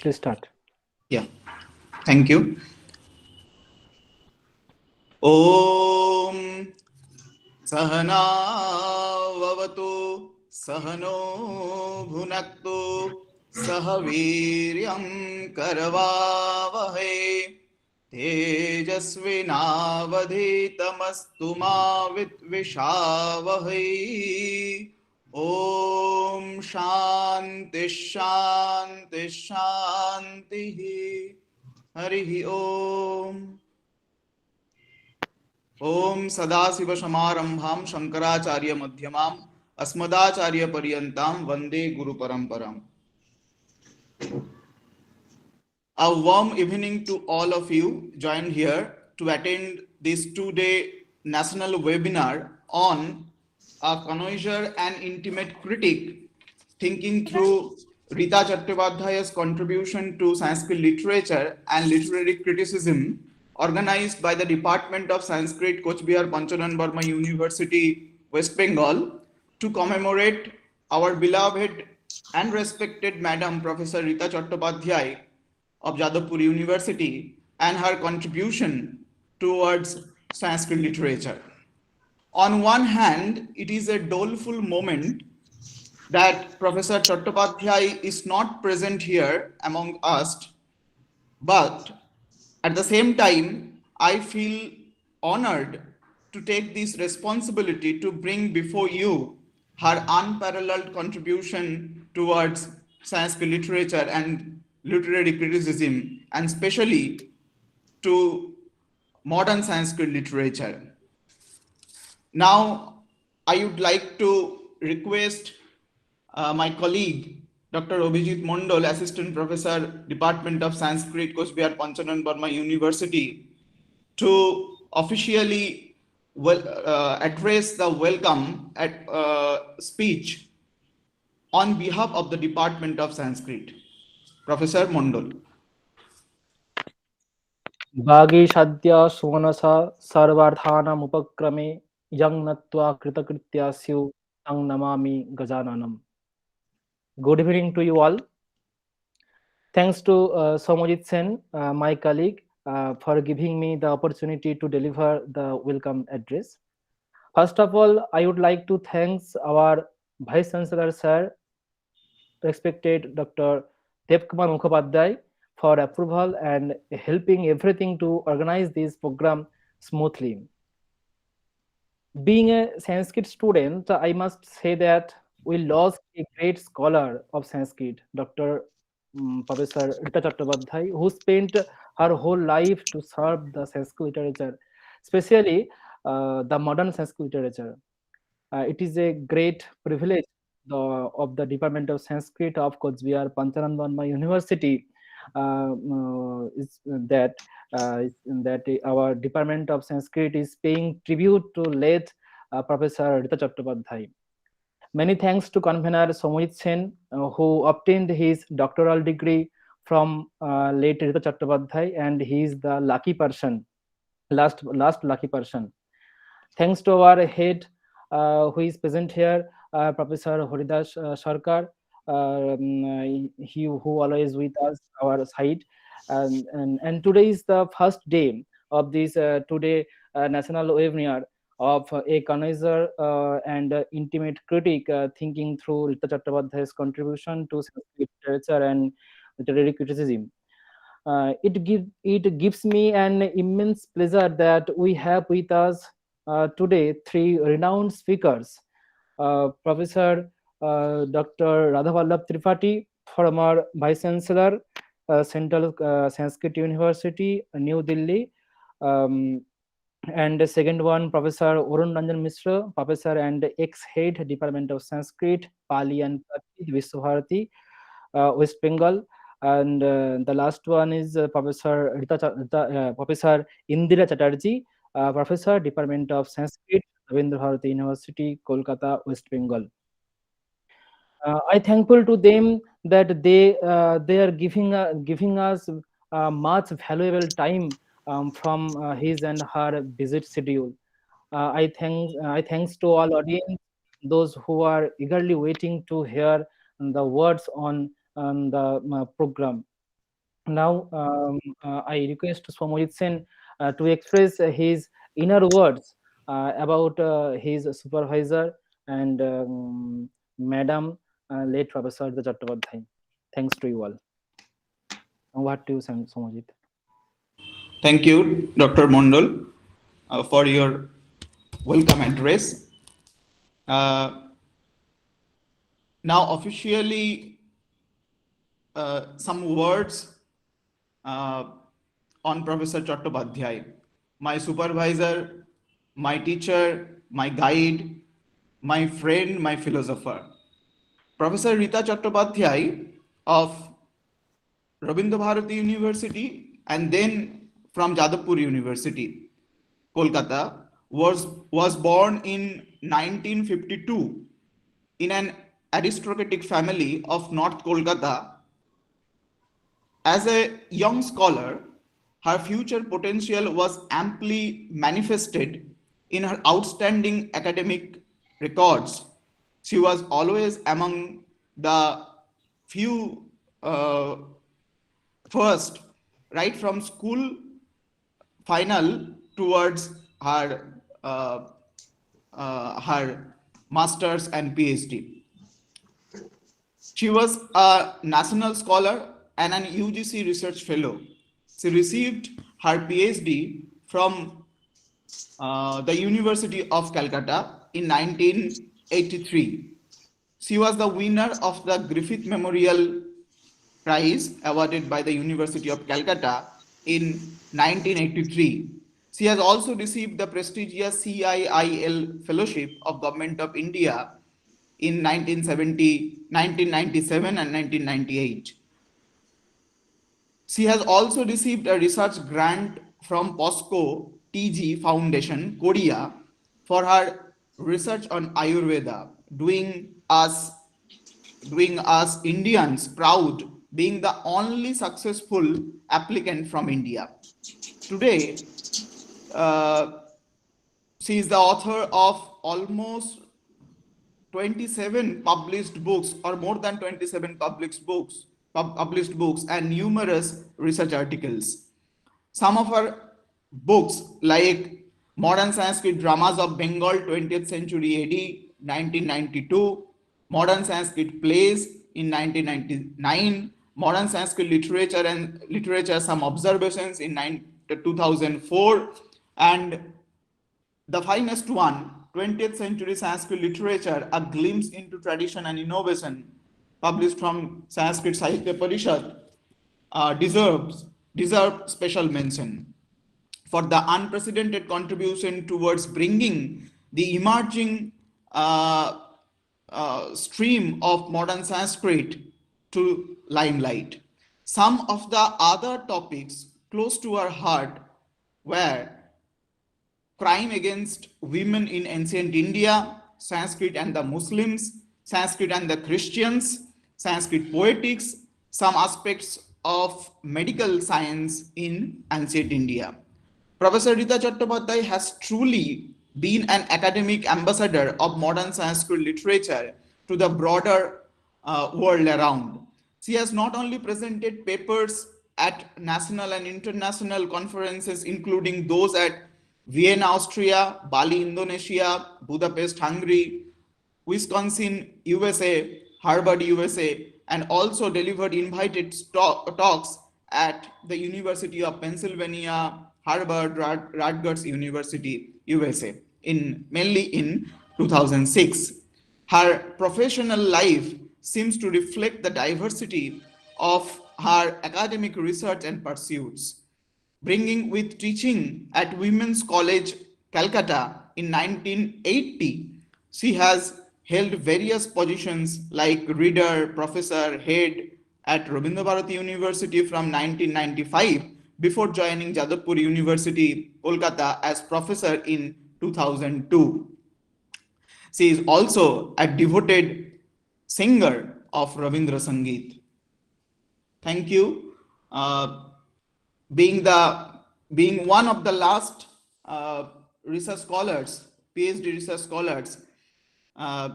Please start. Yeah, thank you. Om Sahanavavatu Sahano Bhunaktu Sahaviryam Karavavahe Tejasvinavadhitamastu ma Vitvishavahai. Om Shanti Shanti Shanti Harihi Om. Om सदाशिवसमारंभां Shankaracharya मध्यमाम् अस्मदाचार्य पर्यन्तां Vande Guru परंपराम्. A warm evening to all of you joined here to attend this two-day national webinar on a connoisseur and intimate critic thinking through Rita Chattopadhyay's contribution to Sanskrit literature and literary criticism, organized by the Department of Sanskrit, Cooch, Panchanan, Barma University, West Bengal, to commemorate our beloved and respected Madam Professor Rita Chattopadhyay of Jadavpur University and her contribution towards Sanskrit literature. On one hand, it is a doleful moment that Professor Chattopadhyay is not present here among us, but at the same time, I feel honored to take this responsibility to bring before you her unparalleled contribution towards Sanskrit literature and literary criticism, and especially to modern Sanskrit literature. Now, I would like to request my colleague, Dr. Abhijit Mondal, Assistant Professor, Department of Sanskrit, Cooch, Panchanan, Barma University, to officially address the welcome speech on behalf of the Department of Sanskrit. Professor Mondal. Bhagi Shadya Suvanasa Sarvardhanam Upakrame Yang Natva Kritakrityasyu Tang Namami Gajananam. Good evening to you all. Thanks to Soumyajit Sen, my colleague, for giving me the opportunity to deliver the welcome address. First of all, I would like to thank our Vice Chancellor Sir, respected Dr. Devkumar Mukhopadhyay, for approval and helping everything to organize this program smoothly. Being a Sanskrit student, I must say that we lost a great scholar of Sanskrit, Dr. Professor Rita Chattopadhyay, who spent her whole life to serve the Sanskrit literature, especially the modern Sanskrit literature. It is a great privilege of the Department of Sanskrit of Coochbehar Panchanan Barma University is that our Department of Sanskrit is paying tribute to late Professor Rita Chattopadhyay. Many thanks to Convener Soumyajit Sen, who obtained his doctoral degree from late Rita Chattopadhyay, and he is the lucky person, last lucky person. Thanks to our head, who is present here, Professor Haridas Sarkar, he who always with us, our side. And today is the first day of this today national webinar of a connoisseur and intimate critic thinking through Rita Chattopadhyay's contribution to Sanskrit literature and literary criticism. It gives me an immense pleasure that we have with us today three renowned speakers. Professor Dr. Radhavallabh Tripathi, former Vice Chancellor, Central Sanskrit University, New Delhi. And the second one, Professor Ranjan Mishra, Professor and ex-head Department of Sanskrit, Pali and Prakrit, Vishwabharati, West Bengal. And the last one is Professor Professor Indira Chatterjee, Professor, Department of Sanskrit, Rabindra Bharati University, Kolkata, West Bengal. I thankful to them that they are giving us much valuable time from his and her visit schedule. I thanks to all audience, those who are eagerly waiting to hear the words on the program. Now, I request Soumyajit Sen to express his inner words about his supervisor and Madam late Professor the Chattopadhyay. Thanks to you all. What do you say, Soumyajit? Thank you, Dr. Mondal, for your welcome address. Uh, Now, officially, some words uh, on Professor Chattopadhyay, my supervisor, my teacher, my guide, my friend, my philosopher. Professor Rita Chattopadhyay of Rabindra Bharati University and then from Jadavpur University, Kolkata, was born in 1952 in an aristocratic family of North Kolkata. As a young scholar, her future potential was amply manifested in her outstanding academic records. She was always among the few first, right from school final towards uh, her master's and PhD. She was a national scholar and an UGC research fellow. She received her PhD from the University of Calcutta in 1983. She was the winner of the Griffith Memorial Prize awarded by the University of Calcutta in 1983. She has also received the prestigious CIIL Fellowship of Government of India in 1970, 1997 and 1998. She has also received a research grant from POSCO TG Foundation, Korea, for her research on Ayurveda, doing us Indians proud, being the only successful applicant from India. Today, uh, she is the author of almost 27 published books or more than 27 published books and numerous research articles. Some of her books like Modern Sanskrit Dramas of Bengal 20th Century AD 1992, Modern Sanskrit Plays in 1999, Modern Sanskrit Literature Some Observations in 2004, and the finest one, 20th century Sanskrit literature, a glimpse into tradition and innovation, published from Sanskrit Sahitya Parishad, deserves special mention for the unprecedented contribution towards bringing the emerging stream of modern Sanskrit to limelight. Some of the other topics close to our heart were crime against women in ancient India, Sanskrit and the Muslims, Sanskrit and the Christians, Sanskrit poetics, some aspects of medical science in ancient India. Professor Rita Chattopadhyay has truly been an academic ambassador of modern Sanskrit literature to the broader world around. She has not only presented papers at national and international conferences, including those at Vienna, Austria, Bali, Indonesia, Budapest, Hungary, Wisconsin, USA, Harvard, USA, and also delivered invited talks at the University of Pennsylvania, Harvard, Rutgers University, USA, in mainly in 2006. Her professional life seems to reflect the diversity of her academic research and pursuits bringing with teaching at Women's College, Calcutta in 1980. She has held various positions like reader, professor, head at Rabindra Bharati University from 1995 before joining Jadavpur University, Kolkata as professor in 2002. She is also a devoted singer of Ravindra Sangeet. Thank you. Being the being one of the last research scholars, PhD research scholars, uh,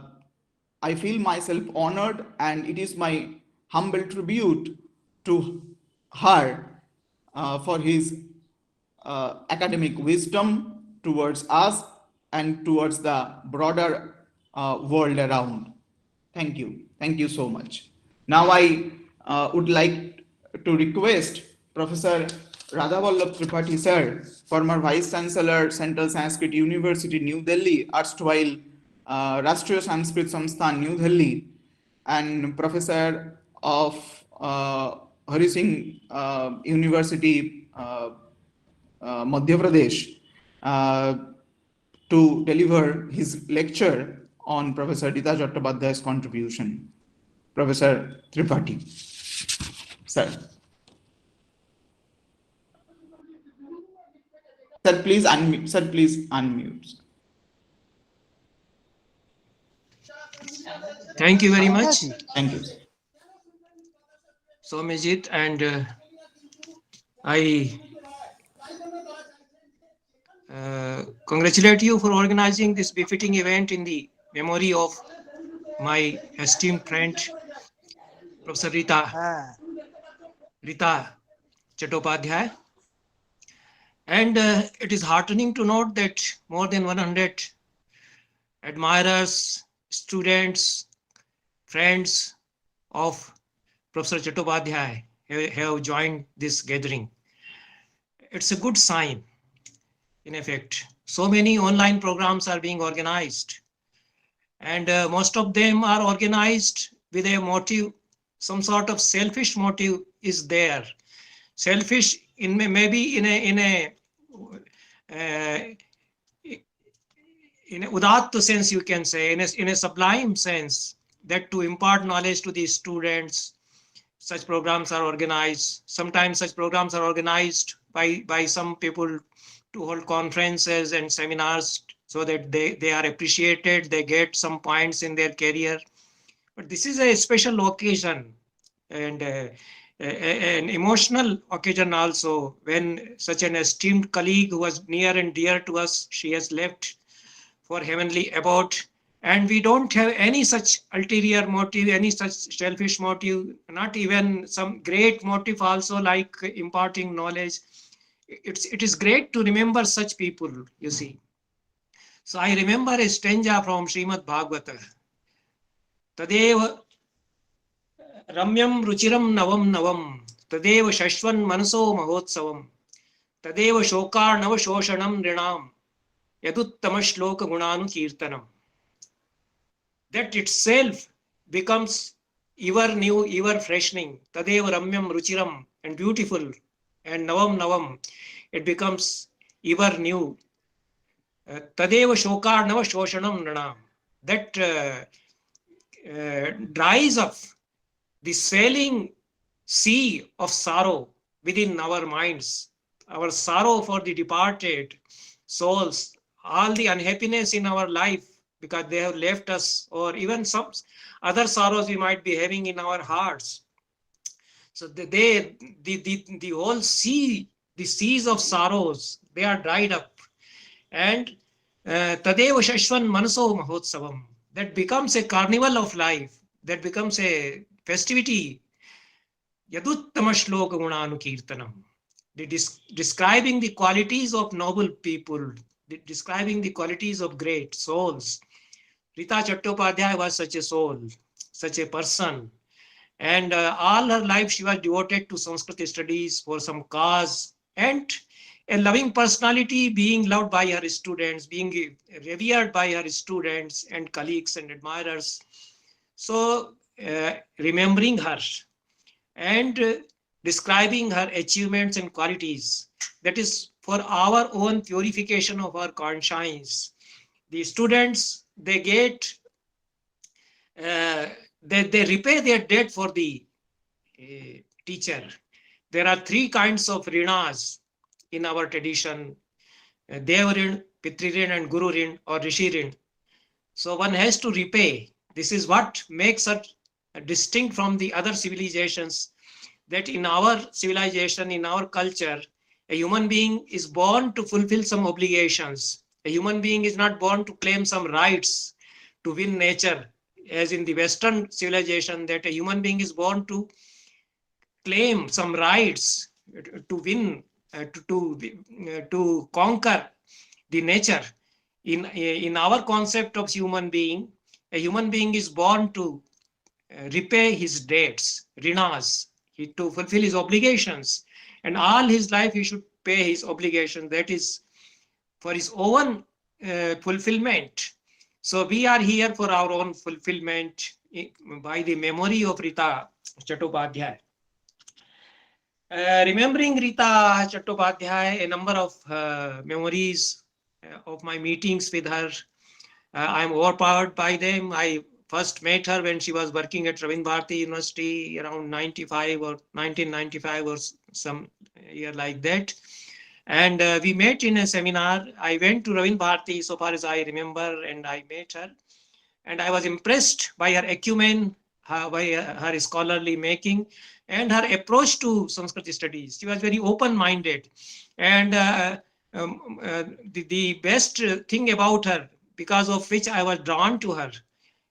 I feel myself honored, and it is my humble tribute to her for his academic wisdom towards us and towards the broader world around. Thank you. Thank you so much. Now I would like to request Professor Radhavallabh Tripathi sir, former Vice Chancellor, Central Sanskrit University, New Delhi, erstwhile Rashtriya Sanskrit Samsthan, New Delhi, and Professor of Hari Singh University, Madhya Pradesh, uh, to deliver his lecture on Professor Rita Chattopadhyay's contribution. Professor Tripathi. Sir. Sir, please unmute. Sir, please unmute. Thank you very much, Thank you. Soumyajit, and I congratulate you for organizing this befitting event in the memory of my esteemed friend, Professor Rita Chattopadhyay. And it is heartening to note that more than 100 admirers, students, friends of Professor Chattopadhyay have joined this gathering. It's a good sign, in effect. So many online programs are being organized, and most of them are organized with a motive. Some sort of selfish motive is there. Selfish in maybe in a udatta sense, you can say, in a sublime sense, that to impart knowledge to the students, such programs are organized. Sometimes such programs are organized by some people to hold conferences and seminars so that they are appreciated, they get some points in their career. But this is a special occasion and an emotional occasion also, when such an esteemed colleague who was near and dear to us, she has left for heavenly abode. And we don't have any such ulterior motive, any such selfish motive, not even some great motive also, like imparting knowledge. It is great to remember such people, you see. So I remember a stanza from Srimad Bhagavata. Tadev Ramyam Ruchiram Navam Navam, Tadev Shashvan Manaso Mahotsavam, Tadev Shokar Nava Shoshanam Rinam, Yaduttama Shloka Gunanu Kirtanam. That itself becomes ever new, ever freshening. Tadeva Ramyam Ruchiram, and beautiful, and Navam Navam, it becomes ever new. Tadeva Shokar Nava Shoshanam Nranam. That dries up the swelling sea of sorrow within our minds, our sorrow for the departed souls, all the unhappiness in our life because they have left us, or even some other sorrows we might be having in our hearts. So the whole sea, the seas of sorrows, they are dried up. And Tadeva Shashvan Manaso Mahotsavam, that becomes a carnival of life, that becomes a festivity. Yaduttama Shloka Gunanu Kirtanam, describing the qualities of noble people, describing the qualities of great souls. Rita Chattopadhyay was such a soul, such a person. And all her life she was devoted to Sanskrit studies for some cause, and a loving personality, being loved by her students, being revered by her students and colleagues and admirers. So remembering her and describing her achievements and qualities, that is for our own purification of our conscience. The students, they get, they repay their debt for the teacher. There are three kinds of rinas in our tradition: Dev rin, Pitri rin, and Guru rin or Rishi rin. So one has to repay. This is what makes us distinct from the other civilizations, that in our civilization, in our culture, a human being is born to fulfill some obligations. A human being is not born to claim some rights, to win nature, as in the Western civilization, that a human being is born to claim some rights to win, to conquer the nature. In our concept of human being, a human being is born to repay his debts, rinas, to fulfill his obligations, and all his life he should pay his obligation. That is for his own fulfillment. So we are here for our own fulfillment by the memory of Rita Chattopadhyay. Remembering Rita Chattopadhyay, a number of memories of my meetings with her. I am overpowered by them. I first met her when she was working at Ravindra Bharati University around 95 or 1995 or some year like that. And we met in a seminar. I went to Ravindra Bharati, so far as I remember, and I met her. And I was impressed by her acumen, by her scholarly making, and her approach to Sanskrit studies. She was very open-minded. And the best thing about her, because of which I was drawn to her,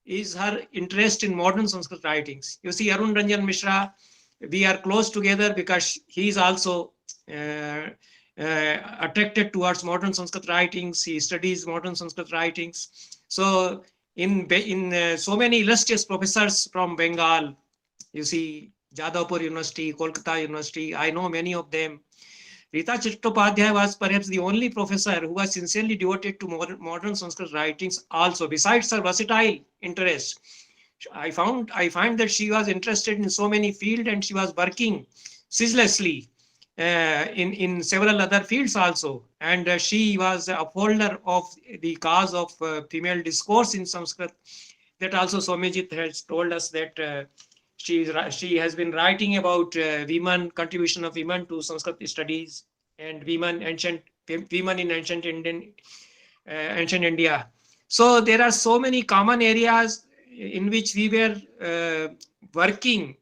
is her interest in modern Sanskrit writings. You see, Arun Ranjan Mishra, we are close together because he is also attracted towards modern Sanskrit writings. He studies modern Sanskrit writings. So in so many illustrious professors from Bengal, you see, Jadavpur University, Kolkata University, I know many of them. Rita Chattopadhyay was perhaps the only professor who was sincerely devoted to modern Sanskrit writings also, besides her versatile interest. I find that she was interested in so many fields and she was working ceaselessly in several other fields also. And she was a upholder of the cause of female discourse in Sanskrit. That also Soumyajit has told us that she has been writing about women, contribution of women to Sanskrit studies, and women in ancient India. So there are so many common areas in which we were working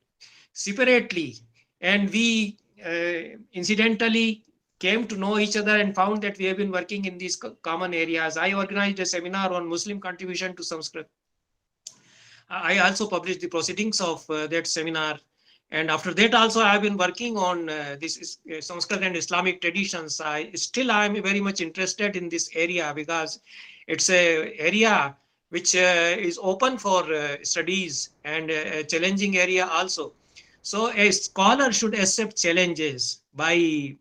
separately, and we incidentally came to know each other and found that we have been working in these common areas. I organized a seminar on Muslim contribution to Sanskrit. I also published the proceedings of that seminar. And after that also I have been working on this Sanskrit and Islamic traditions. I am very much interested in this area because it's a area which is open for studies and a challenging area also. So a scholar should accept challenges by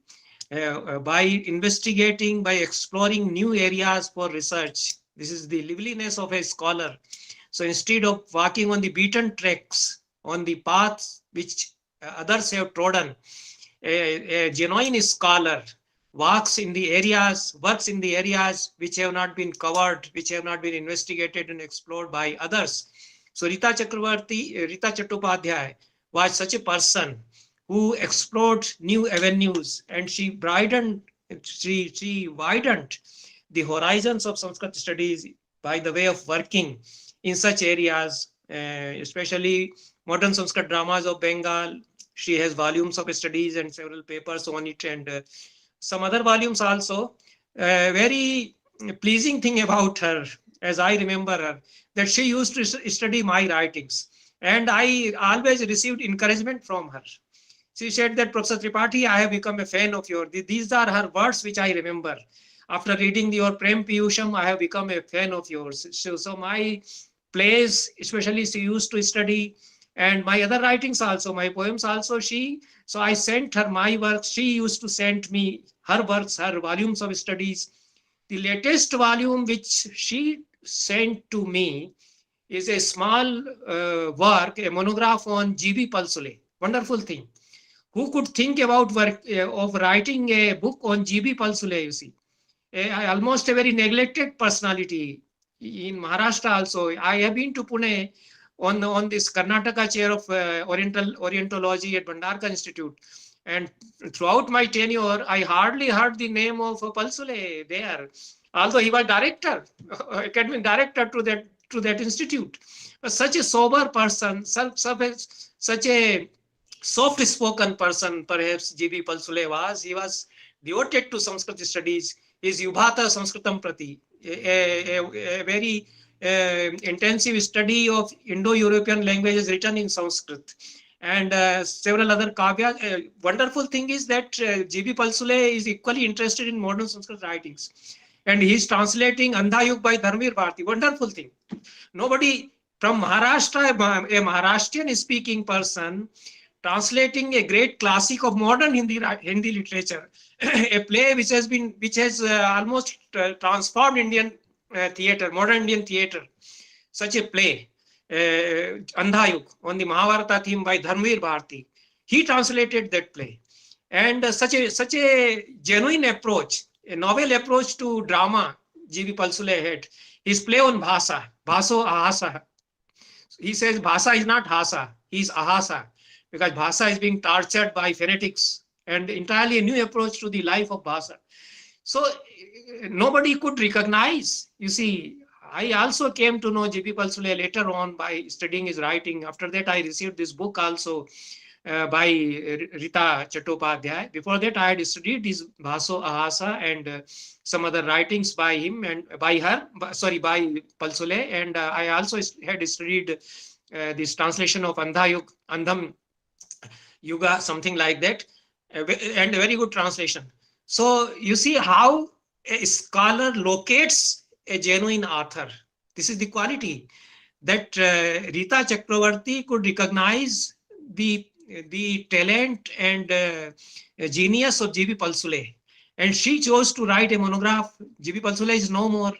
investigating, by exploring new areas for research. This is the liveliness of a scholar. So instead of walking on the beaten tracks, on the paths which others have trodden, a genuine scholar works in the areas which have not been covered, which have not been investigated and explored by others. So Rita Chattopadhyay was such a person who explored new avenues, and she widened the horizons of Sanskrit studies by the way of working in such areas, especially modern Sanskrit dramas of Bengal. She has volumes of studies and several papers on it, and some other volumes also. Very pleasing thing about her, as I remember her, that she used to study my writings, and I always received encouragement from her. She said that, Professor Tripathi, I have become a fan of yours. These are her words which I remember. After reading your Prem Piyusham, I have become a fan of yours. So my plays, especially she used to study, and my other writings also, my poems also, so I sent her my works. She used to send me her works, her volumes of studies. The latest volume which she sent to me is a small work, a monograph on G.B. Palsule. Wonderful thing. Who could think about of writing a book on G.B. Palsule, you see? Almost a very neglected personality in Maharashtra also. I have been to Pune on this Karnataka chair of Orientology at Bhandarkar Institute. And throughout my tenure, I hardly heard the name of Palsule there. Although he was director, academic director to that institute. But such a sober person, such a soft-spoken person, perhaps G.B. Palsule was. He was devoted to Sanskrit studies. His Yubhata Sanskritam Prati, a very intensive study of Indo-European languages written in Sanskrit. and several other kavyas. Wonderful thing is that G.B. Palsule is equally interested in modern Sanskrit writings, and he's translating Andhayug by Dharmveer Bharati. Wonderful thing. Nobody from Maharashtra, a Maharashtrian speaking person, translating a great classic of modern Hindi literature, a play which has almost transformed Indian theatre, modern Indian theatre. Such a play, Andhayug, on the Mahabharata theme by Dharmveer Bharati. He translated that play, and such a genuine approach, a novel approach to drama. G.B. Palsule had his play on Bhasa, Bhaso Ahasa. He says Bhasa is not Hasa, he is Ahasa, because Bhasa is being tortured by fanatics, and entirely a new approach to the life of Bhasa. So nobody could recognize. You see, I also came to know G.B. Palsule later on by studying his writing. After that, I received this book also by Rita Chattopadhayay. Before that, I had studied his Bhaso Ahasa and some other writings by him and by Palsule. And I also had studied this translation of Andhayug, Andham Yuga, something like that, and a very good translation. So you see how a scholar locates a genuine author. This is the quality that Rita Chakravarti could recognize the talent and genius of G.B. Palsule. And she chose to write a monograph. G.B. Palsule is no more.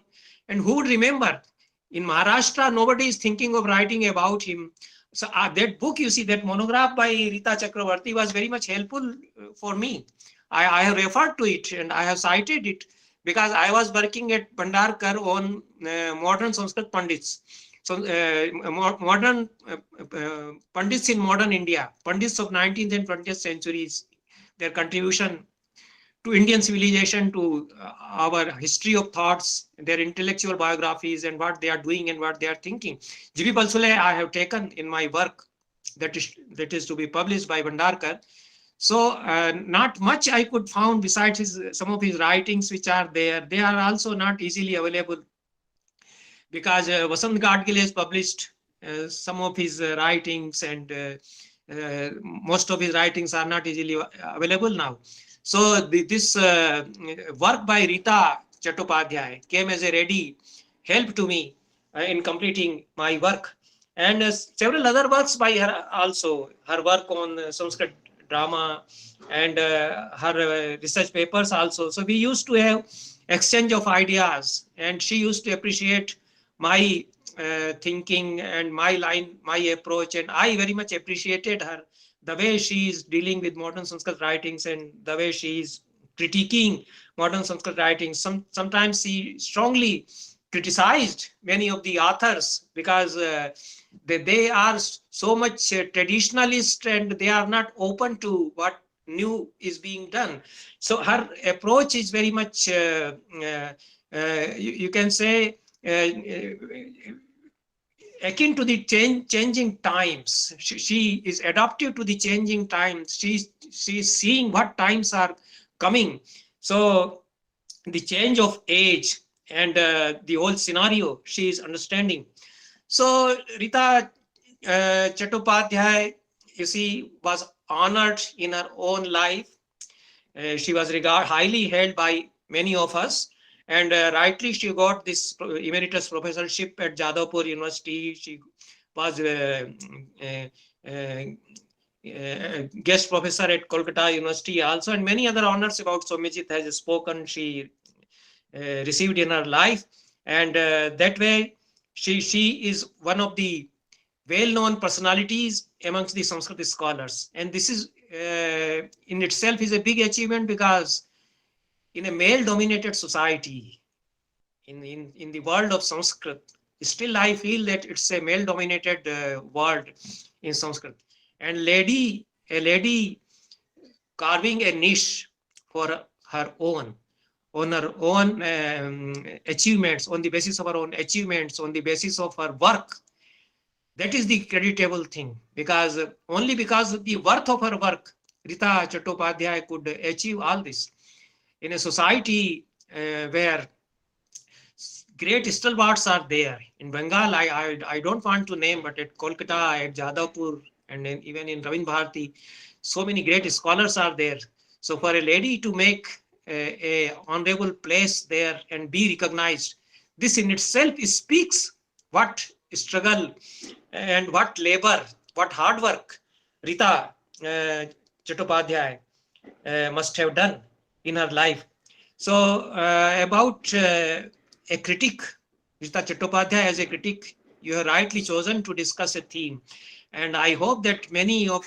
And who would remember? In Maharashtra, nobody is thinking of writing about him. So that book, you see, that monograph by Rita Chakravarti was very much helpful for me. I have referred to it and I have cited it because I was working at Bhandarkar on modern Sanskrit Pandits. So modern Pandits in modern India, Pandits of 19th and 20th centuries, their contribution to Indian civilization, to our history of thoughts, their intellectual biographies and what they are doing and what they are thinking. G.B. Palsule I have taken in my work that is to be published by Bhandarkar. So not much I could found besides some of his writings which are there. They are also not easily available because Vasant Gadgil has published some of his writings, and most of his writings are not easily available now. So this work by Rita Chattopadhyay came as a ready help to me in completing my work. And several other works by her also, her work on Sanskrit drama and her research papers also. So we used to have exchange of ideas, and she used to appreciate my thinking and my line, my approach, and I very much appreciated her, the way she is dealing with modern Sanskrit writings and the way she is critiquing modern Sanskrit writings. Sometimes she strongly criticized many of the authors because they are so much traditionalist and they are not open to what new is being done. So her approach is very much, you can say, akin to the changing times. She is adaptive to the changing times. She's seeing what times are coming. So the change of age and the whole scenario she is understanding. So Rita Chattopadhyay, you see, was honored in her own life. She was highly held by many of us. And rightly, she got this emeritus professorship at Jadavpur University. She was guest professor at Kolkata University also, and many other honors about Soumyajit has spoken. She received in her life, and that way she is one of the well-known personalities amongst the Sanskrit scholars. And this is in itself is a big achievement, because in a male-dominated society, in the world of Sanskrit, still I feel that it's a male-dominated world in Sanskrit. And a lady carving a niche for her own, on her own achievements, on the basis of her own achievements, on the basis of her work, that is the creditable thing. Because only because of the worth of her work, Rita Chattopadhyay could achieve all this. In a society where great stalwarts are there, in Bengal, I don't want to name, but at Kolkata, at Jadavpur, and then even in Ravin Bharati, so many great scholars are there. So for a lady to make a honorable place there and be recognized, this in itself speaks what struggle and what labor, what hard work Rita Chattopadhyay must have done in her life. So about a critic, Rita Chattopadhyay as a critic, you have rightly chosen to discuss a theme. And I hope that many of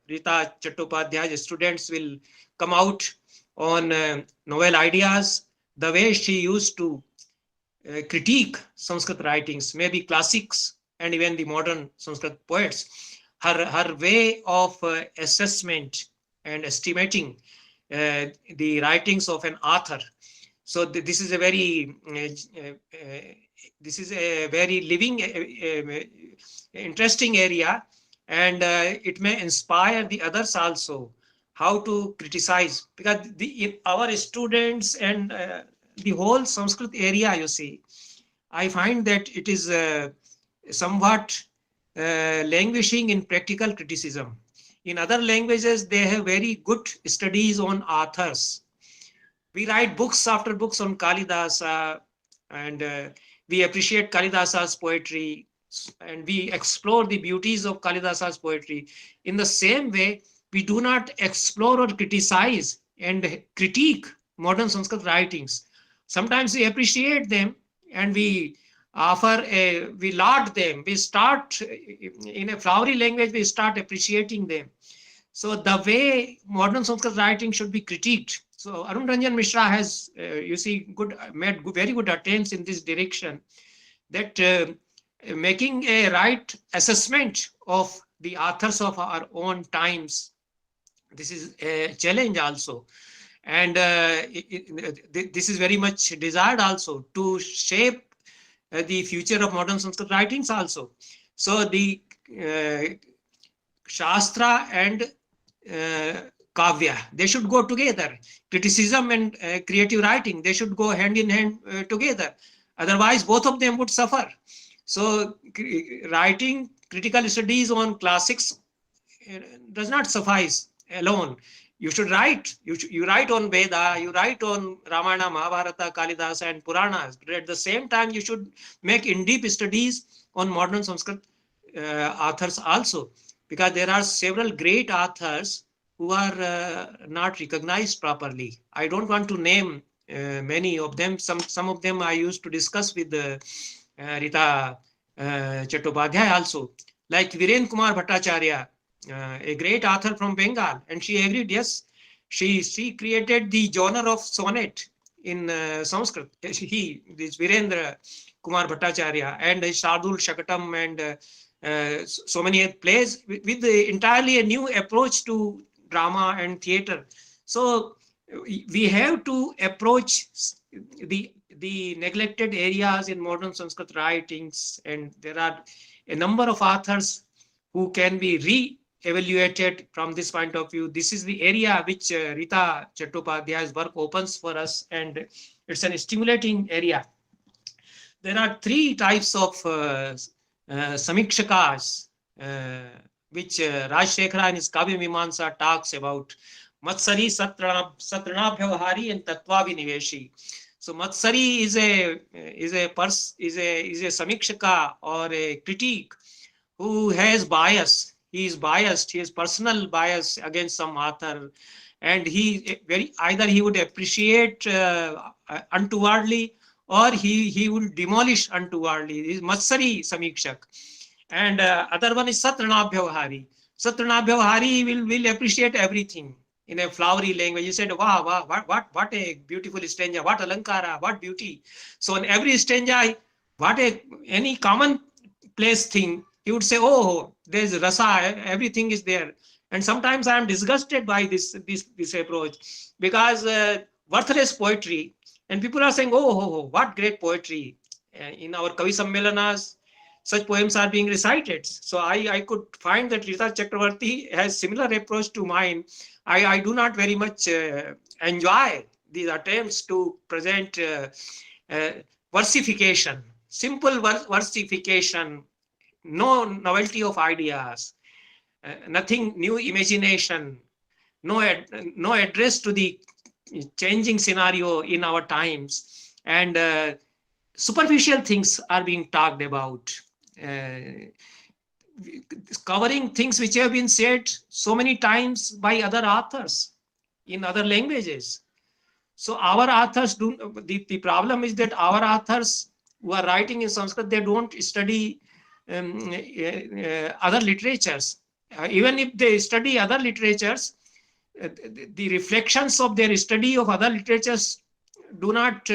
Rita Chattopadhyay's students will come out on novel ideas, the way she used to critique Sanskrit writings, maybe classics and even the modern Sanskrit poets. Her way of assessment and estimating the writings of an author. So this is a very living, interesting area, and it may inspire the others also how to criticize, because our students and the whole Sanskrit area, you see, I find that it is somewhat languishing in practical criticism. In other languages, they have very good studies on authors. We write books after books on Kalidasa, and we appreciate Kalidasa's poetry, and we explore the beauties of Kalidasa's poetry. In the same way, we do not explore or criticize and critique modern Sanskrit writings. Sometimes we appreciate them and we we laud them. We start, in a flowery language, we start appreciating them. So the way modern Sanskrit writing should be critiqued. So Arun Ranjan Mishra has, made very good attempts in this direction, that making a right assessment of the authors of our own times. This is a challenge also. And this is very much desired also to shape the future of modern Sanskrit writings also. So the Shastra and Kavya, they should go together. Criticism and creative writing, they should go hand in hand together. Otherwise, both of them would suffer. So writing critical studies on classics does not suffice alone. You should write. You write on Veda, you write on Ramayana, Mahabharata, Kalidasa, and Puranas. But at the same time, you should make in-depth studies on modern Sanskrit authors also, because there are several great authors who are not recognized properly. I don't want to name many of them. Some of them I used to discuss with Rita Chattopadhyay also, like Viren Kumar Bhattacharya, a great author from Bengal, and she agreed. Yes, she created the genre of sonnet in Sanskrit. This Virendra Kumar Bhattacharya, and Shardul Shakatam, and so many plays with entirely a new approach to drama and theater. So we have to approach the neglected areas in modern Sanskrit writings, and there are a number of authors who can be re-evaluated from this point of view. This is the area which Rita Chattopadhyay's work opens for us, and it's an stimulating area. There are three types of samikshakas, which Rajshekhara in his Kavya Mimamsa talks about. Matsari, Satrana Bhyavahari, and Tattvabhiniveshi. So Matsari is a samikshaka or a critique who has bias. He is biased. He has personal bias against some author, and either he would appreciate untowardly, or he will demolish untowardly. He is Matsari Samikshak. And other one is Satranabhyavahari. Satranabhyavahari will appreciate everything in a flowery language. You said, wow, what a beautiful stanza, what alankara, what beauty. So in every stanza, any common place thing, he would say, oh, there's rasa, everything is there. And sometimes I am disgusted by this approach, because worthless poetry, and people are saying, oh, what great poetry. In our Kavi Sammelanas, such poems are being recited. So I could find that Rita Chakravarti has similar approach to mine. I do not very much enjoy these attempts to present versification, simple versification, no novelty of ideas. nothing new imagination, no address to the changing scenario in our times, and superficial things are being talked about, uh, covering things which have been said so many times by other authors in other languages. So our authors do, the problem is that our authors who are writing in Sanskrit, they don't study other literatures. Even if they study other literatures, the reflections of their study of other literatures do not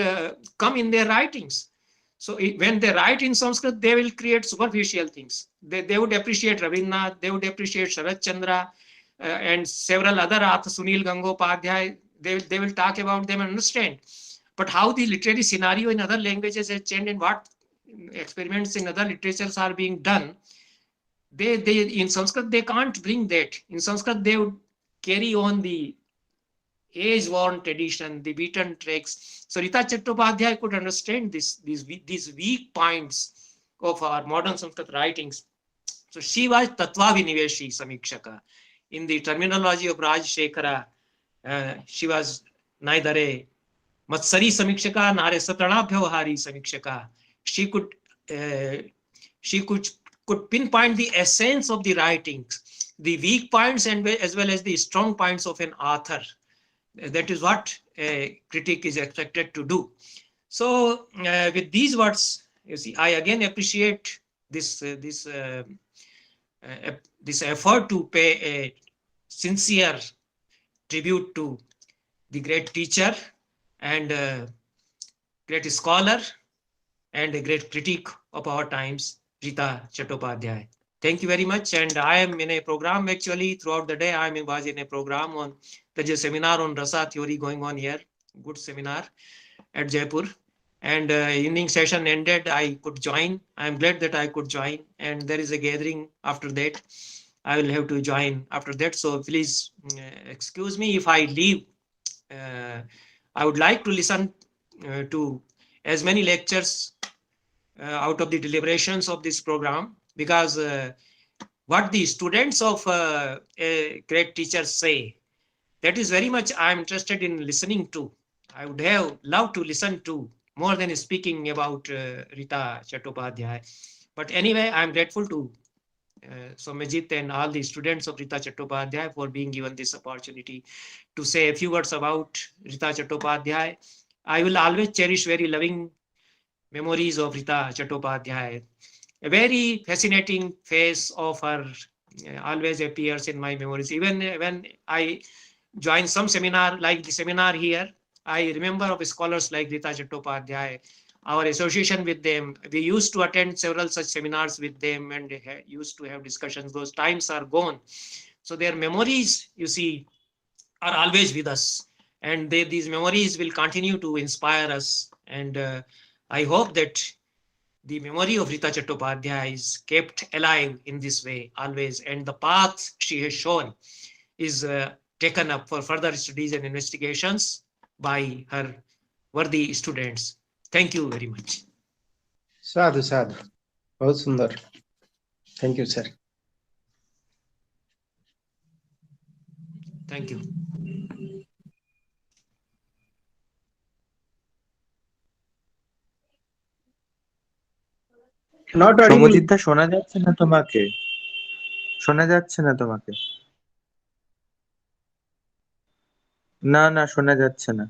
come in their writings. So when they write in Sanskrit, they will create superficial things. They would appreciate Rabindranath, they would appreciate Sharat Chandra, and several other authors, Sunil Gangopadhyay. They will talk about them and understand. But how the literary scenario in other languages has changed and what experiments in other literatures are being done, they in Sanskrit they can't bring that. In Sanskrit they would carry on the age-worn tradition, the beaten tracks. So Rita Chattopadhyay could understand these weak points of our modern Sanskrit writings. So she was Tattva Viniveshi Samikshaka. In the terminology of Raj Shekhara, she was neither a Matsari Samikshaka nor a Satranabhyavahari Samikshaka. She could uh, she could pinpoint the essence of the writings, the weak points and as well as the strong points of an author. That is what a critic is expected to do. So, with these words, you see, I again appreciate this this effort to pay a sincere tribute to the great teacher and great scholar and a great critic of our times, Rita Chattopadhyay. Thank you very much. And I am in a program actually throughout the day. Was in a program on, there's a seminar on Rasa theory going on here, good seminar at Jaipur. And evening session ended, I could join. I'm glad that I could join. And there is a gathering after that. I will have to join after that. So please excuse me if I leave. Uh, I would like to listen to as many lectures out of the deliberations of this program, because what the students of a great teacher say, that is very much I'm interested in listening to. I would have loved to listen to more than speaking about Rita Chattopadhyay. But anyway, I'm grateful to Soumyajit and all the students of Rita Chattopadhyay for being given this opportunity to say a few words about Rita Chattopadhyay. I will always cherish very loving memories of Rita Chattopadhyay. A very fascinating face of her always appears in my memories. Even when I join some seminar like the seminar here, I remember of scholars like Rita Chattopadhyay, our association with them. We used to attend several such seminars with them and used to have discussions. Those times are gone. So their memories, you see, are always with us. And these memories will continue to inspire us. And I hope that the memory of Rita Chattopadhyay is kept alive in this way always. And the path she has shown is taken up for further studies and investigations by her worthy students. Thank you very much. साधु साधु, बहुत सुंदर. Thank you, sir. Thank you. Not audible. সমজিৎদা শোনা যাচ্ছে না তোমাকে? শোনা যাচ্ছে না তোমাকে? না না, শোনা যাচ্ছে না.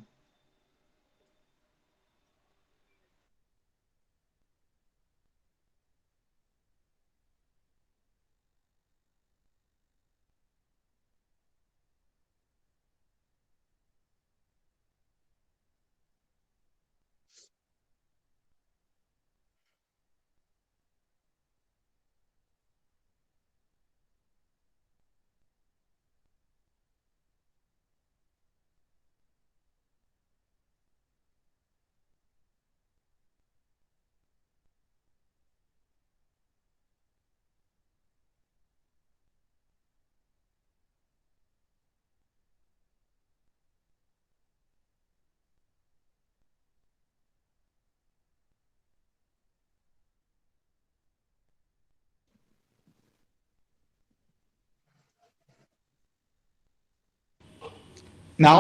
Now?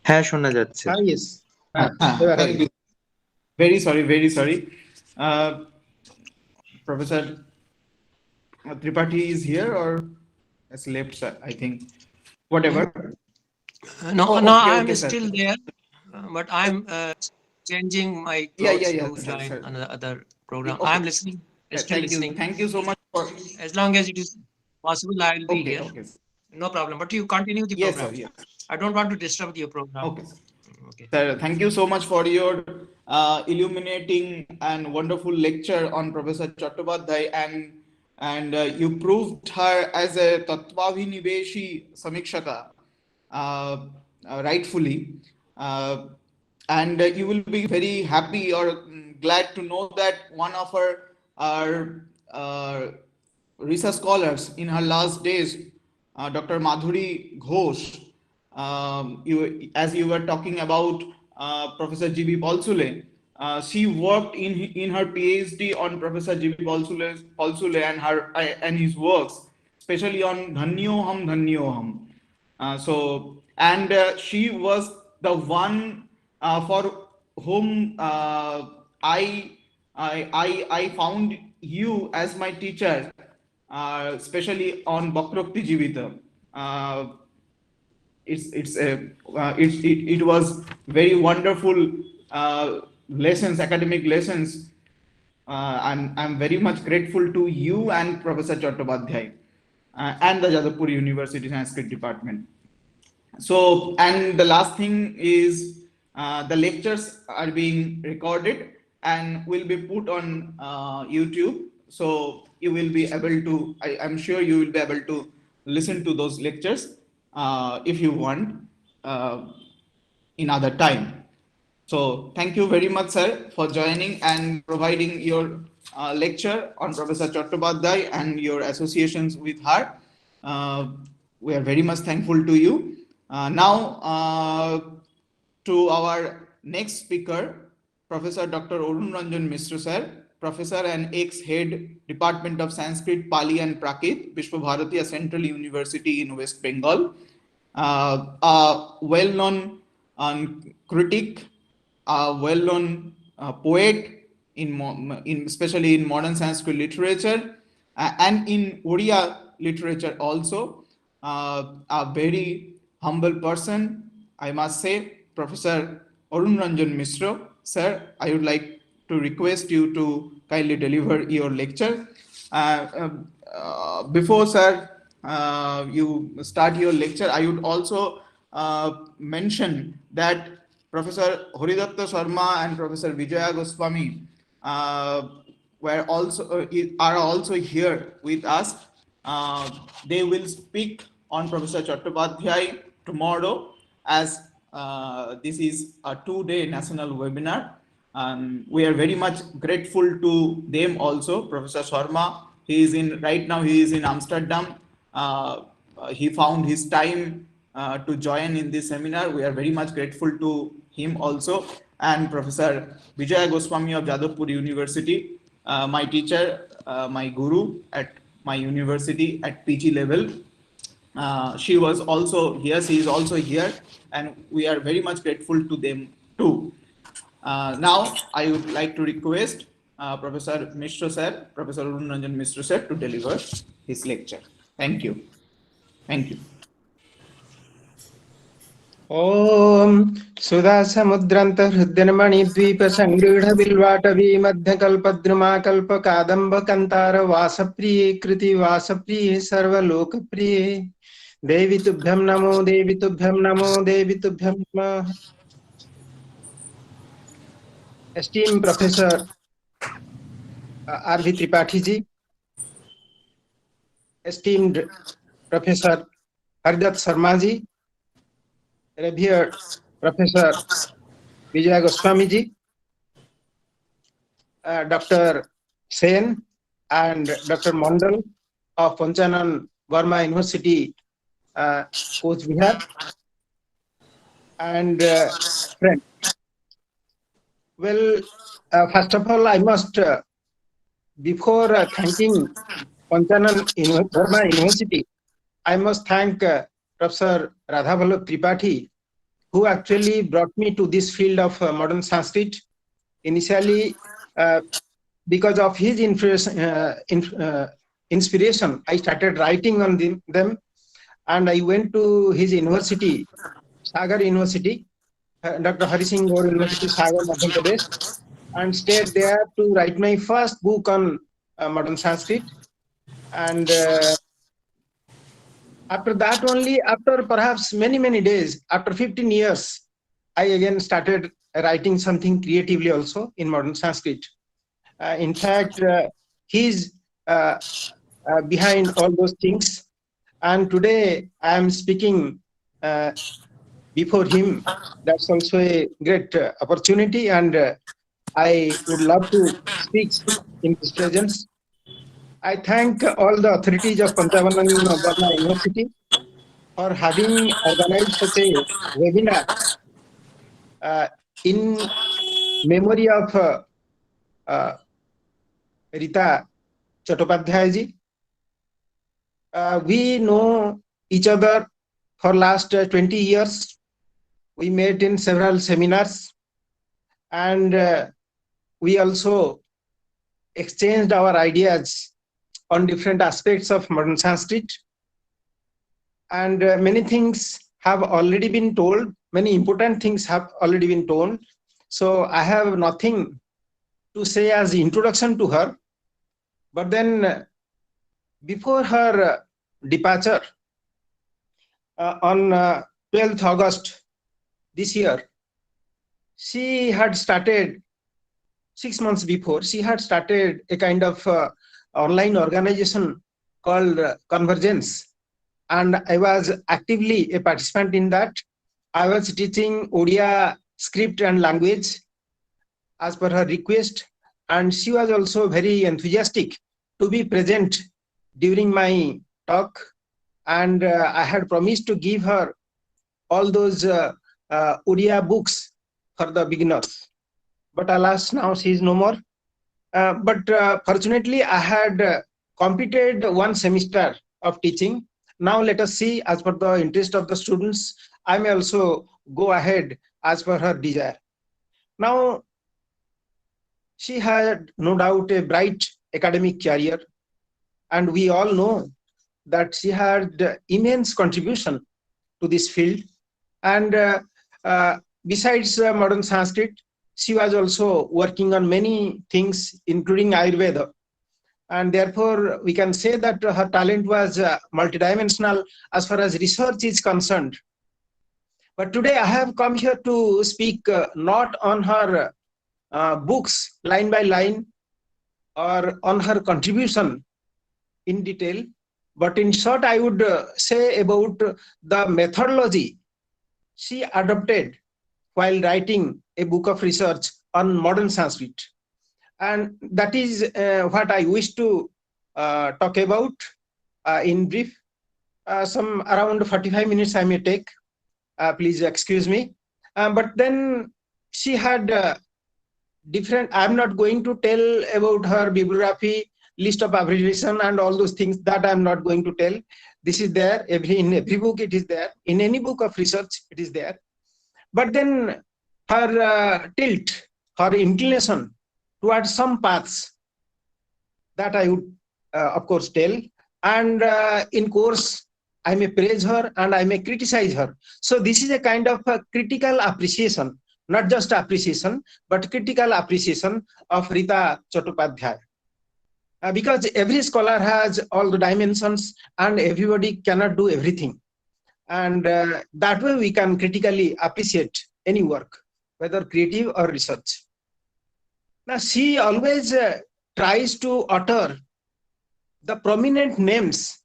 হ্যাঁ শোনা যাচ্ছে। Yes. এবার Thank হবে। you. Very sorry, very sorry. Professor Tripathi is here or has left, sir, I think. Whatever. No, Oh, no, okay, I'm okay, sir. still there, but I'm changing my Yeah, clothes yeah, to sir, join sir. another other program. Okay. I'm listening, still Thank you. listening. Thank you so much for. As long as it is possible, I will be Okay, here. okay. No problem. But you continue the Yes, program. sir, yes. I don't want to disturb your program. Okay, sir. Okay. Sir, thank you so much for your illuminating and wonderful lecture on Professor Chattopadhyay, and you proved her as a Tattvabhiniveshi Samikshaka rightfully, uh, and you will be very happy or glad to know that one of our research scholars in her last days, Dr. Madhuri Ghosh, as you were talking about Professor G.B. Palsule, she worked in her PhD on Professor G.B. Palsule and his works, especially on Dhanyoham. And she was the one for whom I found you as my teacher, especially on Bakrokti Jivita. It was very wonderful lessons, academic lessons. I'm very much grateful to you and Professor Chattopadhyay and the Jadavpur University Sanskrit department. So, and the last thing is the lectures are being recorded and will be put on YouTube. So you will be able to, I'm sure you will be able to listen to those lectures if you want in other time. So thank you very much, sir, for joining and providing your lecture on Professor Chattopadhyay and your associations with her. Uh, we are very much thankful to you. Now, to our next speaker, Professor Dr. Ranjan Mishra, sir, Professor and ex-head Department of Sanskrit, Pali and Prakrit, Vishwa Bharatiya Central University in West Bengal. A well-known critic, a well-known poet especially in modern Sanskrit literature and in Odia literature also. A very humble person, I must say, Professor Ranjan Mishra. Sir, I would like to request you to kindly deliver your lecture. Before, sir, you start your lecture, I would also mention that Professor Horidatta Sharma and Professor Bijoya Goswami are also here with us. They will speak on Professor Chattopadhyay tomorrow, as this is a 2-day national webinar. We are very much grateful to them also. Professor Sharma, right now he is in Amsterdam. He found his time to join in this seminar. We are very much grateful to him also. And Professor Bijoya Goswami of Jadavpur University, my teacher, my guru at my university at PG level. She was also here, she is also here, and we are very much grateful to them too. Now, I would like to request Professor Mishra sir, Professor Ranjan Mishra sir, to deliver his lecture. Thank you. Thank you. ॐ सुधासमुद्रान्त हृद्यनमणि द्वीप संगृढ बिल्वाटवी मध्यकल्पद्रुमा कल्पकादम्ब कंतार वासप्रिये कृति वासप्रिये सर्वलोकप्रिये देवी तुभ्यं नमो देवी तुभ्यं नमो देवी तुभ्यं नमः। Esteemed Professor R.V. Tripathi ji, esteemed Professor Haridat Sharma ji, revered Professor Bijoya Goswami ji, Dr. Sen and Dr. Mondal of Panchanan Barma University, Cooch Behar, and friends. Well, first of all, I must, before thanking Panchanan Barma University, I must thank Professor Radhavallabh Tripathi, who actually brought me to this field of modern Sanskrit. Initially, because of his inspiration, I started writing on them, and I went to his university, Sagar University, Dr. Hari Singh Gaur University, Sagar, Madhya Pradesh, and stayed there to write my first book on modern Sanskrit. And after that only, after perhaps many days, after 15 years, I again started writing something creatively also in modern Sanskrit. In fact, he's behind all those things. And today I am speaking before him. That's also a great opportunity, and I would love to speak in his presence. I thank all the authorities of Panchanan Barma University for having organized such a webinar uh, in memory of Rita Chattopadhayay ji. We know each other for last 20 years. We met in several seminars, and we also exchanged our ideas on different aspects of modern Sanskrit. And many things have already been told, many important things have already been told. So I have nothing to say as introduction to her. But then before her departure on 12th August this year, she had started 6 months before, she had started a kind of online organization called Convergence. And I was actively a participant in that. I was teaching Odia script and language as per her request. And she was also very enthusiastic to be present during my talk. And I had promised to give her all those Odia books for the beginners. But alas, now she is no more. But fortunately, I had completed one semester of teaching. Now let us see, as per the interest of the students, I may also go ahead as per her desire. Now, she had no doubt a bright academic career, and we all know that she had immense contribution to this field. And besides modern Sanskrit, she was also working on many things, including Ayurveda. And therefore, we can say that her talent was multidimensional as far as research is concerned. But today I have come here to speak not on her books line by line or on her contribution in detail, but in short, I would say about the methodology she adopted while writing a book of research on modern Sanskrit. And that is what I wish to talk about in brief. Some around 45 minutes I may take. Please excuse me. But then she had different, I'm not going to tell about her bibliography, list of abbreviation and all those things, that I'm not going to tell. This is there, in every book it is there. In any book of research it is there. But then her tilt, her inclination towards some paths, that I would of course tell. And in course, I may praise her and I may criticize her. So this is a kind of a critical appreciation, not just appreciation, but critical appreciation of Rita Chattopadhyay. Because every scholar has all the dimensions and everybody cannot do everything. And that way we can critically appreciate any work, whether creative or research. Now, she always tries to utter the prominent names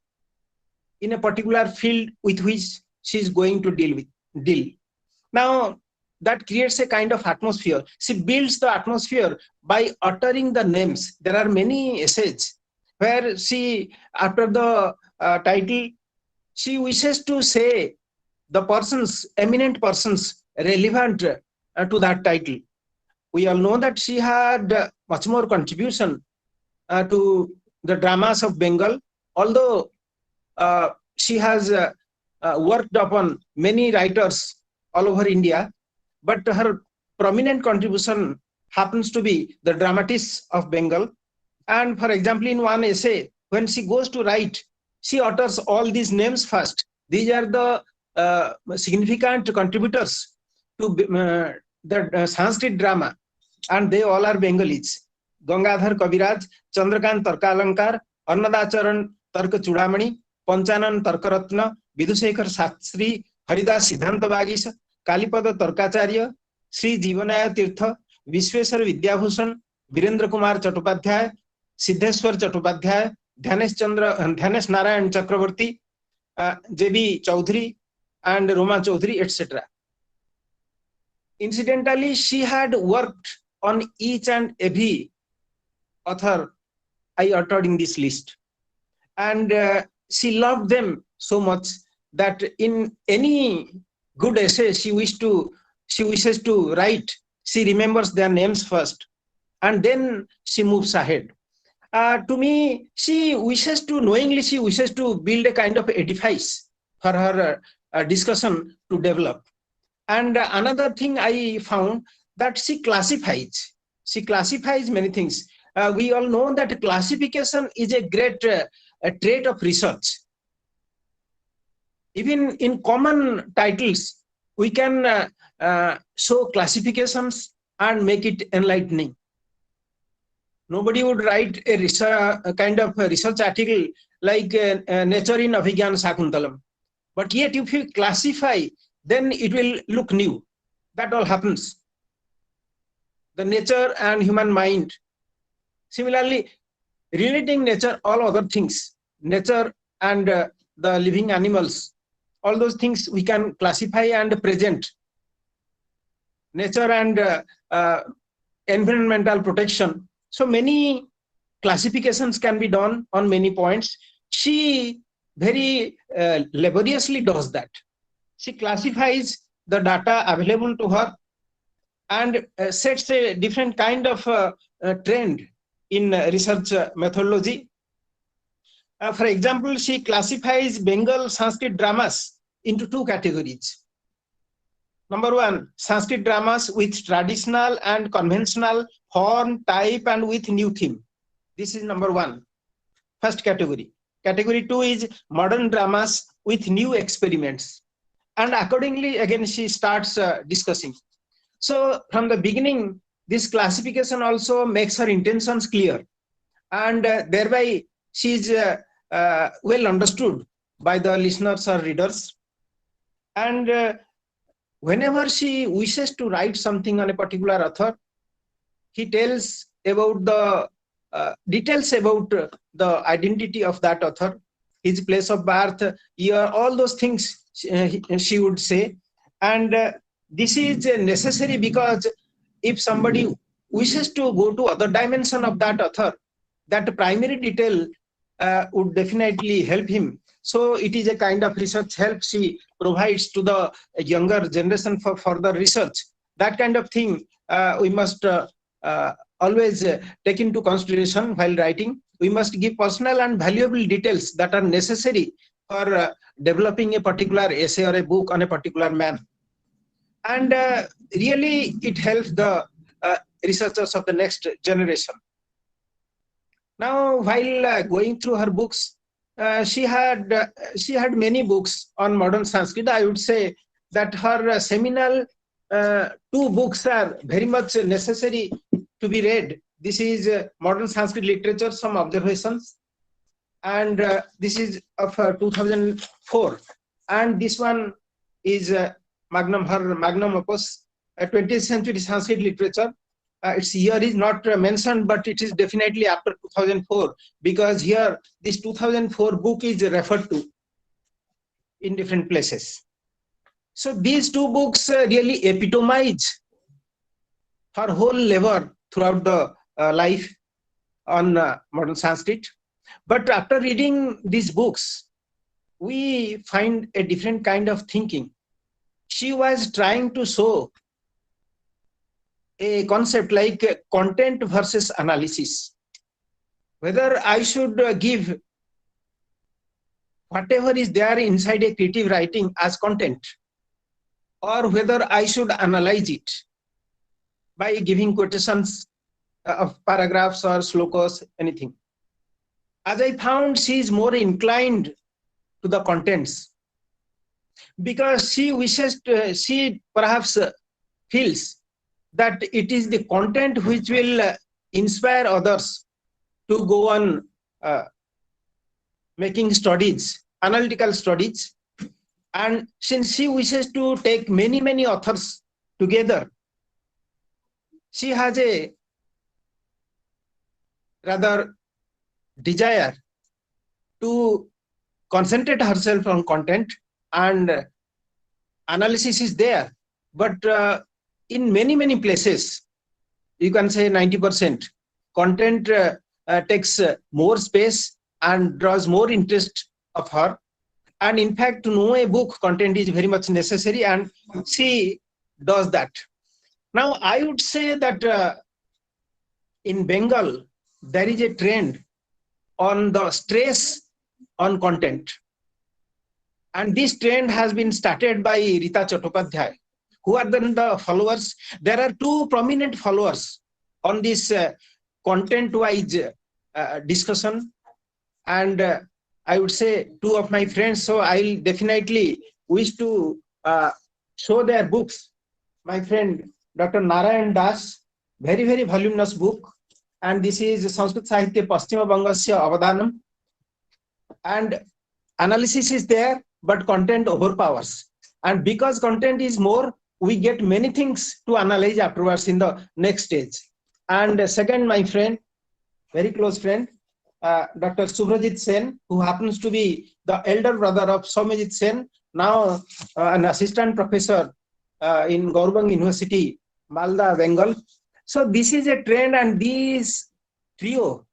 in a particular field with which she is going to deal. Now, that creates a kind of atmosphere. She builds the atmosphere by uttering the names. There are many essays where she, after the title, she wishes to say the persons, eminent persons relevant to that title. We all know that she had much more contribution to the dramas of Bengal, although she has worked upon many writers all over India, but her prominent contribution happens to be the dramatists of Bengal. And for example, in one essay, when she goes to write, she utters all these names first. These are the significant contributors to the Sanskrit drama, and they all are Bengalis. Gangadhar Kaviraj, Chandrakant Tarkalankar, Annadacharan Tarka Chudamani, Panchanan Tarkaratna, Vidushekar Sastri, Haridas Siddhanta Bagis, Kalipada Tarkacharya, Sri Jivanaya Tirtha, Vishwesar Vidyabhushan, Virendra Kumar Chattopadhyay, Siddheswar Chattopadhyay, Dhyanesh Narayan Chakravarti, J.B. Chaudhary, and Roma Chaudhary, etc. Incidentally, she had worked on each and every author I uttered in this list. And she loved them so much that in any good essay she wishes to write, she remembers their names first, and then she moves ahead. To me, she wishes to build a kind of edifice for her discussion to develop. And another thing I found that she classifies many things. We all know that classification is a great trait of research. Even in common titles, we can show classifications and make it enlightening. Nobody would write a kind of a research article like Nature in Abhigyan Sakuntalam. But yet, if you classify, then it will look new. That all happens. The nature and human mind. Similarly, relating nature, all other things, nature and the living animals, all those things we can classify and present. Nature and environmental protection. So many classifications can be done on many points. She very laboriously does that. She classifies the data available to her and sets a different kind of trend in research methodology. For example, she classifies Bengal Sanskrit dramas into two categories. Number one, Sanskrit dramas with traditional and conventional form, type, and with new theme. This is number one, first category. Category two is modern dramas with new experiments. And accordingly, again, she starts discussing. So from the beginning, this classification also makes her intentions clear. And thereby, she is well understood by the listeners or readers. And whenever she wishes to write something on a particular author, he tells about the details about the identity of that author, his place of birth, year, all those things she would say. And this is necessary because if somebody wishes to go to other dimension of that author, that primary detail would definitely help him. So it is a kind of research help she provides to the younger generation for further research. That kind of thing we must always take into consideration while writing. We must give personal and valuable details that are necessary for developing a particular essay or a book on a particular man. And really, it helps the researchers of the next generation. Now, while going through her books, she had many books on modern Sanskrit. I would say that her seminal two books are very much necessary to be read. This is Modern Sanskrit Literature, Some Observations, and this is of 2004. And this one is her magnum opus, 20th century Sanskrit literature. Its year is not mentioned, but it is definitely after 2004, because here this 2004 book is referred to in different places. So these two books really epitomize her whole labor throughout the life on modern Sanskrit. But after reading these books, we find a different kind of thinking. She was trying to show a concept like content versus analysis. Whether I should give whatever is there inside a creative writing as content, or whether I should analyze it by giving quotations of paragraphs or slokas, anything. As I found, she is more inclined to the contents, because she wishes to, she perhaps feels that it is the content which will inspire others to go on making studies, analytical studies. And since she wishes to take many authors together, she has a rather desire to concentrate herself on content, and analysis is there. But in many places, you can say 90%, content takes more space and draws more interest of her. And in fact, to know a book, content is very much necessary, and she does that. Now, I would say that in Bengal, there is a trend on the stress on content. And this trend has been started by Rita Chattopadhyay. Who are then the followers? There are two prominent followers on this content-wise discussion. And I would say two of my friends, so I'll definitely wish to show their books. My friend, Dr. Narayan Das, very voluminous book. And this is Sanskrit Sahitya Paschima Bangasya Avadhanam. And analysis is there, but content overpowers. And because content is more, we get many things to analyze afterwards in the next stage. And second, my friend, very close friend, Dr. Subhrajit Sen, who happens to be the elder brother of Soumyajit Sen, now an assistant professor in Gaurbang University, Malda, Bengal. So this is a trend, and this trio,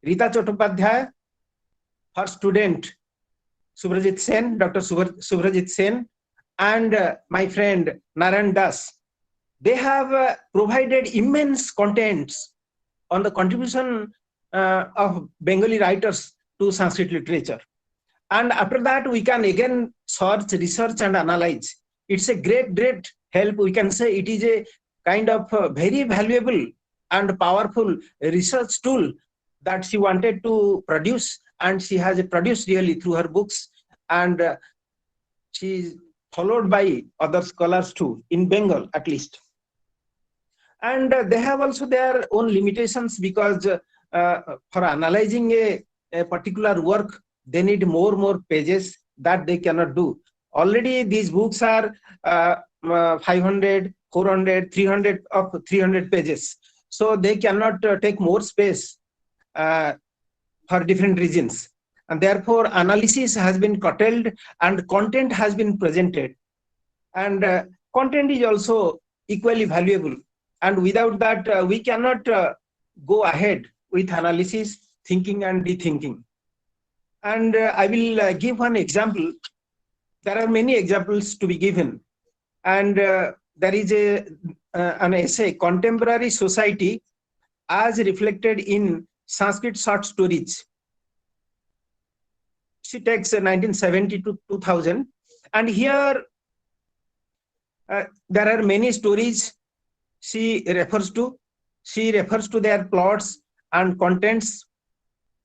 Rita Chattopadhyay, her student Subhrajit Sen, Dr. Subhrajit Sen, and my friend Narayan Das, they have provided immense contents on the contribution of Bengali writers to Sanskrit literature. And after that, we can again search, research, and analyze. It's a great help. We can say it is a kind of very valuable and powerful research tool that she wanted to produce, and she has produced really through her books. And she is followed by other scholars too, in Bengal at least. And they have also their own limitations, because for analyzing a particular work, they need more pages that they cannot do. Already these books are 500, 400, 300 pages. So they cannot take more space for different reasons. And therefore, analysis has been curtailed and content has been presented. And content is also equally valuable. And without that, we cannot go ahead with analysis, thinking and rethinking. And I will give one example. There are many examples to be given. And there is an essay, Contemporary Society as Reflected in Sanskrit Short Stories. She takes 1970 to 2000. And here, there are many stories she refers to. She refers to their plots and contents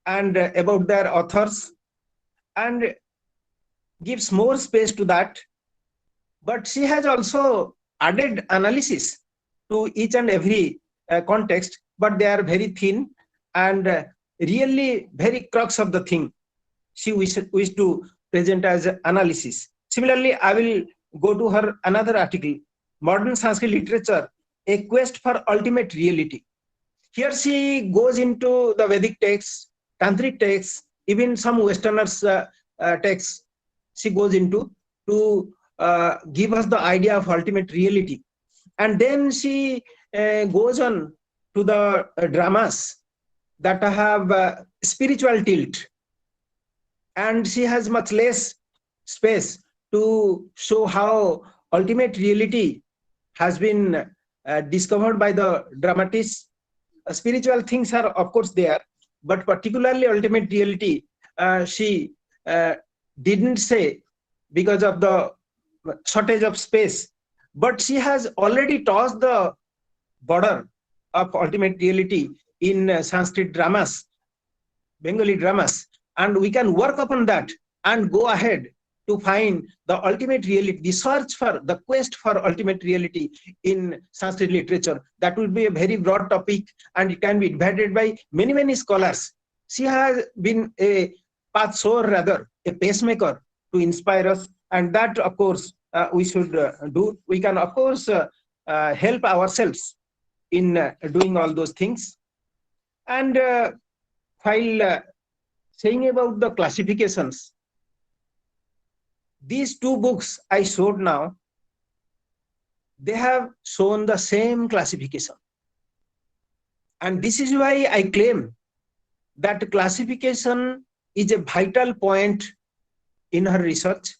and about their authors, and gives more space to that. But she has also added analysis to each and every context, but they are very thin and really very crux of the thing she wish to present as analysis. Similarly, I will go to her another article, Modern Sanskrit Literature, A Quest for Ultimate Reality. Here she goes into the Vedic texts, Tantric texts, even some Westerners' texts she goes into to give us the idea of ultimate reality. And then she goes on to the dramas that have spiritual tilt. And she has much less space to show how ultimate reality has been discovered by the dramatists. Spiritual things are, of course, there, but particularly ultimate reality, she didn't say because of the shortage of space, but she has already tossed the border of ultimate reality in Sanskrit dramas, Bengali dramas, and we can work upon that and go ahead to find the ultimate reality, the search for, the quest for ultimate reality in Sanskrit literature. That will be a very broad topic and it can be divided by many, many scholars. She has been a path sower, rather, a pacemaker to inspire us, and that, of course, we should do. We can, of course, help ourselves in doing all those things. And while saying about the classifications, these two books I showed now, they have shown the same classification. And this is why I claim that classification is a vital point in her research.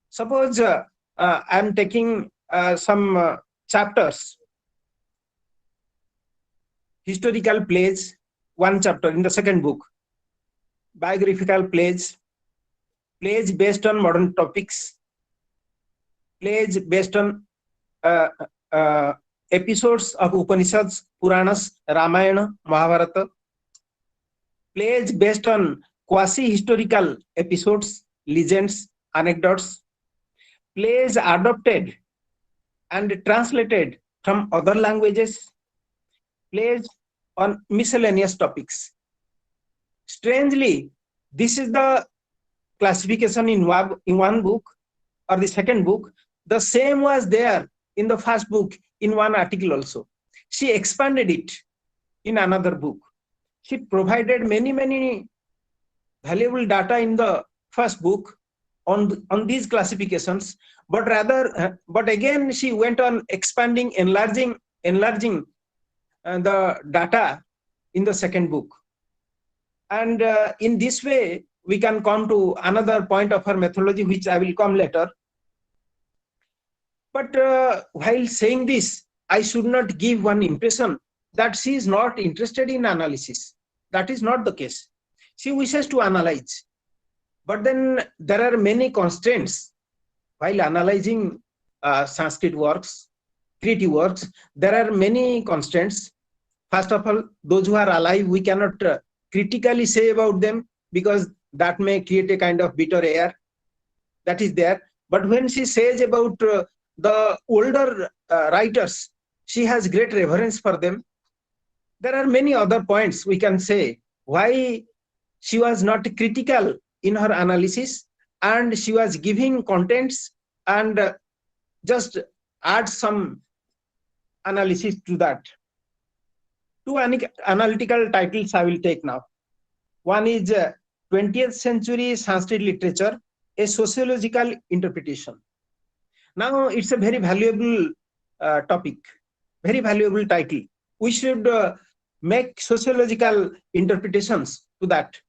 Suppose I am taking some chapters, historical plays, one chapter in the second book, biographical plays, plays based on modern topics, plays based on episodes of Upanishads, Puranas, Ramayana, Mahabharata, plays based on quasi-historical episodes, legends, anecdotes, plays adopted and translated from other languages, plays on miscellaneous topics. Strangely, this is the classification in one book or the second book. The same was there in the first book in one article also. She expanded it in another book. She provided many, many valuable data in the first book on these classifications, but again she went on expanding, enlarging the data in the second book. And in this way, we can come to another point of her methodology, which I will come later. But while saying this, I should not give one impression that she is not interested in analysis. That is not the case. She wishes to analyze. But then there are many constraints while analyzing Sanskrit works, creative works. There are many constraints. First of all, those who are alive, we cannot critically say about them because that may create a kind of bitter air. That is there. But when she says about the older writers, she has great reverence for them. There are many other points we can say why she was not critical in her analysis, and she was giving contents and just add some analysis to that. Two analytical titles I will take now. One is 20th century Sanskrit literature, a sociological interpretation. Now it's a very valuable topic, very valuable title. We should make sociological interpretations to that.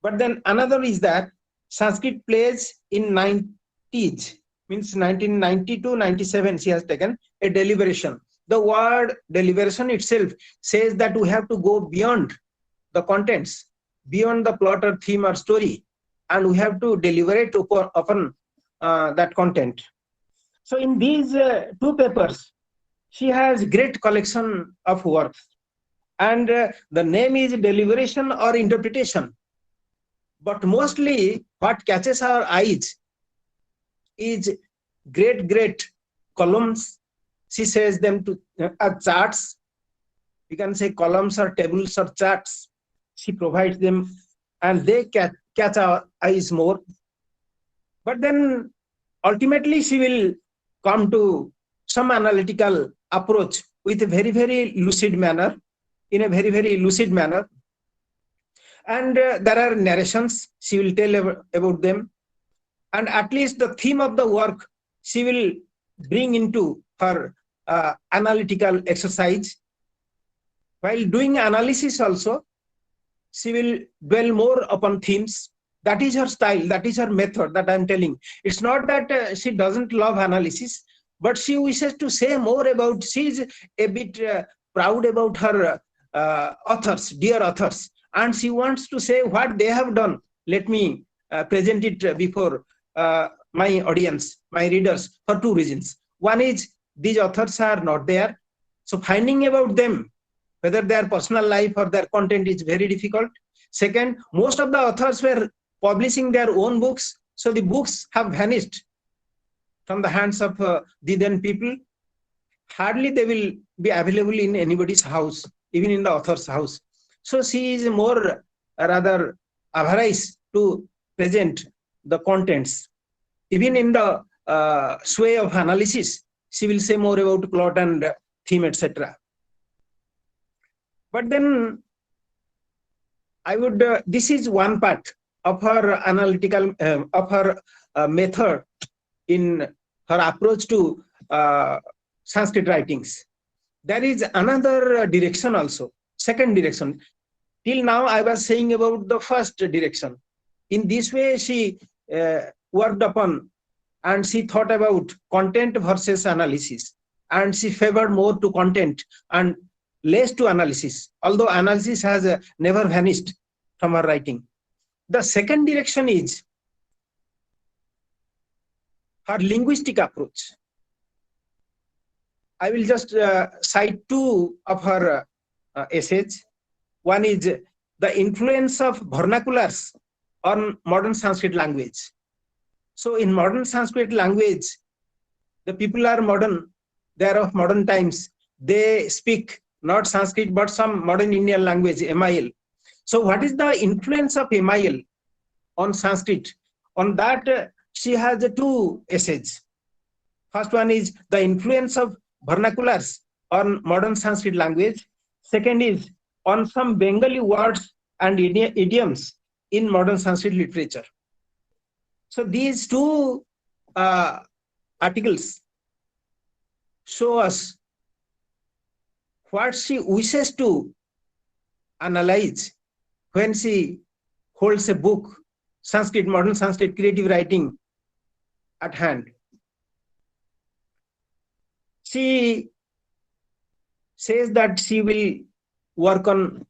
But then another is that Sanskrit plays in 90s, means 1992-97, she has taken a deliberation. The word deliberation itself says that we have to go beyond the contents, beyond the plot or theme or story, and we have to deliberate upon that content. So in these two papers, she has great collection of works, and the name is deliberation or interpretation. But mostly what catches our eyes is great columns. She says them to charts. We can say columns or tables or charts. She provides them and they catch our eyes more. But then ultimately she will come to some analytical approach with a very lucid manner, in a very lucid manner. And there are narrations, she will tell about them. And at least the theme of the work, she will bring into her analytical exercise. While doing analysis also, she will dwell more upon themes. That is her style, that is her method that I'm telling. It's not that she doesn't love analysis, but she wishes to say more about, she's a bit proud about her authors, dear authors. And she wants to say what they have done. Let me present it before my audience, my readers, for two reasons. One is these authors are not there. So finding about them, whether their personal life or their content, is very difficult. Second, most of the authors were publishing their own books. So the books have vanished from the hands of the then people. Hardly they will be available in anybody's house, even in the author's house. So she is more rather avarice to present the contents. Even in the sway of analysis, she will say more about plot and theme, etc. But then I would, this is one part of her analytical, of her method in her approach to Sanskrit writings. There is another direction also, second direction. Till now, I was saying about the first direction. In this way, she worked upon and she thought about content versus analysis. And she favored more to content and less to analysis, although analysis has never vanished from her writing. The second direction is her linguistic approach. I will just cite two of her essays. One is the influence of vernaculars on modern Sanskrit language. So in modern Sanskrit language, the people are modern, they are of modern times. They speak not Sanskrit, but some modern Indian language, MIL. So what is the influence of MIL on Sanskrit? On that, she has two essays. First one is the influence of vernaculars on modern Sanskrit language. Second is on some Bengali words and idioms in modern Sanskrit literature. So these two articles show us what she wishes to analyze when she holds a book, Sanskrit, modern Sanskrit creative writing, at hand. She says that she will work on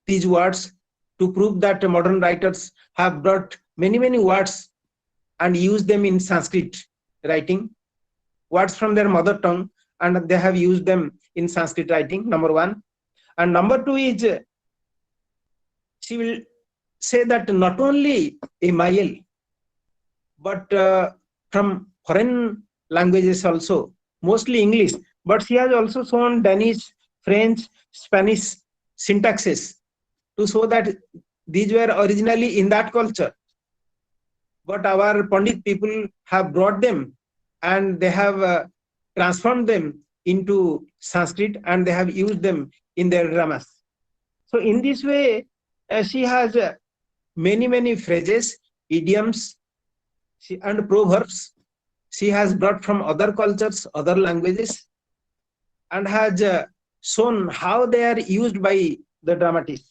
these words to prove that modern writers have brought many, many words and used them in Sanskrit writing, words from their mother tongue, and they have used them in Sanskrit writing, number one. And number two is, she will say that not only MIL, but from foreign languages also, mostly English, but she has also shown Danish, French, Spanish syntaxes to show that these were originally in that culture. But our Pandit people have brought them and they have transformed them into Sanskrit and they have used them in their dramas. So in this way, she has many, many phrases, idioms, and proverbs she has brought from other cultures, other languages, and has shown how they are used by the dramatists.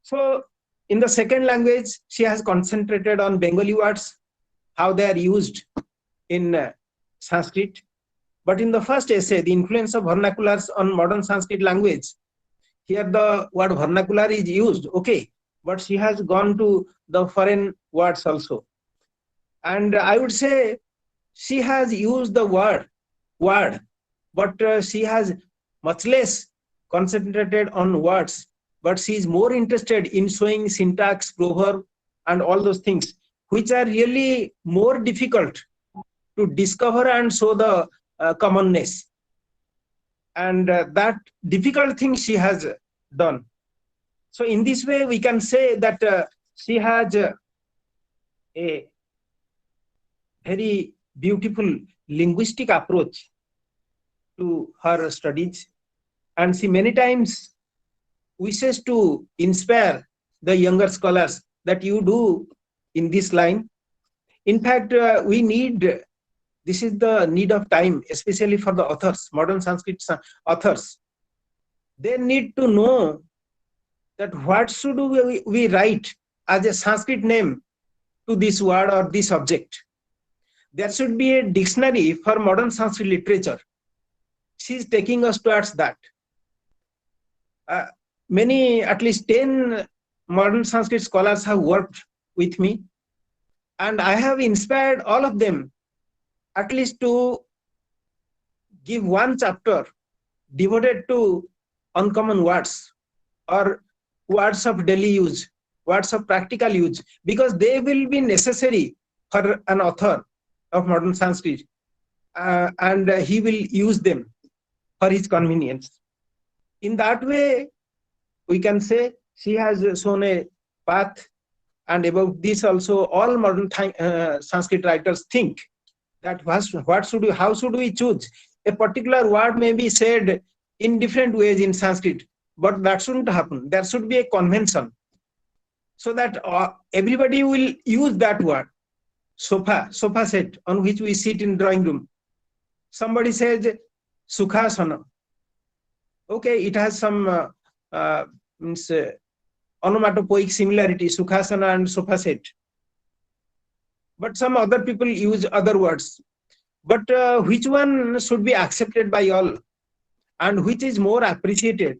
So in the second language, she has concentrated on Bengali words, how they are used in Sanskrit. But in the first essay, the influence of vernaculars on modern Sanskrit language, here the word vernacular is used, okay, but she has gone to the foreign words also. And I would say she has used the word, but she has much less concentrated on words, but she is more interested in showing syntax, proverb, and all those things, which are really more difficult to discover and show the commonness. And that difficult thing she has done. So in this way, we can say that she has a very beautiful linguistic approach to her studies. And she many times wishes to inspire the younger scholars that you do in this line. In fact, we need, this is the need of time, especially for the authors, modern Sanskrit authors. They need to know that what should we write as a Sanskrit name to this word or this object. There should be a dictionary for modern Sanskrit literature. She is taking us towards that. Many, at least 10 modern Sanskrit scholars have worked with me, and I have inspired all of them at least to give one chapter devoted to uncommon words or words of daily use, words of practical use, because they will be necessary for an author of modern Sanskrit, and he will use them for his convenience. In that way, we can say she has shown a path, and about this also all modern Sanskrit writers think that how should we choose? A particular word may be said in different ways in Sanskrit, but that shouldn't happen. There should be a convention so that everybody will use that word. Sofa set on which we sit in drawing room. Somebody says sukhasana. Okay, it has some onomatopoeic similarity, sukhasana and sofa set. But some other people use other words. But which one should be accepted by all and which is more appreciated?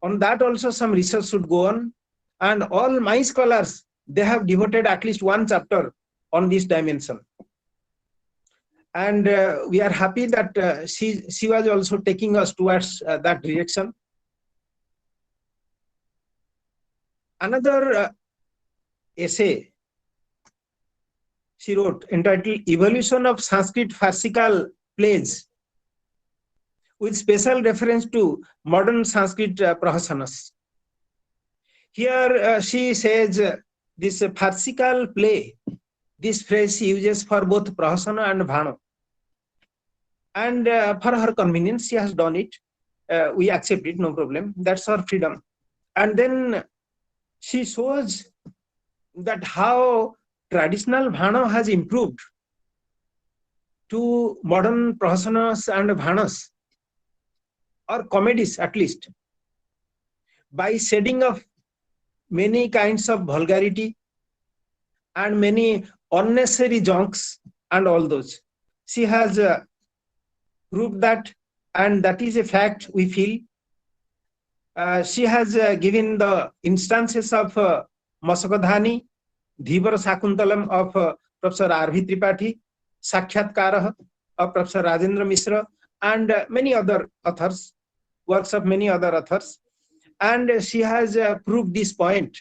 On that also some research should go on. And all my scholars, they have devoted at least one chapter on this dimension. And we are happy that she was also taking us towards that direction. Another essay she wrote entitled Evolution of Sanskrit Farcical Plays, with special reference to modern Sanskrit prahasanas. Here she says this farcical play, this phrase she uses for both prahasana and bhana. And for her convenience, she has done it. We accept it, no problem. That's her freedom. And then she shows that how traditional bhana has improved to modern prahasanas and bhanas, or comedies at least, by shedding of many kinds of vulgarity and many unnecessary junks and all those. She has proved that, and that is a fact we feel. She has given the instances of Masakadhani, Dhivara Sakuntalam of Professor R.V. Tripathi, Sakshatkara of Professor Rajendra Mishra, and many other authors, works of many other authors. And she has proved this point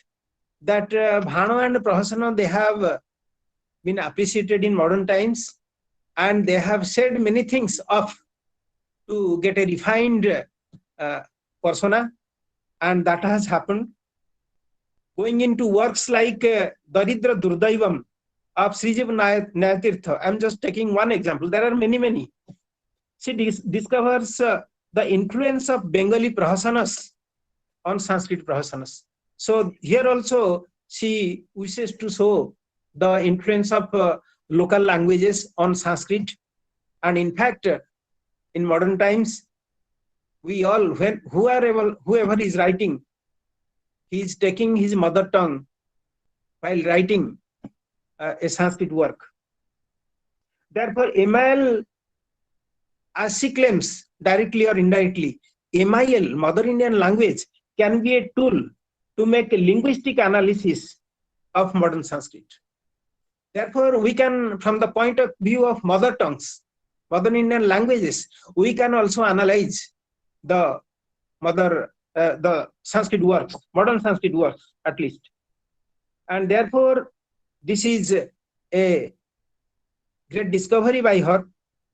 that bhana and prahasana, they have been appreciated in modern times, and they have said many things of to get a refined persona, and that has happened. Going into works like Daridra Durdaivam of Srijiv Nayatirtha, I'm just taking one example. There are many. She discovers the influence of Bengali prahasanas on Sanskrit prahasanas. So here also she wishes to show the influence of local languages on Sanskrit. And in fact, in modern times, we all, whoever is writing, he is taking his mother tongue while writing a Sanskrit work. Therefore, MIL, as she claims, directly or indirectly, MIL, Mother Indian Language, can be a tool to make a linguistic analysis of modern Sanskrit. Therefore, we can, from the point of view of mother tongues, Modern Indian languages, we can also analyze the Sanskrit works, modern Sanskrit works at least. And therefore, this is a great discovery by her,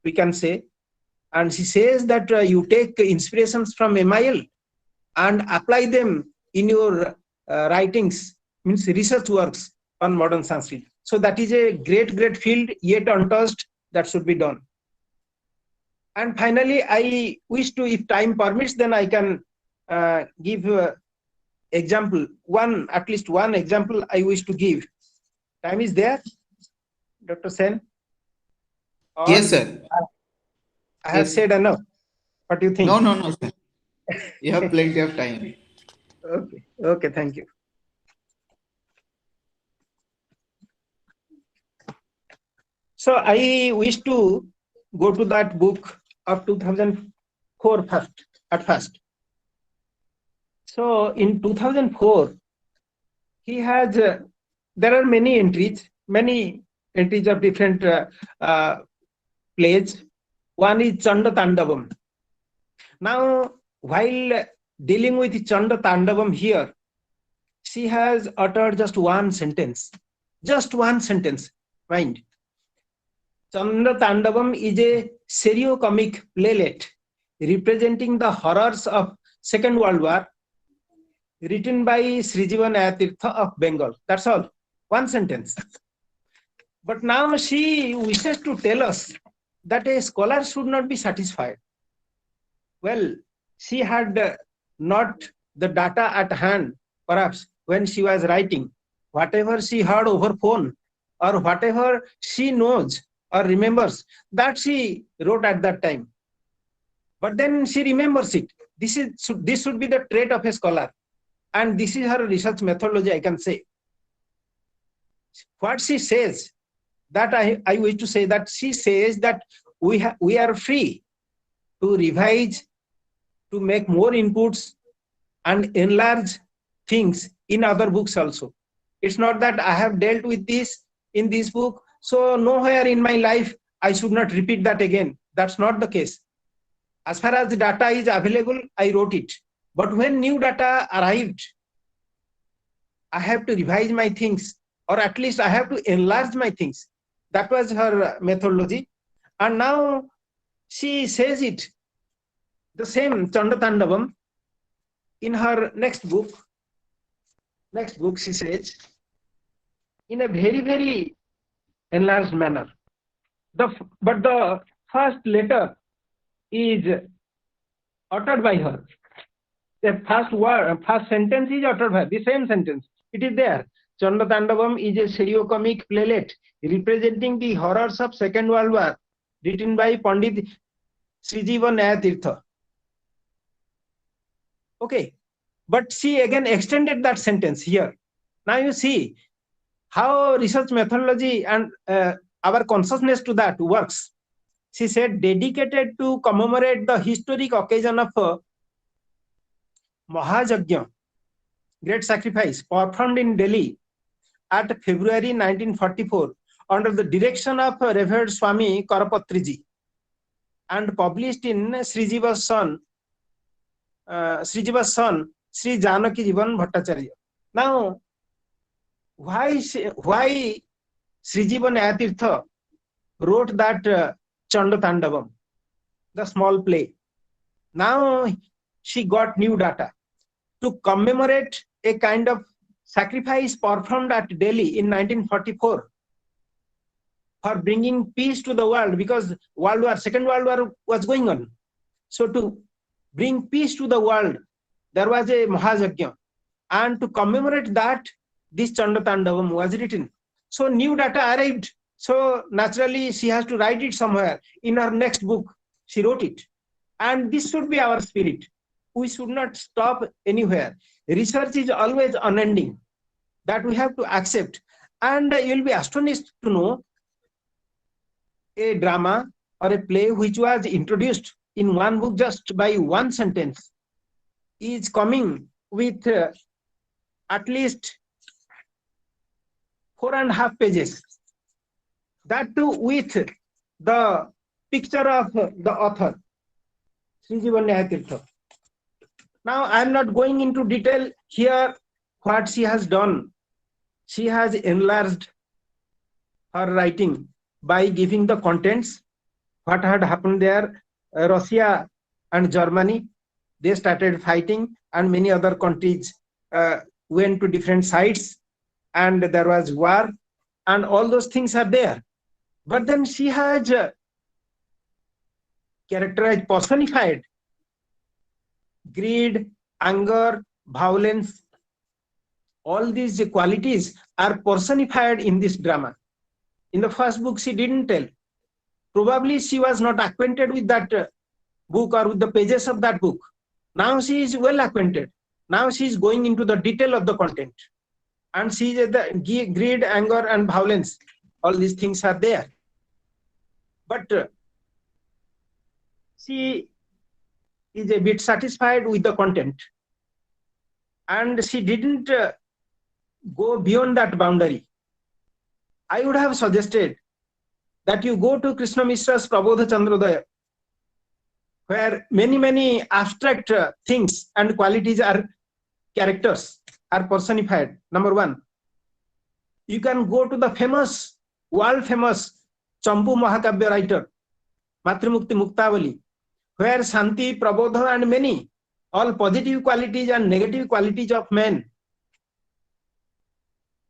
we can say. And she says that you take inspirations from MIL and apply them in your writings, means research works on modern Sanskrit. So that is a great field yet untouched that should be done. And finally, I wish to, if time permits, then I can give example, at least one example I wish to give. Time is there, Dr. Sen? Or Yes, sir. I have said enough. What do you think? No, sir. You have plenty of time. Okay, thank you. So I wish to go to that book of 2004 at first. So in 2004, he has there are many entries of different plays. One is Chanda Tandavam. Now, while dealing with Chanda Tandavam here, she has uttered just one sentence. Just one sentence. Mind. Chanda Tandavam is a serio-comic playlet representing the horrors of Second World War, written by Srijiva Nayatirtha of Bengal. That's all. One sentence. But now she wishes to tell us that a scholar should not be satisfied. Well, she had not the data at hand, perhaps, when she was writing. Whatever she heard over phone or whatever she knows or remembers, that she wrote at that time. But then she remembers it. This should be the trait of a scholar. And this is her research methodology, I can say. What she says, that I wish to say that she says that we are free to revise, to make more inputs and enlarge things in other books also. It's not that I have dealt with this in this book, so nowhere in my life I should not repeat that again. That's not the case. As far as the data is available, I wrote it. But when new data arrived, I have to revise my things, or at least I have to enlarge my things. That was her methodology. And now she says it, the same Chanda Tandavam, in her next book. Next book, she says, in a very, very enlarged manner. But the first letter is uttered by her. The first sentence is uttered by her, the same sentence. It is there. Chanda Tandavam is a serio-comic playlet representing the horrors of Second World War, written by Pandit Srijiva Nayatirtha. Okay, but she again extended that sentence here. Now you see how research methodology and our consciousness to that works. She said, dedicated to commemorate the historic occasion of Mahajagya, great sacrifice, performed in Delhi at February 1944 under the direction of Revered Swami Karapatriji and published in Srijiva's son, Sri Janaki Jivan Bhattacharya. Now, why Srijiva Nayatirtha wrote that Chanda Tandavam, the small play? Now she got new data to commemorate a kind of sacrifice performed at Delhi in 1944 for bringing peace to the world, because Second World War was going on. So to bring peace to the world, there was a Mahajagya. And to commemorate that, this Chanda Tandavam was written. So new data arrived. So naturally, she has to write it somewhere. In her next book, she wrote it. And this should be our spirit. We should not stop anywhere. Research is always unending. That we have to accept. And you'll be astonished to know a drama or a play which was introduced in one book just by one sentence is coming with at least 4.5 pages. That too with the picture of the author, Srijiva Nayatirtha. Now I am not going into detail here what she has done. She has enlarged her writing by giving the contents, what had happened there. Russia and Germany, they started fighting, and many other countries went to different sides, and there was war, and all those things are there. But then she has characterized, personified greed, anger, violence. All these qualities are personified in this drama. In the first book, she didn't tell. Probably she was not acquainted with that book or with the pages of that book. Now she is well acquainted. Now she is going into the detail of the content. And she is the greed, anger, and violence. All these things are there. But she is a bit satisfied with the content. And she didn't go beyond that boundary. I would have suggested that you go to Krishna Mishra's Prabodha Chandrodaya, where many abstract things and qualities are characters are personified. Number one, you can go to the famous, world famous Champu Mahakavya writer, Matrimukti Muktavali, where Shanti, Prabodha and many, all positive qualities and negative qualities of men,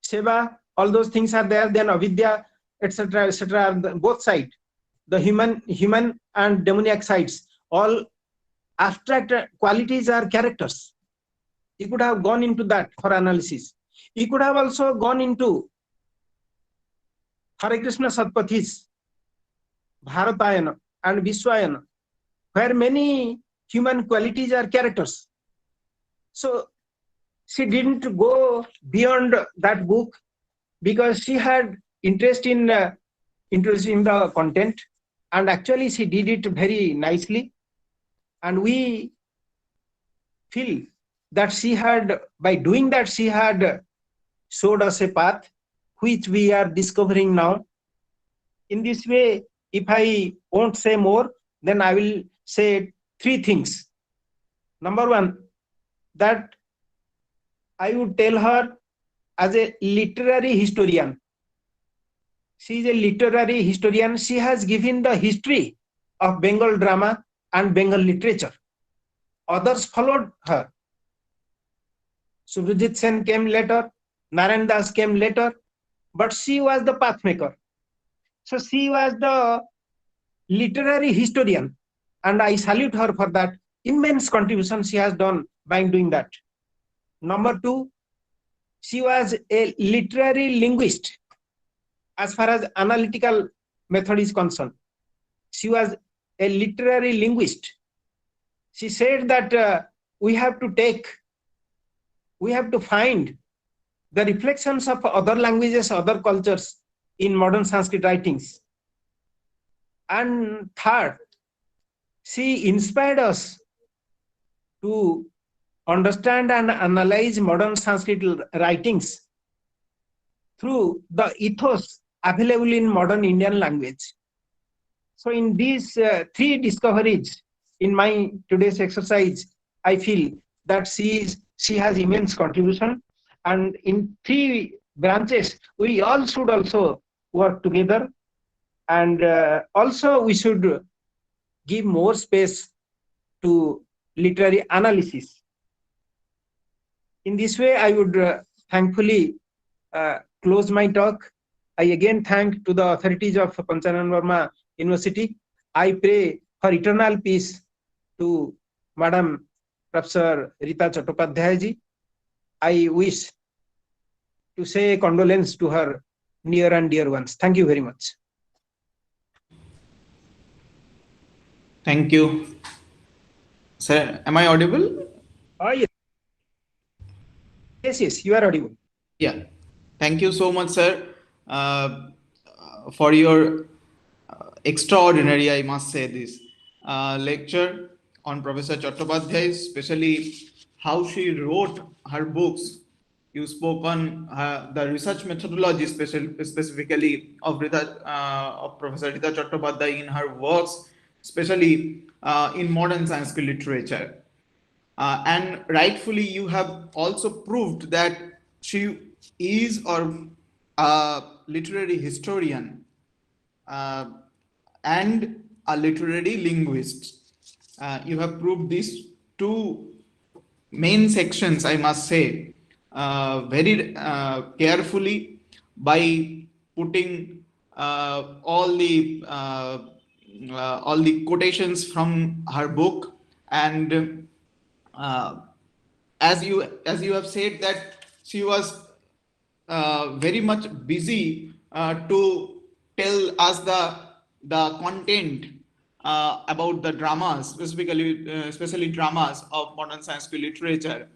Seva, all those things are there. Then Avidya, etc., both sides, the human and demoniac sides, all abstract qualities are characters. You could have gone into that for analysis. You could have also gone into Hare Krishna Satpathis, Bharatayana and Vishwayana, where many human qualities are characters. So she didn't go beyond that book because she had interest in the content, and actually she did it very nicely. And we feel that she had, by doing that, she had showed us a path which we are discovering now. In this way, if I won't say more, then I will say three things. Number one, that I would tell her as a literary historian. She is a literary historian. She has given the history of Bengal drama and Bengal literature. Others followed her. Subrajit Sen came later, Narayan Das came later, but she was the pathmaker. So she was the literary historian, and I salute her for that immense contribution she has done by doing that. Number two, she was a literary linguist as far as analytical method is concerned. She was a literary linguist. She said that we have to find the reflections of other languages, other cultures in modern Sanskrit writings. And third, she inspired us to understand and analyze modern Sanskrit writings through the ethos available in modern Indian language. So in these three discoveries in my today's exercise, I feel that she has immense contribution, and in three branches we all should also work together, and also we should give more space to literary analysis. In this way, I would thankfully close my talk. I again thank to the authorities of Panchanan Barma University. I pray for eternal peace to Madam Professor Rita Chattopadhyay ji. I wish to say condolence to her near and dear ones. Thank you very much. Thank you. Sir, am I audible? Yes. Yes, you are audible. Yeah. Thank you so much, sir, for your extraordinary, I must say this, lecture on Professor Chattopadhyay, especially how she wrote her books. You spoke on the research methodology, specifically of Professor Rita Chattopadhyay in her works, especially in modern Sanskrit literature. And rightfully, you have also proved that she is a literary historian and a literary linguist. You have proved these two main sections, I must say, very carefully by putting all the quotations from her book, and as you have said that she was very much busy to tell us the content about the dramas, especially dramas of modern Sanskrit literature,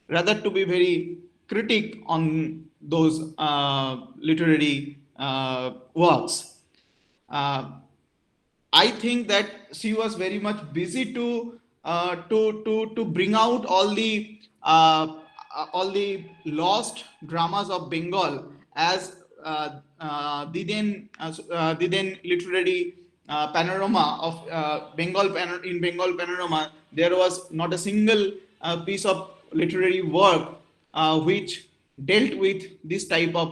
rather to be very critic on those literary works. I think that she was very much busy to bring out all the lost dramas of Bengal as the then literary panorama of Bengal in Bengal panorama, there was not a single piece of literary work which dealt with this type of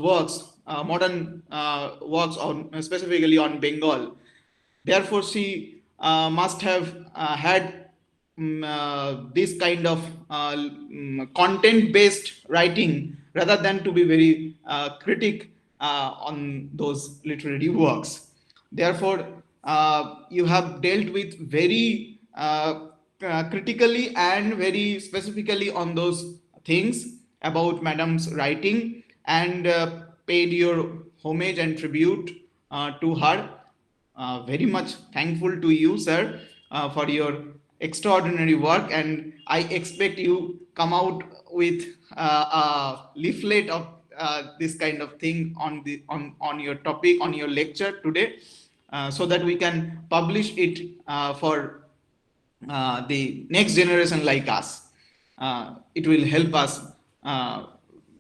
works, modern works on specifically on Bengal. Therefore, she must have had this kind of content-based writing rather than to be very critic on those literary works. Therefore, you have dealt with very critically and very specifically on those things about Madam's writing and paid your homage and tribute to her. Very much thankful to you, sir, for your extraordinary work, and I expect you come out with a leaflet of this kind of thing on your topic, on your lecture today, so that we can publish it for the next generation like us. It will help us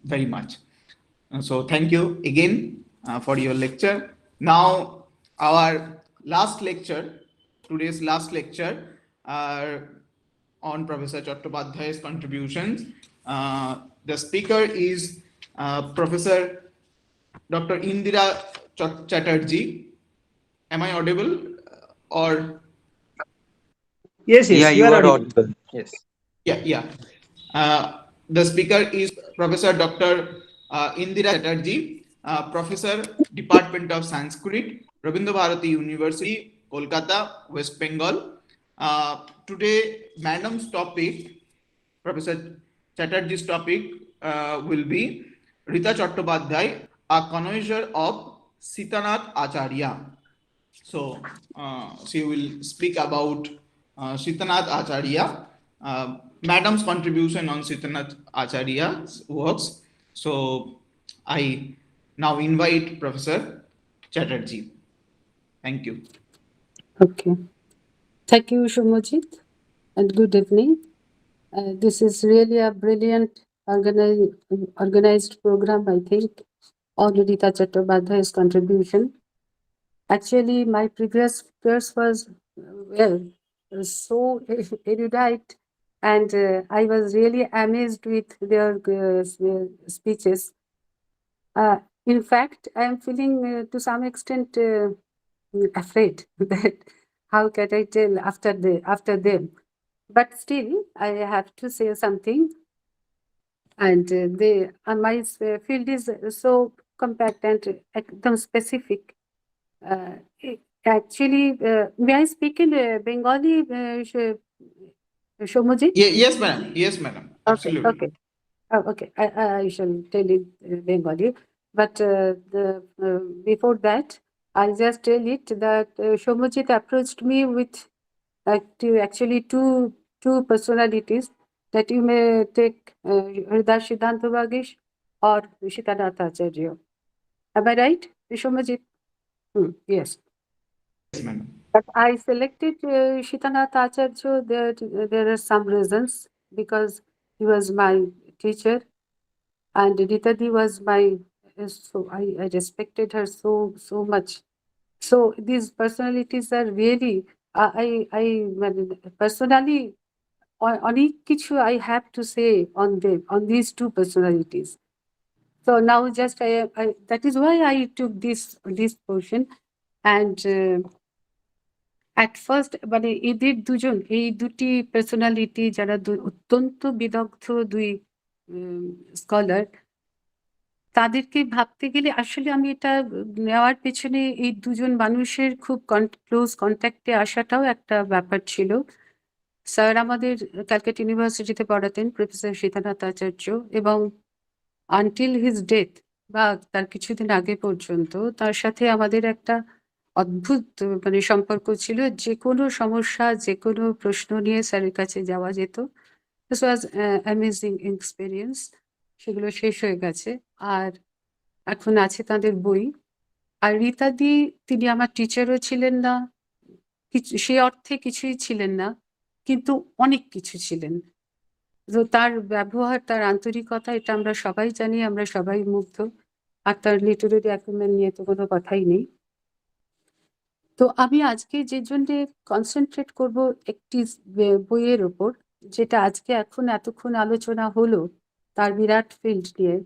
very much. So thank you again for your lecture. Now our last lecture, today's last lecture on Professor Chattopadhyay's contributions. The speaker is Professor Dr. Indira Chatterjee. Am I audible or? Yes, Yeah, you are audible. audible. Yes. Yeah. The speaker is Professor Dr. Indira Chatterjee, Professor, Department of Sanskrit, Rabindra Bharati University, Kolkata, West Bengal. Today, Madam's topic, Professor Chatterjee's topic will be Rita Chattopadhyay, a connoisseur of Sitanath Acharya. So she will speak about Sitanath Acharya, Madam's contribution on Sitanath Acharya's works. So I now invite Professor Chatterjee. Thank you. Okay. Thank you, Soumyajit, and good evening. This is really a brilliant organized program, I think, on Rita Chattopadhyay's contribution. Actually, my previous speakers was, so erudite, and I was really amazed with their speeches. In fact, I am feeling to some extent afraid that how can I tell after them. But still, I have to say something. And my field is so compact and specific. Actually, may I speak in Bengali, Soumyajit? Yes, madam. Yes, madam. Absolutely. Okay. Oh, okay. I shall tell it Bengali. But before that, I'll just tell it that Soumyajit approached me with actually two personalities that you may take Hridar Siddhanta Vagish or Sitanath Acharya. Am I right, Soumyajit? Yes. Yes, madam. But I selected Sitanath Acharya. There are some reasons, because he was my teacher, and Rita Di was my, so I respected her so much. So these personalities are really, I personally, অনেক কিছু I have to say on them, on these two personalities. So now just that is why I took this portion, and at first মানে এদের দুজন, এই দুটি personality যারা অত্যন্ত বিদগ্ধ দুই স্কলার, তাদেরকে ভাবতে গেলে আসলে আমি এটা নেওয়ার পেছনে এই দুজন মানুষের খুব ক্লোজ কন্ট্যাক্টে আসাটাও একটা ব্যাপার ছিল। স্যার আমাদের ক্যালকাটা ইউনিভার্সিটিতে পড়াতেন, প্রফেসর সীতানাথ আচার্য, এবং আনটিল হিজ ডেথ বা তার কিছুদিন আগে পর্যন্ত তার সাথে আমাদের একটা অদ্ভুত মানে সম্পর্ক ছিল। যে কোনো সমস্যা, যে কোনো প্রশ্ন নিয়ে স্যারের কাছে যাওয়া যেত। This was amazing experience. সেগুলো শেষ হয়ে গেছে, আর এখন আছে তাদের বই। আর রীতা দি, তিনি আমার টিচারও ছিলেন না, সে অর্থে কিছুই ছিলেন না, কিন্তু অনেক কিছু ছিলেন। তো তার ব্যবহার, তার আন্তরিকতা, এটা আমরা সবাই জানি, আমরা সবাই মুগ্ধ। আর তার লিটারেরি অ্যাকুইপমেন্ট নিয়ে তো কোনো কথাই নেই। তো আমি আজকে যে জন্য কনসেন্ট্রেট করব একটি বইয়ের ওপর, যেটা আজকে এতক্ষণ আলোচনা হলো তার বিরাট ফিল্ড নিয়ে,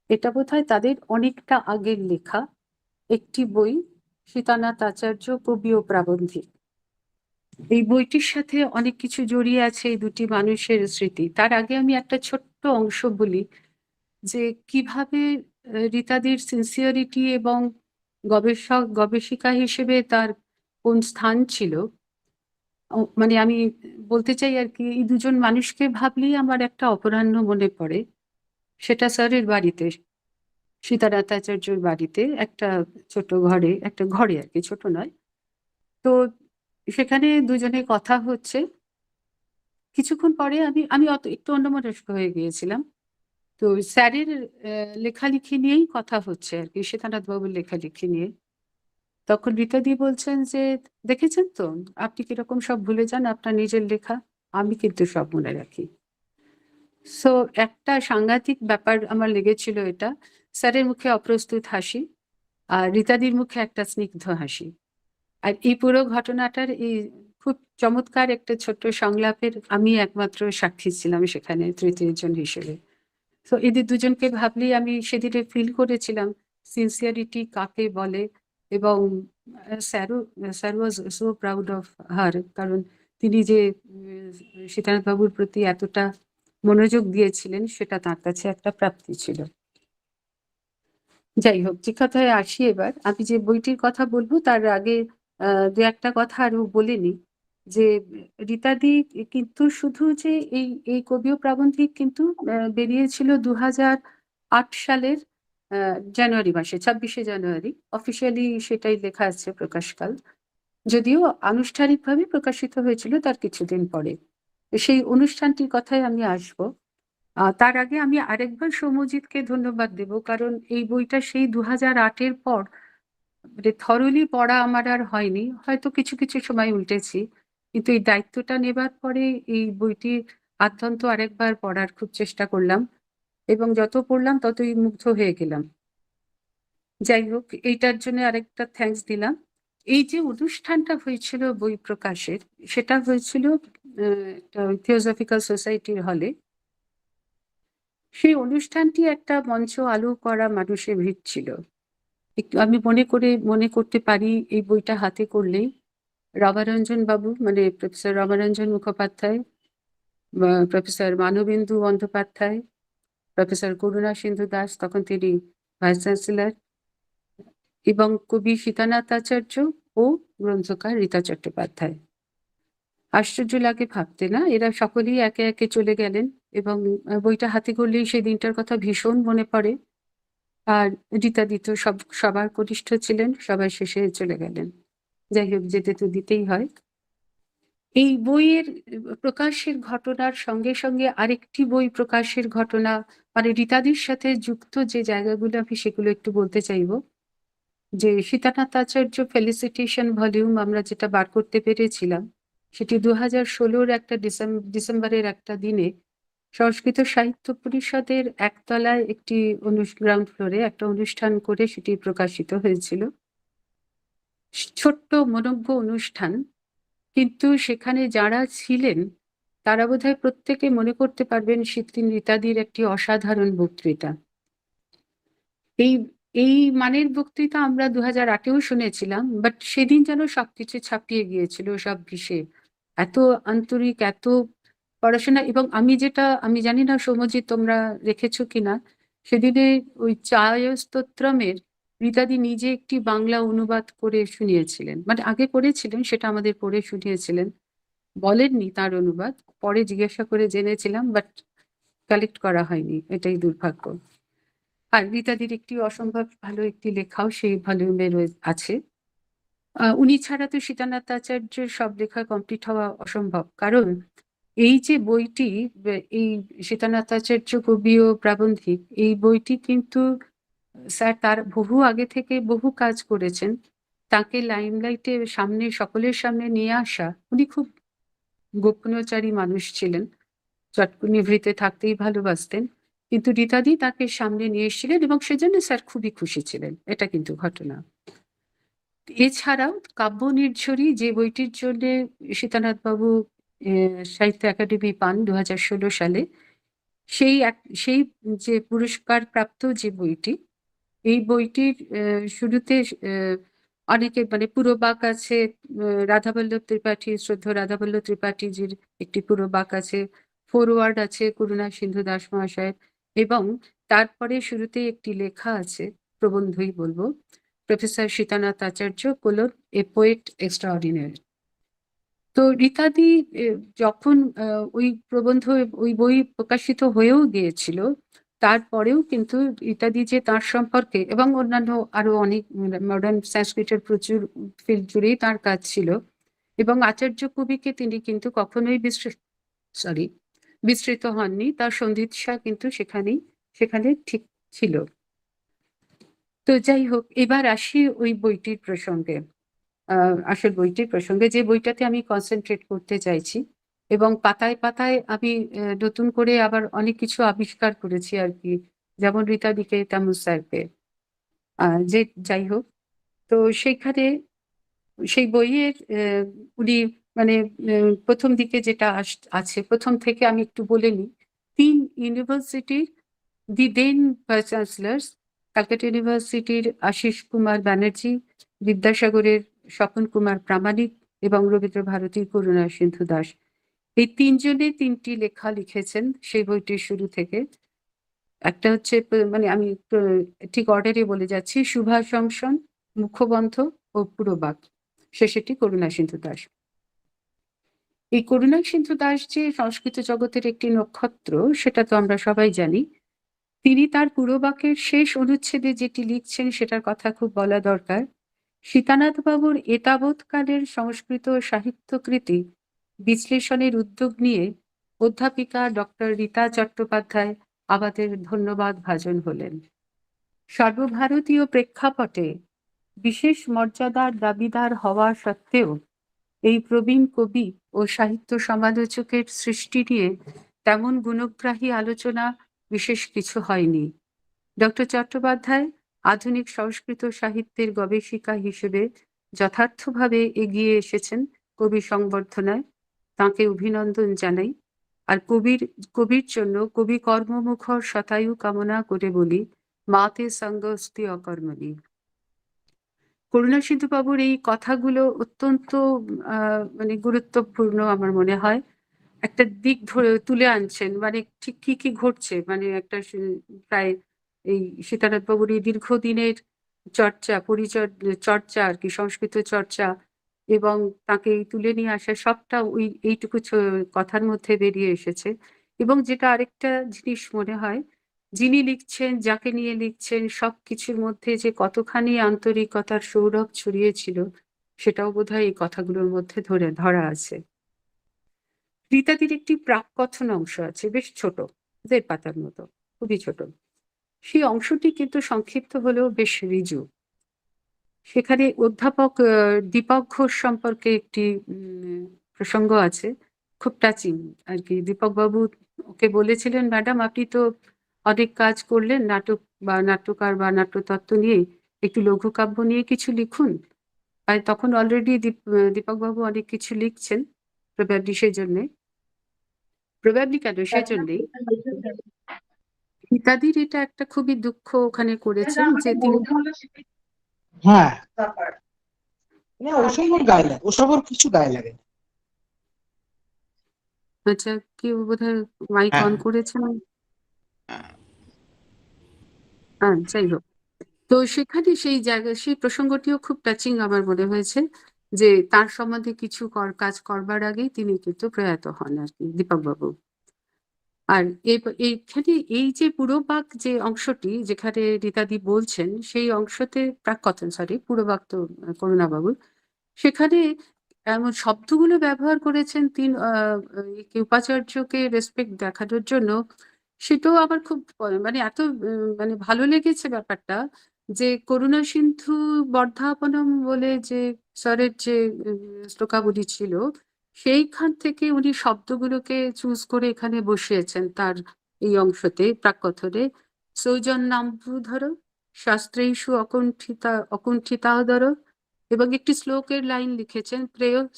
এটা বোধহয় তাদের অনেকটা আগের লেখা একটি বই, সীতানাথ আচার্য কবি ও প্রাবন্ধিক। এই বইটির সাথে অনেক কিছু জড়িয়ে আছে এই দুটি মানুষের স্মৃতি। তার আগে আমি একটা ছোট্ট অংশ বলি যে কিভাবে রীতাদির সিনসিয়ারিটি এবং গবেষিকা হিসেবে তার কোন স্থান ছিল। মানে আমি বলতে চাই আর কি, এই দুজন মানুষকে ভাবলেই আমার একটা অপরাহ্ন মনে পড়ে। সেটা স্যারের বাড়িতে, সীতানাথ আচার্যর বাড়িতে একটা ছোট ঘরে, একটা ঘরে আর কি, ছোট নয়। তো সেখানে দুজনে কথা হচ্ছে। কিছুক্ষণ পরে আমি একটু অন্যমনস্ক হয়ে গিয়েছিলাম। তো স্যারের লেখালেখি নিয়েই কথা হচ্ছে আর কি, সীতানাথ বাবুর লেখালেখি নিয়ে। তখন রীতাদি বলছেন যে, দেখেছেন তো আপনি কিরকম সব ভুলে যান আপনার নিজের লেখা, আমি কিন্তু সব মনে রাখি। সো একটা সাংঘাতিক ব্যাপার আমার লেগেছিল এটা। স্যারের মুখে অপ্রস্তুত হাসি আর রীতাদির মুখে একটা স্নিগ্ধ হাসি। আর এই পুরো ঘটনাটার এই খুব চমৎকার একটা ছোট্ট সংলাপের আমি একমাত্র সাক্ষী ছিলাম সেখানে, তৃতীয় জন হিসেবে। তো এদের দুজনকে ভাবলেই আমি সেদিনে ফিল করেছিলাম সিনসিয়ারিটি কাকে বলে। এবং sir was so proud of her, কারণ তিনি যে সীতানাথ বাবুর প্রতি এতটা মনোযোগ দিয়েছিলেন সেটা তার কাছে একটা প্রাপ্তি ছিল। যাই হোক, যে কথায় আসি এবার, আমি যে বইটির কথা বলবো তার আগে দু একটা কথা আরো বলে নিই। যে রীতাদি কিন্তু শুধু যে এই কবি ও প্রাবন্ধিক কিন্তু বেরিয়েছিল 2008 সালের জানুয়ারি মাসে, 26শে জানুয়ারি। অফিসিয়ালি সেটাই লেখা আছে প্রকাশকাল, যদিও আনুষ্ঠানিকভাবে প্রকাশিত হয়েছিল তার কিছুদিন পরে। সেই অনুষ্ঠানটির কথায় আমি আসবো। তার আগে আমি আরেকবার সৌম্যজিৎকে ধন্যবাদ দেব, কারণ এই বইটা সেই 2008-এর পর মানে থরলি পড়া আমার আর হয়নি, হয়তো কিছু কিছু সময় উল্টেছি, কিন্তু এই দায়িত্বটা নেবার পরে এই বইটি আদ্যন্ত আরেকবার পড়ার খুব চেষ্টা করলাম এবং যত পড়লাম ততই মুগ্ধ হয়ে গেলাম। যাই হোক, এইটার জন্য আরেকটা থ্যাঙ্কস দিলাম। এই যে অনুষ্ঠানটা হয়েছিল বই প্রকাশের, সেটা হয়েছিল থিওসফিক্যাল সোসাইটির হলে। সেই অনুষ্ঠানটি একটা মঞ্চ আলো করা মানুষের ভিড় ছিল। আমি মনে করতে পারি এই বইটা হাতে করলেই রমারঞ্জন বাবু, মানে professor Ramaranjan Mukhopadhyay, professor Manabendu Bandyopadhyay, professor Karuna Sindhu Das, তখন তিনি ভাইস চ্যান্সেলর, এবং কবি সীতানাথ আচার্য ও গ্রন্থকার রীতা চট্টোপাধ্যায়। আশ্চর্য লাগে ভাবতে, না? এরা সকলেই একে একে চলে গেলেন এবং বইটা হাতে করলেই সেই দিনটার কথা ভীষণ মনে পড়ে। আর রীতাদি তো সবার কনিষ্ঠ ছিলেন, সবার শেষে চলে গেলেন। যাই হোক, যেতে তো দিতেই হয়। এই বইয়ের প্রকাশের ঘটনার সঙ্গে সঙ্গে আরেকটি বই প্রকাশের ঘটনা, মানে রীতাদির সাথে যুক্ত যে জায়গাগুলো আমি সেগুলো একটু বলতে চাইব। যে সীতানাথ আচার্য ফেলিসিটেশন ভলিউম আমরা যেটা বার করতে পেরেছিলাম, সেটি 2016-র একটা ডিসেম্বরের একটা দিনে সংস্কৃত সাহিত্য পরিষদের একতলায় একটি গ্রাউন্ড ফ্লোরে একটা অনুষ্ঠান করে সেটি প্রকাশিত হয়েছিল। ছোট্ট মনোজ্ঞ অনুষ্ঠান, কিন্তু সেখানে যারা ছিলেন তারা বোধহয় প্রত্যেকে মনে করতে পারবেন রীতাদির একটি অসাধারণ বক্তৃতা। এই এই মানের বক্তৃতা আমরা 2008-এও শুনেছিলাম, বাট সেদিন যেন সবকিছু ছাপিয়ে গিয়েছিল, সব ভীষে এত আন্তরিক, এত পড়াশোনা। এবং আমি জানি না সৌম্যজিৎ তোমরা রেখেছো কিনা, সেদিনে ওই চায়স্তোত্রমের রীতাদি নিজে একটি বাংলা অনুবাদ করে শুনিয়েছিলেন, মানে আগে করেছিলেন, সেটা আমাদের পড়ে শুনিয়েছিলেন, বলেননি তার অনুবাদ, পরে জিজ্ঞাসা করে জেনেছিলাম, বাট কালেক্ট করা হয়নি, এটাই দুর্ভাগ্য। আর রীতাদির একটি অসম্ভব ভালো একটি লেখাও সেই ভলিউমে আছে। উনি ছাড়া তো সীতানাথ আচার্যের সব লেখা কমপ্লিট হওয়া অসম্ভব, কারণ এই যে বইটি, এই সীতানাথ আচার্য কবি ও প্রাবন্ধিক, এই বইটি কিন্তু স্যার তার বহু আগে থেকে বহু কাজ করেছেন। তাকে লাইমলাইটে সামনে, সকলের সামনে নিয়ে আসা, উনি খুব গোপনচারী মানুষ ছিলেন, চটকুনিভৃতে থাকতেই ভালোবাসতেন, কিন্তু রীতাদি তাকে সামনে নিয়ে এসেছিলেন এবং সেজন্য স্যার খুবই খুশি ছিলেন। এটা কিন্তু ঘটনা। এছাড়াও কাব্য নির্ঝরি যে বইটির জন্য সীতানাথ বাবু সাহিত্য একাডেমি পান 2016 সালে, সেই যে পুরস্কার প্রাপ্ত যে বইটি, এই বইটির শুরুতে অনেকে মানে পুরোবাক আছে, রাধাবল্লভ ত্রিপাঠী, শ্রদ্ধেয় রাধাবল্লভ ত্রিপাঠীজির একটি পুরোবাক আছে, ফরওয়ার্ড আছে করুণা সিন্ধু দাস মহাশয়ের, এবং তারপরে শুরুতে একটি লেখা আছে, প্রবন্ধই বলবো, professor Sitanath Acharya colon a poet extraordinary. তো রীতাদি যখন ওই প্রবন্ধ, ওই বই প্রকাশিত হয়েও গিয়েছিল, তারপরেও কিন্তু রীতাদি যে তার সম্পর্কে এবং অন্যান্য আরো অনেক মডার্ন সংস্কৃতের প্রচুর ফিল্ড জুড়েই তার কাজ ছিল, এবং আচার্য কবিকে তিনি কিন্তু কখনোই বিস্মৃত হননি। তার সন্ধিৎসা কিন্তু সেখানে ঠিক ছিল। তো যাই হোক, এবার আসি ওই বইটির প্রসঙ্গে, আসল বইটির প্রসঙ্গে, যে বইটাতে আমি কনসেন্ট্রেট করতে চাইছি, এবং পাতায় পাতায় আমি নতুন করে আবার অনেক কিছু আবিষ্কার করেছি আর কি, যেমন রীতাদিকে তেমন স্যারকে। যে যাই হোক, তো সেইখানে সেই বইয়ের উনি মানে প্রথম দিকে যেটা আছে, প্রথম থেকে আমি একটু বলে নিই। 3 ইউনিভার্সিটির দি দেন ভাইস চ্যান্সেলর্স, ক্যালকাটা ইউনিভার্সিটির আশিস কুমার ব্যানার্জি, বিদ্যাসাগরের স্বপন কুমার প্রামাণিক এবং রবীন্দ্র ভারতীর করুণা সিন্ধু দাস, এই তিনজনে 3টি লেখা লিখেছেন সেই বইটির শুরু থেকে। একটা হচ্ছে মানে আমি ঠিক অর্ডারে বলে যাচ্ছি, শুভাশংসন, মুখবন্ধ ও পুরোবাক, শেষেটি করুণা সিন্ধু দাস। এই করুণা সিন্ধু দাস যে সংস্কৃত জগতের একটি নক্ষত্র, সেটা তো আমরা সবাই জানি। তিনি তার পুরোবাকের শেষ অনুচ্ছেদে যেটি লিখছেন সেটার কথা খুব বলা দরকার। সীতানাথ বাবুর এতাবৎকালের সংস্কৃত সাহিত্যকৃতি বিশ্লেষণের উদ্যোগ নিয়ে অধ্যাপিকা ডক্টর রীতা চট্টোপাধ্যায় আমাদের ধন্যবাদ ভাজন হলেন। সর্বভারতীয় প্রেক্ষাপটে বিশেষ মর্যাদার দাবিদার হওয়া সত্ত্বেও এই প্রবীণ কবি ও সাহিত্য সমালোচকের সৃষ্টি নিয়ে তেমন গুণগ্রাহী আলোচনা বিশেষ কিছু হয়নি। ডক্টর চট্টোপাধ্যায় আধুনিক সংস্কৃত সাহিত্যের গবেষিকা হিসেবে যথার্থভাবে এগিয়ে এসেছেন কবি সংবর্ধনায়, তাঁকে অভিনন্দন জানাই। আর কবির জন্য কবি কর্মমুখর শতায়ু কামনা করে বলি, মাতে সঙ্গস্তি অকর্মণি। করুণা সিন্ধু বাবুর এই কথাগুলো অত্যন্ত মানে গুরুত্বপূর্ণ আমার মনে হয়, একটা দিক ধরে তুলে আনছেন, মানে ঠিক কি কি ঘটছে, মানে একটা প্রায় এই সীতানাথ বাবুর এই দীর্ঘদিনের চর্চা আর কি, সংস্কৃত চর্চা, এবং তাকে তুলে নিয়ে আসা সবটা এইটুকু কথার মধ্যে বেরিয়ে এসেছে। এবং যেটা আরেকটা জিনিস মনে হয়, যিনি লিখছেন, যাকে নিয়ে লিখছেন, সব কিছুর মধ্যে যে কতখানি আন্তরিকতার সৌরভ ছড়িয়েছিল, সেটাও বোধহয় এই কথাগুলোর মধ্যে ধরা আছে। রীতাদির একটি প্রাককথন অংশ আছে, বেশ ছোট, 1.5 পাতার মতো, খুবই ছোট। সেই অংশটি কিন্তু সংক্ষিপ্ত হলেও বেশ ঋজু। সেখানে অধ্যাপক দীপক ঘোষ সম্পর্কে একটি প্রসঙ্গ আছে, খুব টাচিং আর কি। দীপক বাবু ওকে বলেছিলেন, ম্যাডাম আপনি তো অনেক কাজ করলেন নাটক বা নাট্যকার বা নাট্যতত্ত্ব নিয়ে, একটু লঘুকাব্য নিয়ে কিছু লিখুন। আর তখন অলরেডি দীপক বাবু অনেক কিছু লিখছেন, প্রবাবলি সেজন্যে, প্রবাবলি কেন সেজন্যেই রীতাদির এটা একটা খুবই দুঃখ ওখানে করেছেন যে তিনি, হ্যাঁ, ওসব ওর গায়ে লাগে, ওসব ওর কিছু গায়ে লাগে না। আচ্ছা কেউ বোধহয় মাইক অন করেছেন, হ্যাঁ যাই হোক। তো সেখানে সেই জায়গায় সেই প্রসঙ্গটিও খুব টাচিং আমার মনে হয়েছে, যে তার সম্বন্ধে কিছু কাজ করবার আগেই তিনি কিন্তু প্রয়াত হন আর কি, দীপকবাবু। আর এইখানে এই যে পুরোবাক যে অংশটি যেখানে রীতাদি বলছেন, সেই অংশতে পুরোবাক তো করুণাবাবুর, সেখানে এমন শব্দগুলো ব্যবহার করেছেন উপাচার্যকে রেসপেক্ট দেখানোর জন্য, সেটাও আমার খুব মানে এত মানে ভালো লেগেছে ব্যাপারটা, যে করুণা সিন্ধু বর্ধাপনম বলে যে স্যারের যে শ্লোকাবলী ছিল, সেইখান থেকে উনি শব্দগুলোকে চুজ করে এখানে বসিয়েছেন তার এই অংশতে প্রাকথনে সৌজন্যাম্বুধর শাস্ত্রেষু অকুণ্ঠিতাদর, এবং একটি শ্লোকের লাইন লিখেছেন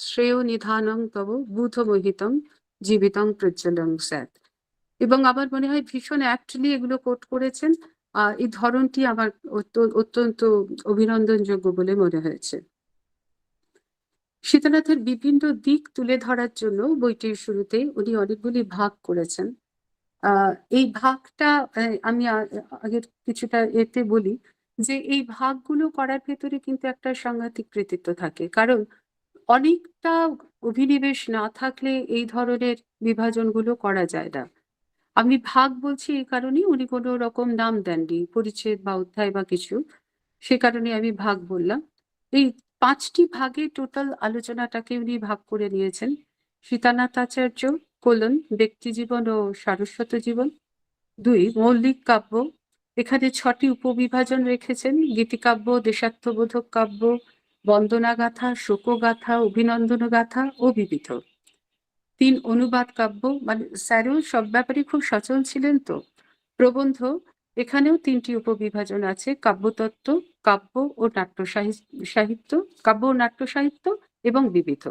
শ্রেয় নিধানং তব বুধমোহিতং জীবিতং প্রজ্জ্বলং স্যাৎ। এবং আমার মনে হয় ভীষণ অ্যাপ্টলি এগুলো কোট করেছেন। এই ধরনটি আমার অত্যন্ত অভিনন্দনযোগ্য বলে মনে হয়েছে। সীতানাথের বিভিন্ন দিক তুলে ধরার জন্য বইটির শুরুতে উনি অনেকগুলি ভাগ করেছেন। এই ভাগটা আমি আগের কিছুটা এতে বলি যে এই ভাগগুলো করার ভেতরে কিন্তু একটা সাংঘাতিক কৃতিত্ব থাকে, কারণ অনেকটা অভিনিবেশ না থাকলে এই ধরনের বিভাজনগুলো করা যায় না। আমি ভাগ বলছি এই কারণেই, উনি কোনো রকম নাম দেননি, পরিচ্ছেদ বা অধ্যায় বা কিছু, সে কারণে আমি ভাগ বললাম। এই 5টি ভাগে টোটাল আলোচনাটাকে উনি ভাগ করে নিয়েছেন। সীতানাথ আচার্য কোলন ব্যক্তিজীবন ও সারস্বত জীবন। 2 মৌলিক কাব্য, এখানে 6টি উপবিভাজন রেখেছেন: গীতিকাব্য, দেশাত্মবোধক কাব্য, বন্দনাগাথা, শোকগাথা, অভিনন্দন গাথা ও বিবিধ। 3 অনুবাদ কাব্য, মানে স্যারও সব ব্যাপারে খুব সচল ছিলেন তো। প্রবন্ধ, এখানেও 3টি উপবিভাজন আছে: কাব্যতত্ত্ব, কাব্য ও নাট্য সাহিত্য, কাব্য ও নাট্য সাহিত্য এবং বিবিধ।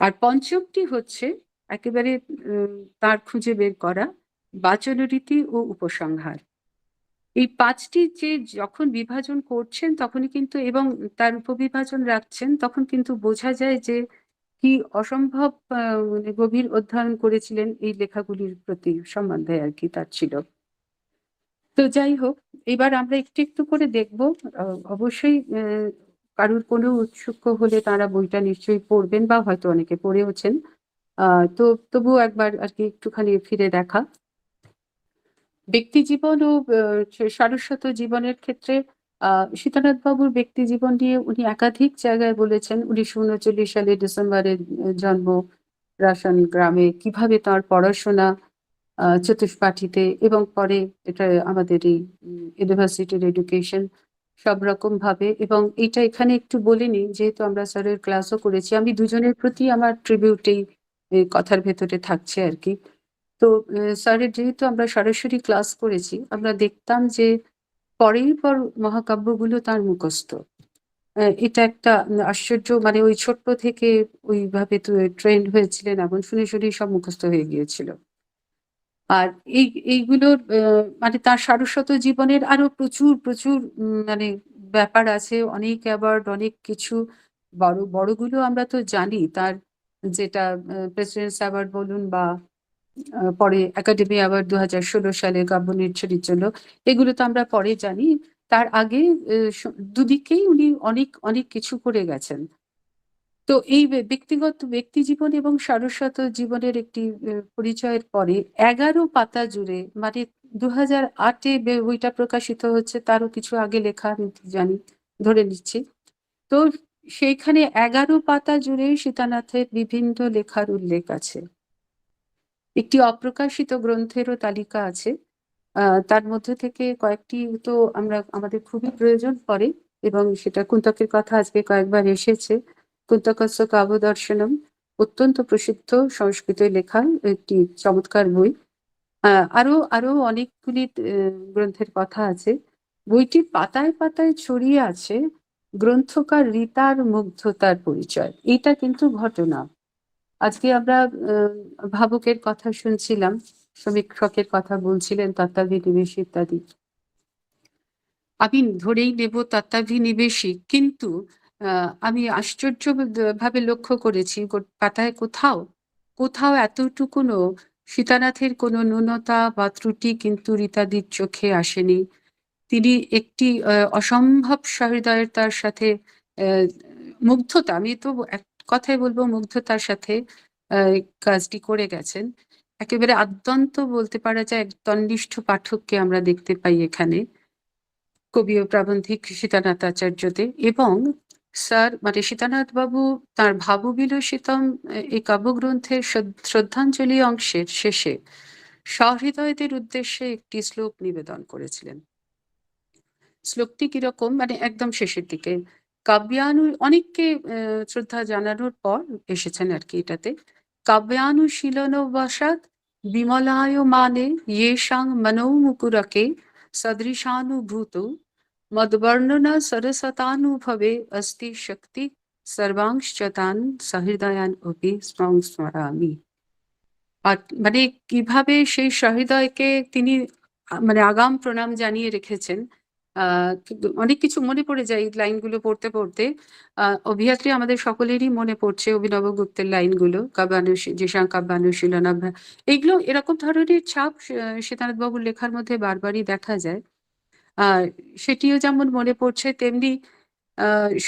আর পঞ্চমটি হচ্ছে একেবারে তার খুঁজে বের করা বাচনরীতি ও উপসংহার। এই 5টি যে যখন বিভাজন করছেন তখনই কিন্তু, এবং তার উপবিভাজন রাখছেন, তখন কিন্তু বোঝা যায় যে কি অসম্ভব মানে গভীর অধ্যয়ন করেছিলেন এই লেখাগুলির প্রতি সম্বন্ধে আর কি তার ছিল। তো যাই হোক, এবার আমরা একটু একটু করে দেখব। অবশ্যই কারুর কোনো উৎসুক হলে তারা বইটা নিশ্চয়ই পড়বেন, বা হয়তো অনেকে পড়েওছেন। তো তবুও একবার আর কি একটুখানি ফিরে দেখা। ব্যক্তি জীবন ও সারস্বত জীবনের ক্ষেত্রে সীতানাথ বাবুর ব্যক্তি জীবন নিয়ে উনি একাধিক জায়গায় বলেছেন। 1939 সালে ডিসেম্বরে জন্ম রাসান গ্রামে, কিভাবে তার পড়াশোনা চতুষ্পাঠীতে, এবং পরে এটা আমাদের এই ইউনিভার্সিটির এডুকেশন সব রকম ভাবে। এবং এটা এখানে একটু বলিনি, যেহেতু আমরা স্যারের ক্লাসও করেছি, আমি দুজনের প্রতি আমার ট্রিবিউট এই কথার ভেতরে থাকছে আর কি। তো স্যারের যেহেতু আমরা সরাসরি ক্লাস করেছি, আমরা দেখতাম যে পরের পর মহাকাব্যগুলো তার মুখস্থ। এটা একটা আশ্চর্য, মানে ওই ছোট্ট থেকে ওইভাবে ট্রেন্ড হয়েছিলেন, এমন শুনে শুনেই সব মুখস্থ হয়ে গিয়েছিল। আর এইগুলোর মানে তার সারস্বত জীবনের আরো প্রচুর প্রচুর মানে ব্যাপার আছে, অনেক অ্যাওয়ার্ড, অনেক কিছু। বড়গুলো আমরা তো জানি, তার যেটা প্রেসিডেন্টস অ্যাওয়ার্ড বলুন, বা পরে একাডেমি অ্যাওয়ার্ড 2016 সালে কাব্য নির্ঝরির জন্য, এগুলো তো আমরা পরে জানি। তার আগে দুদিকেই উনি অনেক অনেক কিছু করে গেছেন। তো এই ব্যক্তিগত ব্যক্তি জীবন এবং সারস্বত জীবনের একটি পরিচয়ের পরে 11 পাতা জুড়ে, মানে 2008-এ বইটা প্রকাশিত হচ্ছে, তারও কিছু আগে লেখা আমি জানি, ধরে নিচ্ছি। তো সেইখানে 11 পাতা জুড়ে সীতানাথের বিভিন্ন লেখার উল্লেখ আছে। একটি অপ্রকাশিত গ্রন্থেরও তালিকা আছে। তার মধ্যে থেকে কয়েকটি তো আমাদের খুবই প্রয়োজন পড়ে, এবং সেটা কুন্তকের কথা আজকে কয়েকবার এসেছে। কুন্তকস্য কাব্যদর্শনম, অত্যন্ত প্রসিদ্ধ সংস্কৃতে লেখা একটি চমৎকার বই। আরো আরো অনেকগুলি গ্রন্থের কথা আছে। বইটির পাতায় পাতায় ছড়িয়ে আছে গ্রন্থকার রীতার মুগ্ধতার পরিচয়। এটা কিন্তু ঘটনা। আজকে আমরা ভাবুকের কথা শুনছিলাম, সমীক্ষকের কথা বলছিলেন, তত্ত্বাভিনিবেশী ইত্যাদি। আমি ধরেই নেব তত্ত্বাভিনিবেশী, কিন্তু আমি আশ্চর্য ভাবে লক্ষ্য করেছি পাতায় কোথাও কোথাও এতটুকুনো সীতানাথের কোনো ন্যূনতা বা ত্রুটি কিন্তু রীতাদির চোখে আসেনি। তিনি একটি অসম্ভব সহৃদয়তার সাথে মুগ্ধতা, আমি তো এক কথায় বলবো মুগ্ধতার সাথে কাজটি করে গেছেন। একেবারে আদ্যন্ত বলতে পারা যায় এক তন্নিষ্ঠ পাঠককে আমরা দেখতে পাই এখানে কবি ও প্রাবন্ধিক সীতানাথ আচার্যতে। এবং স্যার মানে সীতানাথ বাবু তার ভাববিলসিতম এই কাব্যগ্রন্থের শ্রদ্ধাঞ্জলি অংশের শেষে সহৃদয়দের উদ্দেশ্যে একটি শ্লোক নিবেদন করেছিলেন। শ্লোকটি কিরকম, মানে একদম শেষের দিকে অনেককে শ্রদ্ধা জানানোর পর এসেছেন আর কি এটাতে। কাব্যানুশীলনবশাৎ বিমলায় মানে येषां मनोमुकुरके सदृशानुभूतो मद्वर्णना सरसतानुभवे अस्ति शक्ति सर्वांश्चतान् सहृदयान् अपि সংস্মরামি। আর মানে কিভাবে সেই সহৃদয়কে তিনি মানে আগাম প্রণাম জানিয়ে রেখেছেন। কিন্তু অনেক কিছু মনে পড়ে যায় এই লাইনগুলো পড়তে পড়তে। অবভিয়াসলি আমাদের সকলেরই মনে পড়ছে অভিনব গুপ্তের লাইনগুলো, যেসাং কাব্যানুশীলনা, এইগুলো এরকম ধরনের ছাপ সীতানাথ বাবুর লেখার মধ্যে বারবারই দেখা যায়। আর সেটিও যেমন মনে পড়ছে, তেমনি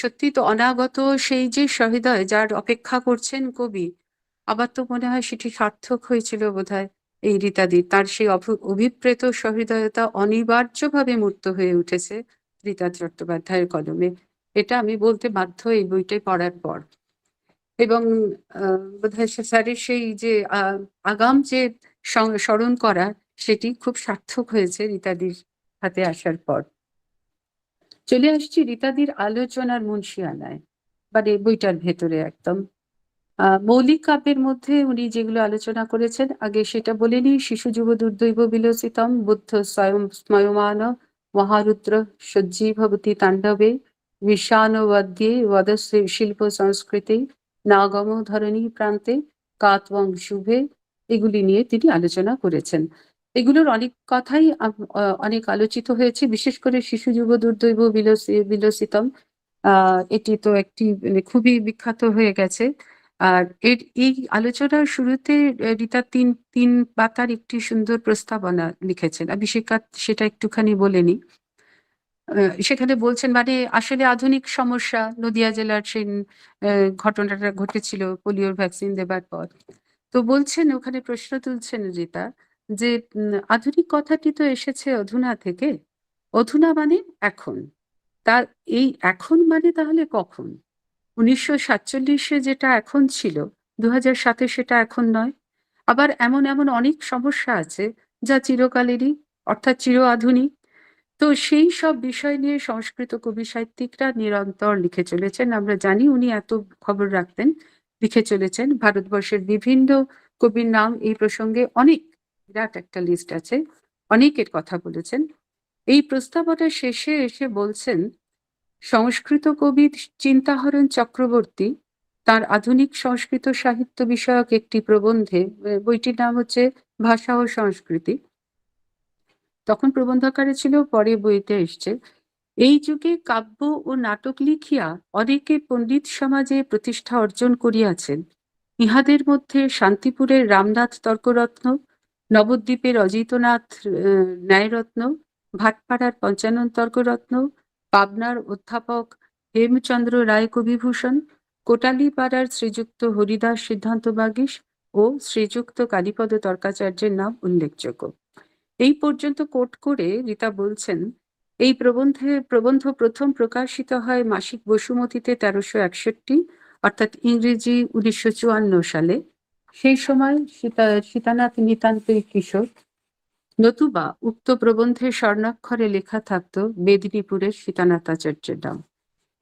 সত্যি তো অনাগত সেই যে সহৃদয় যার অপেক্ষা করছেন কবি, আবার তো মনে হয় সেটি সার্থক হয়েছিল বোধহয় এই রীতাদির। তার সেই অভিপ্রেত সহৃদয়তা অনিবার্যভাবে মূর্ত হয়ে উঠেছে রীতা চট্টোপাধ্যায়ের কলমে। এটা আমি বলতে বাধ্য এই বইটাই পড়ার পর। এবং বোধহয় স্যারের সেই যে আগাম যে স্মরণ করা, সেটি খুব সার্থক হয়েছে রীতাদির হাতে আসার পর। চলে আসছি রীতাদির আলোচনার মুন্সিয়ানায়, মানে বইটার ভেতরে একদম। মৌলিক কাব্যের মধ্যে উনি যেগুলো আলোচনা করেছেন, আগে সেটা বলে নিই। শিশু যুব দুর্দৈব বিলসিতম বুদ্ধ স্বয়মান মহারুদ্র সজ্জীভবতী তাণ্ডবে বিষাণবদ্যে বদ শিল্প সংস্কৃতি নাগম ধরণী প্রান্তে কাতবং শুভে, এগুলি নিয়ে তিনি আলোচনা করেছেন। এগুলোর অনেক কথাই অনেক আলোচিত হয়েছে, বিশেষ করে শিশু যুব দুর্দৈব বিলসিতম। এটি তো একটি মানে খুবই বিখ্যাত হয়ে গেছে। আর এই আলোচনার শুরুতে রীতা তিন পাতার একটি সুন্দর প্রস্তাবনা লিখেছেন। আমি সেটা একটুখানি বলে নিই। সেখানে বলছেন মানে আসলে আধুনিক সমস্যা, নদিয়া জেলার সেই ঘটনাটা ঘটেছিল পোলিওর ভ্যাকসিন দেবার পর। তো বলছেন, ওখানে প্রশ্ন তুলছেন রীতা যে আধুনিক কথাটি তো এসেছে অধুনা থেকে। অধুনা মানে এখন। তার এই এখন মানে তাহলে কখন? 1947-এ যেটা এখন ছিল, 2007-এ সেটা এখন নয়। আবার এমন অনেক সমস্যা আছে যা চিরকালেরই, অর্থাৎ চির আধুনিক। তো সেই সব বিষয় নিয়ে সংস্কৃত কবি সাহিত্যিকরা নিরন্তর লিখে চলেছেন। আমরা জানি উনি এত খবর রাখতেন, লিখে চলেছেন। ভারতবর্ষের বিভিন্ন কবির নাম এই প্রসঙ্গে অনেক, বিরাট একটা লিস্ট আছে, অনেকের কথা বলেছেন। এই প্রস্তাবনা শেষে এসে বলছেন, সংস্কৃত কবি চিন্তাহরণ চক্রবর্তী তার আধুনিক সংস্কৃত সাহিত্য বিষয়ক একটি প্রবন্ধে, বইটির নাম হচ্ছে ভাষা ও সংস্কৃতি, তখন প্রবন্ধাকারে ছিল, পরে বইতে এসছে, এই যুগে কাব্য ও নাটক লিখিয়া অনেকে পণ্ডিত সমাজে প্রতিষ্ঠা অর্জন করিয়াছেন। ইহাদের মধ্যে শান্তিপুরের রামনাথ তর্করত্ন, নবদ্বীপের অজিতনাথ ন্যায়রত্ন, ভাটপাড়ার পঞ্চানন তর্করত্ন, পাবনার অধ্যাপক হেমচন্দ্র রায় কবিভূষণ, কোটালীপাড়ার শ্রীযুক্ত হরিদাস সিদ্ধান্ত বাগীশ ও শ্রীযুক্ত কালীপদ তর্কাচার্যের নাম উল্লেখযোগ্য। এই পর্যন্ত কোট করে রীতা বলছেন, এই প্রবন্ধ প্রথম প্রকাশিত হয় মাসিক বসুমতীতে 1361, অর্থাৎ ইংরেজি 1954 সালে। সেই সময় সীতানাথ নিতান্তই কিশোর। নতুবা উক্ত প্রবন্ধে স্বর্ণাক্ষরে লেখা থাকত মেদিনীপুরের সীতানাথ আচার্যের নাম।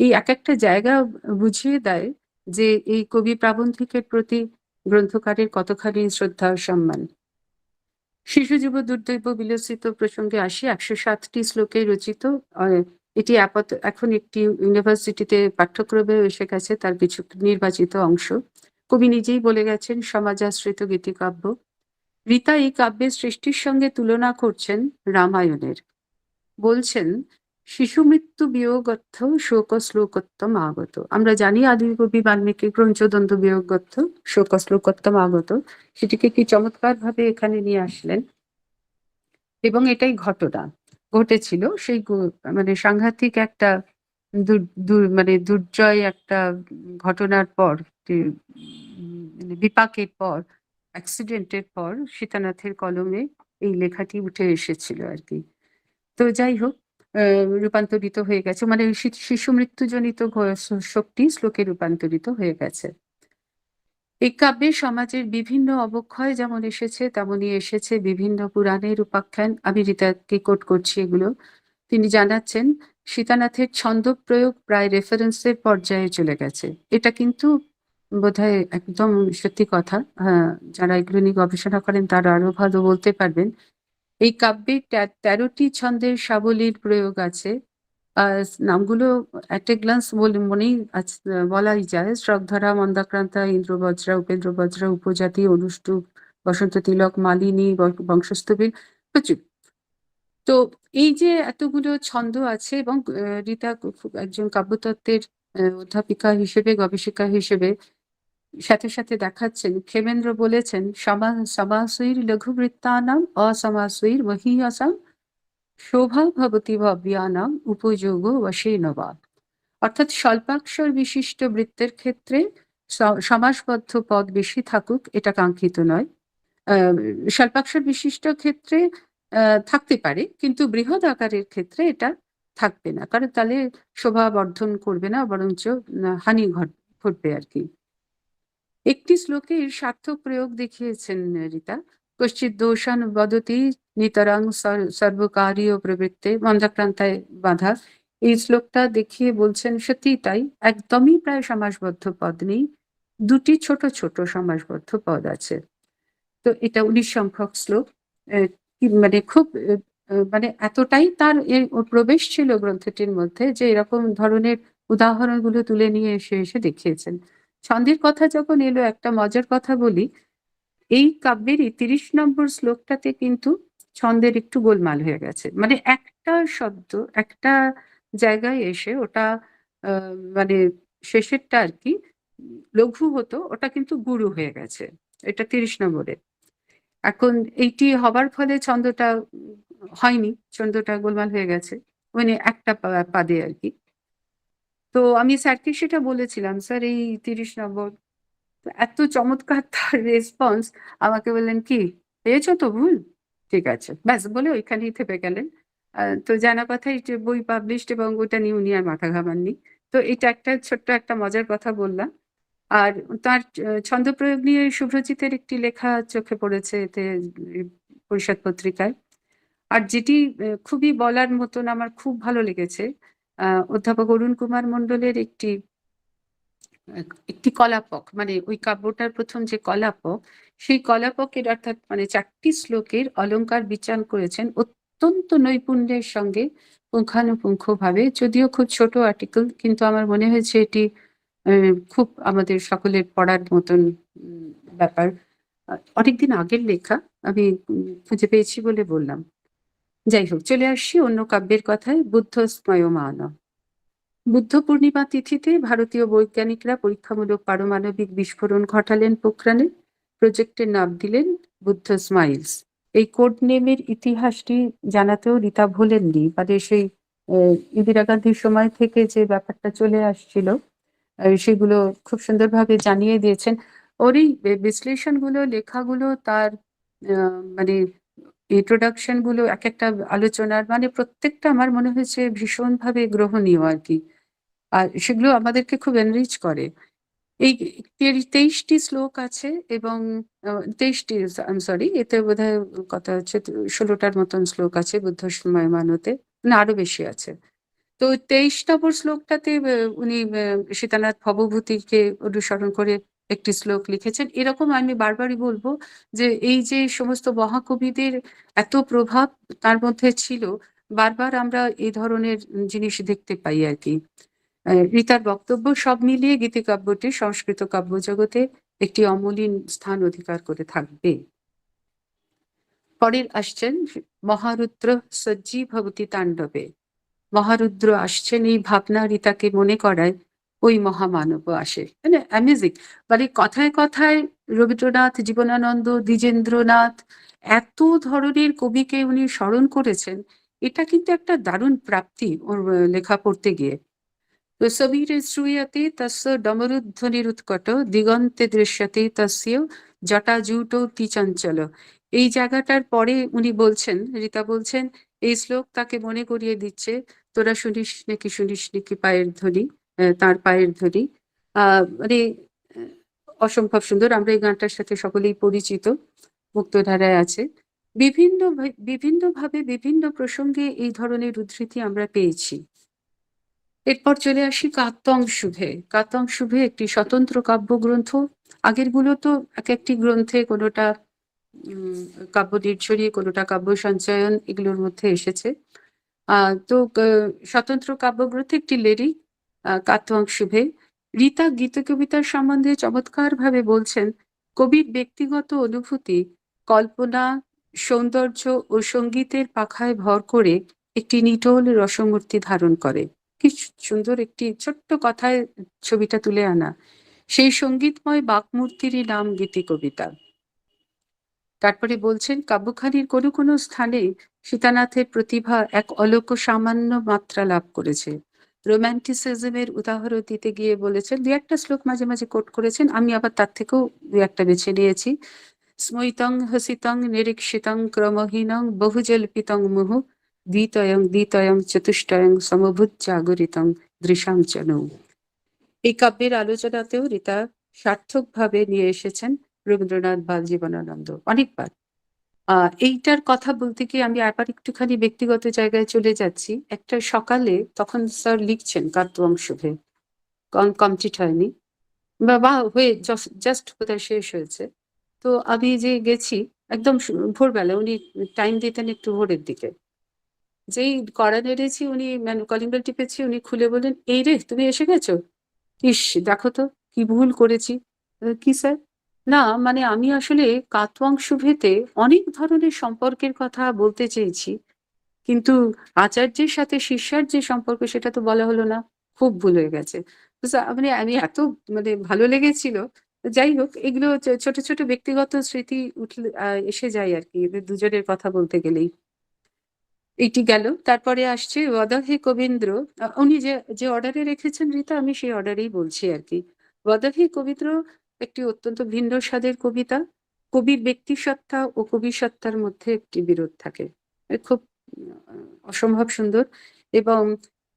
এই এক একটা জায়গা বুঝিয়ে দেয় যে এই কবি প্রাবন্ধিকের প্রতি গ্রন্থকারের কতখানি শ্রদ্ধা ও সম্মান। শিশু যুব দুর্দৈব বিলসিত প্রসঙ্গে আসি। 107টি শ্লোকে রচিত। এটি এখন একটি ইউনিভার্সিটিতে পাঠ্যক্রমে এসে গেছে, তার কিছু নির্বাচিত অংশ। কবি নিজেই বলে গেছেন সমাজাশ্রিত গীতিকাব্য। রীতা এই কাব্যের সৃষ্টির সঙ্গে তুলনা করছেন রামায়ণের। বলছেন, শিশু মৃত্যু বিয়োগত্থ শোক শ্লোকোত্তম আগত। আমরা জানি আদিকবি বাল্মীকি পঞ্চদন্ত বিয়োগত্থ শোক শ্লোকোত্তম আগত, সেটিকে কি চমৎকার ভাবে এখানে নিয়ে আসলেন। এবং এটাই ঘটনা ঘটেছিল সেই মানে সাংঘাতিক একটা মানে দুর্জয় একটা ঘটনার পর, বিপাকের পর, অ্যাক্সিডেন্টের পর সীতানাথের কলমে এই লেখাটি উঠে এসেছিল আর কি। তো যাই হোক, রূপান্তরিত হয়ে গেছে, মানে শিশু মৃত্যুজনিত শক্তি শ্লোকে রূপান্তরিত হয়ে গেছে। এই কাব্যে সমাজের বিভিন্ন অবক্ষয় যেমন এসেছে, তেমনই এসেছে বিভিন্ন পুরাণের উপাখ্যান। আমি রীতাকে কোট করছি এগুলো। তিনি জানাচ্ছেন, সীতানাথের ছন্দ প্রয়োগ প্রায় রেফারেন্সের পর্যায়ে চলে গেছে। এটা কিন্তু বোধহয় একদম সত্যি কথা। হ্যাঁ, যারা এগুলো নিয়ে গবেষণা করেন তারা আরো ভালো বলতে পারবেন। এই কাব্যে ১৩টি ছন্দের সাবলীল প্রয়োগ আছে। নামগুলো at a glance মনেই বলাই যায়। শ্রগধরা, মন্দাক্রান্তা, ইন্দ্রবজ্রা, উপেন্দ্রবজ্রা, উপজাতি, অনুষ্টুপ, বসন্ত তিলক, মালিনী, বংশস্তবীর, প্রচুর। তো এই যে এতগুলো ছন্দ আছে এবং রীতা একজন কাব্যতত্ত্বের অধ্যাপিকা হিসেবে, গবেষিকা হিসেবে সাথে সাথে দেখাচ্ছেন। ক্ষেমেন্দ্র বলেছেন সমাসৈর লঘুবৃত্তানাম অসমাসৈর মহীয়সাম শোভা ভবতি ভব্যানাম উপযোগ বশেন বা। অর্থাৎ স্বল্পাক্ষর বিশিষ্ট বৃত্তের ক্ষেত্রে সমাসবদ্ধ পদ বেশি থাকুক এটা কাঙ্ক্ষিত নয়। স্বল্পাক্ষর বিশিষ্ট ক্ষেত্রে থাকতে পারে, কিন্তু বৃহৎ আকারের ক্ষেত্রে এটা থাকবে না, কারণ তাহলে শোভা বর্ধন করবে না, বরঞ্চ হানি ঘটবে আর কি। একটি শ্লোকের সার্থক প্রয়োগ দেখিয়েছেন রীতা। কশ্চিৎ দোষান বদতি নিতরাং সর্বকারীয় প্রবৃত্তে, মন্দাক্রান্তায় বাধা। এই শ্লোকটা দেখিয়ে বলছেন সত্যি তাই, একদমই প্রায় সমাসবদ্ধ পদ নেই, দুটি ছোট ছোট সমাসবদ্ধ পদ আছে। তো এটা ১৯ সংখ্যক শ্লোক। মানে খুব মানে এতটাই তার প্রবেশ ছিল গ্রন্থটির মধ্যে যে এরকম ধরনের উদাহরণগুলো তুলে নিয়ে এসে দেখিয়েছেন। ছন্দের কথা যখন এলো, একটা মজার কথা বলি। এই কাব্যেরই ৩০ নম্বর শ্লোকটাতে কিন্তু ছন্দের একটু গোলমাল হয়ে গেছে। মানে একটা শব্দ একটা জায়গায় এসে ওটা মানে শেষেরটা আর কি লঘু হতো, ওটা কিন্তু গুরু হয়ে গেছে। এটা ৩০ নম্বরে। এখন এইটি হবার ফলে ছন্দটা হয়নি, ছন্দটা গোলমাল হয়ে গেছে, মানে একটা পাদে আর কি। তো আমি স্যারকে সেটা বলেছিলাম, স্যার এই ৩০ নম্বর। তো এত চমৎকার তার রেসপন্স, আমাকে বললেন কি পেয়েছো তো ভুল, ঠিক আছে ব্যাস বলে ওইখানেই থেপে গেলেন। তো জানা কথাই যে বই পাবলিশড এবং ওইটা নিয়ে উনি আর মাথা ঘামাননি। তো এটা একটা ছোট্ট একটা মজার কথা বললাম। আর তার ছন্দ প্রয়োগ নিয়ে শুভ্রজিতের একটি লেখা চোখে পড়েছে এতে, পরিষদ পত্রিকায়। আর যেটি খুবই বলার মতন, আমার খুব ভালো লেগেছে, অধ্যাপক অরুণ কুমার মণ্ডলের একটি কলাপক, মানে ওই কাব্যটার প্রথম যে কলাপক, সেই কলাপকের অর্থাৎ মানে ৪টি শ্লোকের অলংকার বিচার করেছেন অত্যন্ত নৈপুণ্যের সঙ্গে, পুঙ্খানুপুঙ্খভাবে। যদিও খুব ছোট আর্টিকেল, কিন্তু আমার মনে হয়েছে এটি খুব আমাদের সকলের পড়ার মতন ব্যাপার। অনেকদিন আগের লেখা, আমি খুঁজে পেয়েছি বলে বললাম। যাই হোক, চলে আসছি অন্য কাব্যের কথায়। বুদ্ধ স্ময়মান। বুদ্ধ পূর্ণিমা তিথিতে ভারতীয় বৈজ্ঞানিকরা পরীক্ষামূলক পারমাণবিক বিস্ফোরণ ঘটালেন পোখরানে। প্রজেক্টের নাম দিলেন বুদ্ধ স্মাইলস। এই কোড নেমের ইতিহাসটি জানাতেও রীতা ভোলেননি, মানে সেই ইন্দিরা গান্ধীর সময় থেকে যে ব্যাপারটা চলে আসছিল সেগুলো খুব সুন্দরভাবে জানিয়ে দিয়েছেন। ওর এই বিশ্লেষণগুলো, লেখাগুলো, তার মানে ইন্ট্রোডাকশন গুলো, এক একটা আলোচনার মানে প্রত্যেকটা আমার মনে হয়েছে ভীষণভাবে গ্রহণীয় আর কি। আর সেগুলো আমাদেরকে খুব এনরিচ করে। এই ২৩টি শ্লোক আছে এবং ২৩টি, সরি, এতে বোধহয় কথা হচ্ছে ১৬টার মতন শ্লোক আছে বুদ্ধ স্ময়মানতে, না আরো বেশি আছে। তো ২৩ নম্বর শ্লোকটাতে উনি সীতানাথ ভবভূতিকে অনুসরণ করে একটি শ্লোক লিখেছেন। এরকম আমি বারবারই বলবো যে এই যে সমস্ত মহাকবিদের এত প্রভাব তার মধ্যে ছিল, বারবার আমরা এই ধরনের জিনিস দেখতে পাই আর কি। রীতার বক্তব্য সব মিলিয়ে গীতিকাব্যটি সংস্কৃত কাব্য জগতে একটি অমলিন স্থান অধিকার করে থাকবে। পরের আসছেন মহারুদ্র সজ্জি ভবতি তাণ্ডবে। মহারুদ্র আসছেন, এই ভাবনা রীতাকে মনে করায় ওই মহামানব আসে। মানে অ্যামেজিং, মানে কথায় কথায় রবীন্দ্রনাথ, জীবনানন্দ, দ্বিজেন্দ্রনাথ, এত ধরনের কবিকে উনি স্মরণ করেছেন। এটা কিন্তু একটা দারুণ প্রাপ্তি ওর লেখা পড়তে গিয়ে। তো সবীরে শ্রূয়তে তস্য ডমরুধ্বনিরুৎকট দিগন্তে দৃশ্যতে তস্য জটাজুটতি চঞ্চল। এই জায়গাটার পরে উনি বলছেন, রীতা বলছেন, এই শ্লোক তাকে মনে করিয়ে দিচ্ছে, তোরা শুনিস নাকি পায়ের ধ্বনি, তার পায়ের ধ্বনি। মানে অসম্ভব সুন্দর। আমরা এই গানটার সাথে সকলেই পরিচিত, মুক্তধারায় আছে। বিভিন্নভাবে বিভিন্ন প্রসঙ্গে এই ধরনের উদ্ধৃতি আমরা পেয়েছি। এরপর চলে আসি কাত্তং শুভে। কাত্তং শুভে একটি স্বতন্ত্র কাব্যগ্রন্থ। আগেরগুলো তো এক একটি গ্রন্থে কোনোটা কাব্য নির্ঝরী, কোনোটা কাব্য সঞ্চয়ন, এগুলোর মধ্যে এসেছে। তো স্বতন্ত্র কাব্যগ্রন্থে একটি লিরিক কাত্তং শুভে। রীতা গীত কবিতার সম্বন্ধে চমৎকার ভাবে বলছেন, কবির ব্যক্তিগত অনুভূতি, কল্পনা, সৌন্দর্য ও সঙ্গীতের পাখায় ভর করে একটি নিটোল রসমূর্তি ধারণ করে। কি সুন্দর একটি ছোট্ট কথায় ছবিটা তুলে আনা। সেই সঙ্গীতময় বাকমূর্তিরই নাম গীতি কবিতা। তারপরে বলছেন, কাব্যখানির কোনো কোনো স্থানে সীতানাথের প্রতিভা এক অলৌক সামান্য মাত্রা লাভ করেছে। রোম্যান্টিসিজমের উদাহরণ দিতে গিয়ে বলেছেন, দু একটা শ্লোক মাঝে মাঝে কোট করেছেন, আমি আবার তার থেকেও দু একটা বেছে নিয়েছি। স্মৈতং হসিতং নিরীক্ষিতং ক্রমহীনং বহুজল্পিতং মুহু দ্বিতয়ং দ্বিতয়ং চতুষ্টয়ং সমভুজ্জাগরিতং দৃশাং চ নৌ। এই কাব্যের আলোচনাতেও রীতা সার্থকভাবে নিয়ে এসেছেন রবীন্দ্রনাথ বাল জীবনানন্দ অনেকবার। এইটার কথা বলতে গিয়ে আমি আবার একটুখানি ব্যক্তিগত জায়গায় চলে যাচ্ছি। একটা সকালে তখন স্যার লিখছেন কাত্তং শুভে, কমপ্লিট হয়নি বা হয়ে জাস্ট বোধহয় শেষ হয়েছে। তো আমি যে গেছি একদম ভোরবেলা, উনি টাইম দিতেন একটু ভোরের দিকে। যেই কড়া নেড়েছি, উনি কলিং বেল টিপেছি, উনি খুলে বললেন, এই রে তুমি এসে গেছো, ইস দেখো তো কি ভুল করেছি। কি স্যার? না মানে আমি আসলে কাত্তং শুভেতে অনেক ধরনের সম্পর্কের কথা বলতে চেয়েছি, কিন্তু আচার্যের সাথে শিষ্যার যে সম্পর্ক সেটা তো বলা হলো না, খুব ভুল হয়ে গেছে। তো মানে আমি এত মানে ভালো লেগেছিল। যাই হোক, এগুলো ছোট ছোট ব্যক্তিগত স্মৃতি উঠলে এসে যায় আর কি, এদের দুজনের কথা বলতে গেলেই। এইটি গেল। তারপরে আসছে ওয়াদাহে কবীন্দ্র। উনি যে যে অর্ডারে রেখেছেন রীতা, আমি সেই অর্ডারেই বলছি আর কি। ওয়াদাহে কবীন্দ্র একটি অত্যন্ত ভিন্ন স্বাদের কবিতা। কবির ব্যক্তিসত্তা ও কবি সত্তার মধ্যে একটি বিরোধ থাকে, খুব অসম্ভব সুন্দর। এবং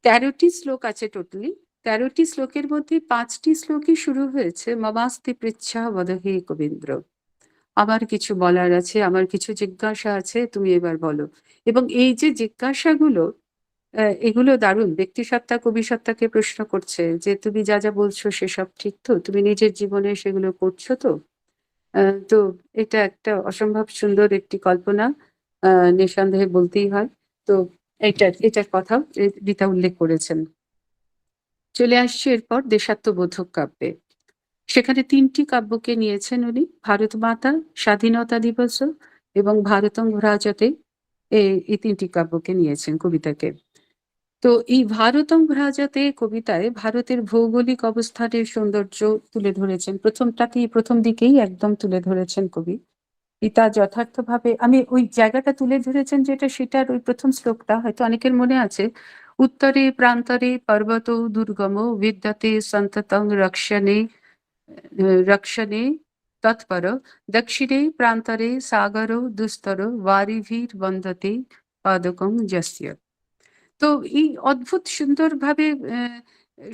১৩টি শ্লোক আছে টোটালি। ১৩টি শ্লোকের মধ্যে ৫টি শ্লোকই শুরু হয়েছে মমাস্তি পৃচ্ছা ওয়াদাহে কবীন্দ্র। আমার কিছু বলার আছে, আমার কিছু জিজ্ঞাসা আছে, তুমি এবার বলো। এবং এই যে জিজ্ঞাসাগুলো, এগুলো দারুণ। ব্যক্তিসত্তা কবি সত্তাকে প্রশ্ন করছে যে তুমি যা যা বলছো সেসব ঠিক তো, তুমি নিজের জীবনে সেগুলো করছো তো। তো এটা একটা অসম্ভব সুন্দর একটি কল্পনা, নিঃসন্দেহে বলতেই হয়। তো এটার কথা রীতা উল্লেখ করেছেন। চলে আসছে এরপর দেশাত্মবোধক কাব্যে। সেখানে ৩টি কাব্যকে নিয়েছেন উনি, ভারত মাতা, স্বাধীনতা দিবস এবং ভারতং ভ্রাজতে। এই ৩টি কাব্যকে নিয়েছেন কবিতাকে। তো এই ভারতং ভ্রাজতে কবিতায় ভারতের ভৌগোলিক অবস্থানের সৌন্দর্য তুলে ধরেছেন। প্রথম দিকেই একদম তুলে ধরেছেন কবি। তা যথার্থভাবে আমি ওই জায়গাটা তুলে ধরেছেন যেটা, সেটার ওই প্রথম শ্লোকটা হয়তো অনেকের মনে আছে। উত্তরে প্রান্তরে পর্বত দুর্গম বিদ্যতে সন্ততং রক্ষণে তৎপর, দক্ষিণে প্রান্তরে সাগর দুস্তর বারিভির বন্দতে পাদকং যস্য। তো এই অদ্ভুত সুন্দরভাবে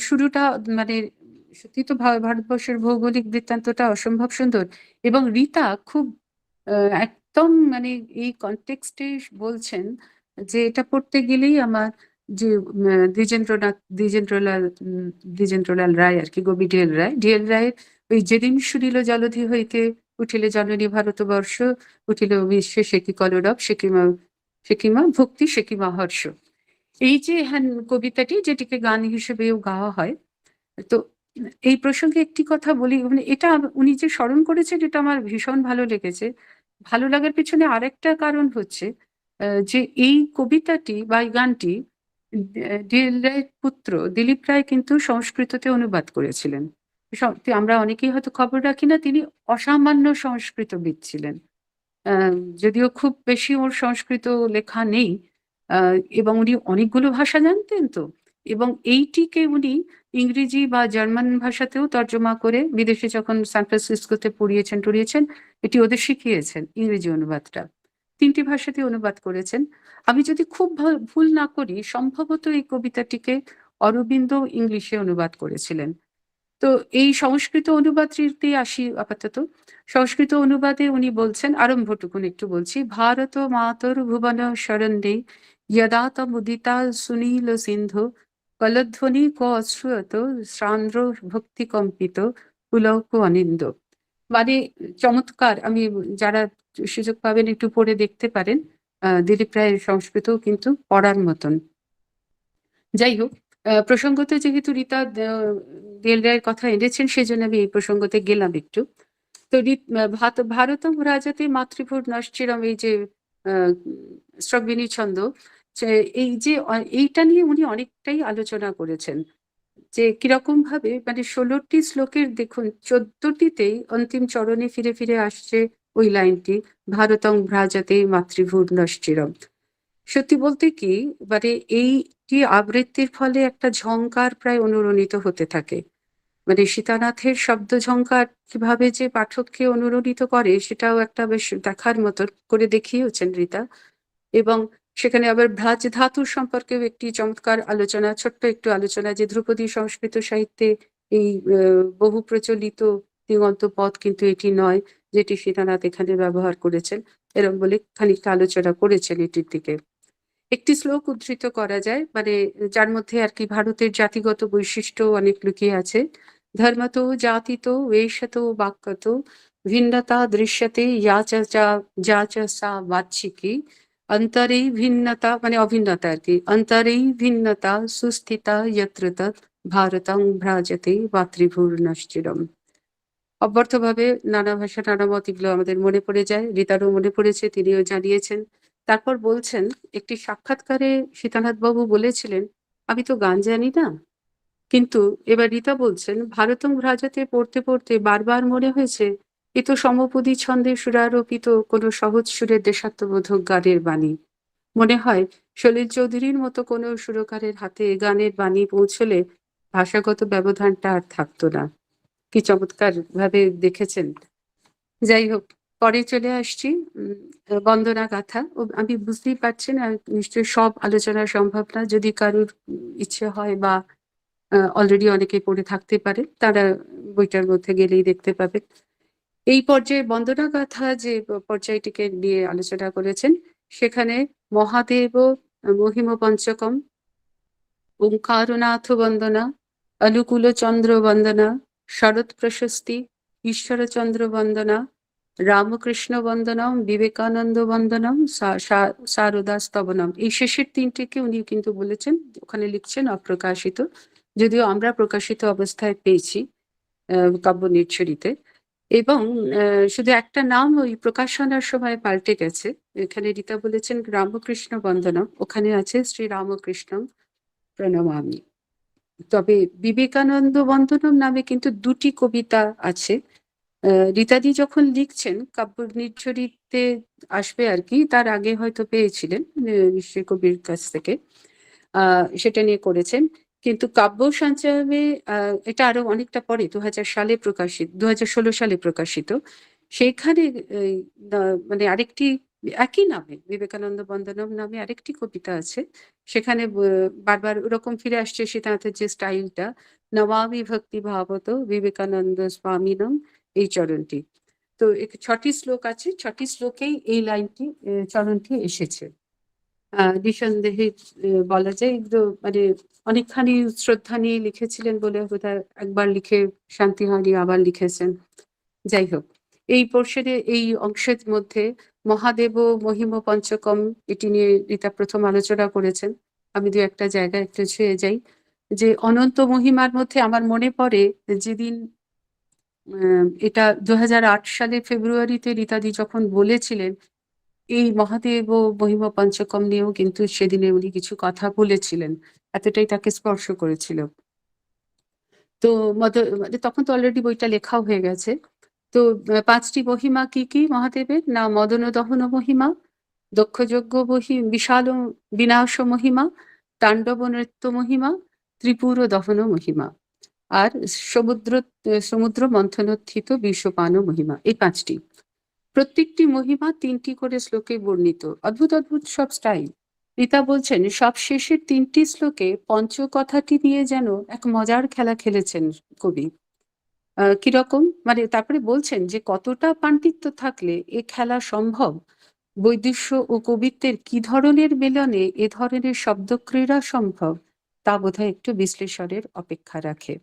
শুরুটা, মানে সত্যি তো ভারতবর্ষের ভৌগোলিক বৃত্তান্তটা অসম্ভব সুন্দর। এবং রীতা খুব একদম মানে এই কনটেক্সটে বলছেন যে এটা পড়তে গেলেই আমার যে দ্বিজেন্দ্রলাল রায় আর কি, কবি ডিএল রায়ের ওই যেদিন সুরিল জলধি হইতে উঠিলে জননী ভারতবর্ষ, উঠিল বিশ্বে সে কি কলরব, সে কিমা ভক্তি, সে কিমা হর্ষ। এই যে কবিতাটি, যেটিকে গান হিসেবেও গাওয়া হয়। তো এই প্রসঙ্গে একটি কথা বলি, মানে এটা উনি যে স্মরণ করেছেন এটা আমার ভীষণ ভালো লেগেছে। ভালো লাগার পেছনে আরেকটা কারণ হচ্ছে যে এই কবিতাটি বা এই গানটি ডিএল রায়ের পুত্র দিলীপ রায় কিন্তু সংস্কৃততে অনুবাদ করেছিলেন। আমরা অনেকেই হয়তো খবর রাখি না, তিনি অসামান্য সংস্কৃতবিদ ছিলেন। যদিও খুব বেশি ওর সংস্কৃত লেখা নেই, এবং উনি অনেকগুলো ভাষা জানতেন তো। এবং এইটিকে উনি ইংরেজি বা জার্মান ভাষাতেও তর্জমা করে বিদেশে যখন সান ফ্রান্সিসকোতে পড়িয়েছেন এটি ওদের শিখিয়েছেন, ইংরেজি অনুবাদটা ৩টি ভাষাতে অনুবাদ করেছেন। আমি যদি খুব ভুল না করি, সম্ভবত এই কবিতাটিকে অরবিন্দ ইংলিশে অনুবাদ করেছিলেন। তো এই সংস্কৃত অনুবাদটিতে আসি আপাতত। সংস্কৃত অনুবাদে উনি বলছেন, আরম্ভটুকুন একটু বলছি। ভারত মাতর ভুবন শরণ্যে যদা তমুদিতা সুনীল সিন্ধু কলধ্বনি ক অশ্রুত সান্দ্র ভক্তি কম্পিত পুলক অনিন্দ। মানে চমৎকার, আমি যারা সুযোগ পাবেন একটু পড়ে দেখতে পারেন। দিলীপ রায়ের সংস্কৃতও কিন্তু পড়ার মতন। যাই হোক, প্রসঙ্গত যেহেতু রীতা দেল রায়ের কথা এনেছেন সেজন্য আমি এই প্রসঙ্গতে গেলাম একটু। তো ভারতম রাজাতে মাতৃভূর নশ্চিরম, এই যে শ্রবিনী ছন্দ, এই যে এইটা নিয়ে উনি অনেকটাই আলোচনা করেছেন যে কিরকম ভাবে মানে 16টি শ্লোকের দেখুন 14টিতেই অন্তিম চরণে ফিরে ফিরে আসছে ওই লাইনটি, ভারতং ভ্রাজাতে মাতৃভূর নশ্চিরম। সত্যি বলতে কি, মানে এইটি আবৃত্তির ফলে একটা ঝংকার প্রায় অনুরণিত হতে থাকে। মানে সীতানাথের শব্দ ঝংকার কিভাবে যে পাঠককে অনুরণিত করে সেটাও একটা বেশ দেখার মতো করে দেখিয়েছেন রীতা। এবং সেখানে আবার ভ্রাজ ধাতুর সম্পর্কেও একটি চমৎকার আলোচনা, ছোট্ট একটু আলোচনা, যে ধ্রুপদী সংস্কৃত সাহিত্যে এই বহু প্রচলিত দিগন্ত পদ কিন্তু এটি নয়, যেটি সীতানাথ এখানে ব্যবহার করেছেন, এরকম বলে খানিকটা আলোচনা করেছেন এটির দিকে। একটি শ্লোক উদ্ধৃত করা যায়, মানে যার মধ্যে আর কি ভারতের জাতিগত বৈশিষ্ট্য অনেক লুকিয়ে আছে। ধর্মতো জাতিতো ওয়েশতো বাক্যতো ভিন্নতা দৃশ্যতে যা চ সা বাচ্চিকি অন্তরেই ভিন্নতা, মানে অভিন্নতা আর কি, অন্তরেই ভিন্নতা সুস্থিতা যত্র তৎ ভারতং ভ্রাজতে মাতৃভূর নশ্চিরম। অব্যর্থভাবে নানা ভাষা নানা মত, এগুলো আমাদের মনে পড়ে যায়, রীতারও মনে পড়েছে, তিনিও জানিয়েছেন। তারপর বলছেন, একটি সাক্ষাৎকারে সীতানাথ বাবু বলেছিলেন, আমি তো গান জানি না, কিন্তু এবার রীতা বলছেন, ভারতং ভ্রাজাতে পড়তে পড়তে বারবার মনে হয়েছে এ তো সমপদী ছন্দে সুরারোপিত কোনো সহজ সুরের দেশাত্মবোধক গানের বাণী। মনে হয় সলিল চৌধুরীর মতো কোনো সুরকারের হাতে গানের বাণী পৌঁছলে ভাষাগত ব্যবধানটা আর থাকতো না। কি চমৎকার ভাবে দেখেছেন। যাই হোক, পরে চলে আসছি বন্দনা গাথা। আমি বুঝতেই পারছেন নিশ্চয়ই সব আলোচনা সম্ভব না, যদি কারুর ইচ্ছে হয় বা অলরেডি অনেকে পড়ে থাকতে পারে, তারা বইটার মধ্যে গেলেই দেখতে পাবে। এই পর্যায়ে বন্দনা গাথা যে পর্যায়টিকে নিয়ে আলোচনা করেছেন, সেখানে মহাদেব মহিম পঞ্চকম, ওঙ্কারনাথ বন্দনা, অনুকূল চন্দ্র বন্দনা, শরৎ প্রশস্তি, ঈশ্বরচন্দ্র বন্দনা, রামকৃষ্ণ বন্দনম, বিবেকানন্দ বন্দনম, সারদা স্তবনম। এই শেষের তিনটিকে উনি কিন্তু বলেছেন, ওখানে লিখছেন অপ্রকাশিত, যদিও আমরা প্রকাশিত অবস্থায় পেয়েছি কাব্য নির্ঝরিতে। এবং শুধু একটা নাম ওই প্রকাশনার সময় পাল্টে গেছে। এখানে রীতা বলেছেন রামকৃষ্ণ বন্দনম, ওখানে আছে শ্রী রামকৃষ্ণ প্রণমামি। তবে বিবেকানন্দ বন্দনম নামে কিন্তু দুটি কবিতা আছে। রীতাদি যখন লিখছেন কাব্য নির্ঝরিতে আসবে আর কি, তার আগে হয়তো পেয়েছিলেন নিশ্চয়ই কবির কাছ থেকে, সেটা নিয়ে করেছেন। কিন্তু কাব্য সঞ্চয়ে এটা আরো অনেকটা পরে 2000 সালে প্রকাশিত, 2016 সালে প্রকাশিত। সেইখানে মানে আরেকটি একই নামে বিবেকানন্দ বন্দনম নামে আরেকটি কবিতা আছে। সেখানে বারবার ওরকম ফিরে আসছে সীতানাথের যে স্টাইলটা, নমামি ভক্তি ভাবত বিবেকানন্দ স্বামীনম, এই চরণটি। তো 6টি শ্লোক আছে, 6টি শ্লোকেই এই লাইনটি চরণটি এসেছে। নিঃসন্দেহে বলা যায় এগুলো মানে অনেকখানি শ্রদ্ধা নিয়ে লিখেছিলেন বলে বোধহয় একবার লিখে শান্তি হয়নি, আবার লিখেছেন। যাই হোক, এই পোর্শনে এই অংশের মধ্যে মহাদেব মহিম পঞ্চকম, এটি নিয়ে রীতা প্রথম আলোচনা করেছেন। আমি দু একটা জায়গায় একটু ছুঁয়ে যাই, যে অনন্ত মহিমার মধ্যে আমার মনে পড়ে যেদিন এটা 2008 সালে ফেব্রুয়ারিতে রীতাদি যখন বলেছিলেন, এই মহাদেব ও মহিমা পঞ্চকম নিয়েও কিন্তু সেদিনে উনি কিছু কথা বলেছিলেন, এতটাই তাকে স্পর্শ করেছিল। তো মানে তখন তো অলরেডি বইটা লেখাও হয়ে গেছে। তো 5টি মহিমা কি কি মহাদেবের? না, মদন দহন মহিমা, দক্ষযজ্ঞ বিশাল বিনাশ মহিমা, তাণ্ডব নৃত্য মহিমা, ত্রিপুর দহন মহিমা, আর সমুদ্র মন্থনোত্থিত বিশ্বপান মহিমা। এই 5টি, প্রত্যেকটি মহিমা 3টি করে শ্লোকে বর্ণিত। অদ্ভুত অদ্ভুত সব স্টাইল। রীতা বলছেন সব শেষের 3টি শ্লোকে পঞ্চকথাটি নিয়ে যেন এক মজার খেলা খেলেছেন কবি। কিরকম, মানে তারপরে বলছেন যে কতটা পাণ্ডিত্য থাকলে এ খেলা সম্ভব, বৈদুষ্য ও কবিত্বের কি ধরনের মেলনে এ ধরনের শব্দক্রীড়া সম্ভব, তা বোধহয় একটু বিশ্লেষণের অপেক্ষা রাখে।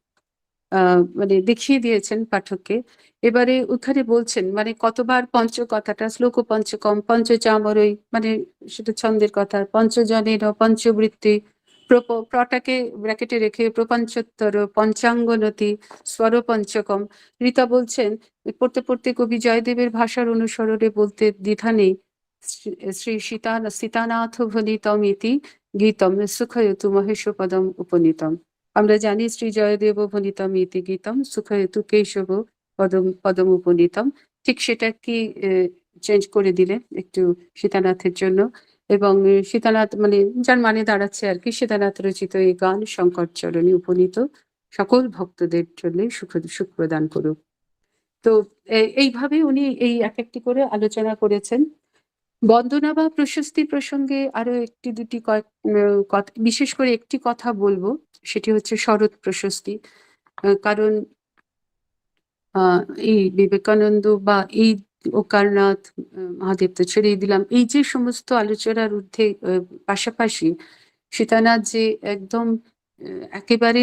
মানে দেখিয়ে দিয়েছেন পাঠককে। এবারে ওখানে বলছেন মানে কতবার পঞ্চ কথাটা শ্লোক পঞ্চকম পঞ্চচামরই, মানে সেটা ছন্দের কথা, পঞ্চজনের পঞ্চবৃত্তি, প্রটাকে ব্র্যাকেটে রেখে প্রপঞ্চোত্তর পঞ্চাঙ্গনতি স্বর পঞ্চকম। রীতা বলছেন পড়তে পড়তে কবি জয়দেবের ভাষার অনুসরণে বলতে দ্বিধা নেই। শ্রী সীতানাথ ভনিতম ইতি গীতম সুখয়তু মহেশপদম উপনীতম। আমরা জানি শ্রী জয়দেব ভনিতম ইতি গীতম সুখয়তু কেশব পদম উপনীতম। ঠিক সেটা কি চেঞ্জ করে দিলেন একটু সীতানাথের জন্য। এবং সীতানাথ মানে যার মানে দাঁড়াচ্ছে আর কি, সীতানাথ রচিত এই গান শঙ্কর চরণে উপনীত, সকল ভক্তদের জন্য সুখ প্রদান করুক। তো এইভাবে উনি এই এক একটি করে আলোচনা করেছেন। বন্দনা বা প্রশস্তি প্রসঙ্গে আরো একটি দুটি কথা, বিশেষ করে একটি কথা বলবো, সেটি হচ্ছে শরৎ প্রশস্তি। কারণ এই বিবেকানন্দ বা এই ওকারনাথ, মহাদেব তো ছেড়েই দিলাম, এই যে সমস্ত আলোচনার ঊর্ধ্বে পাশাপাশি সীতানাথ যে একদম একেবারে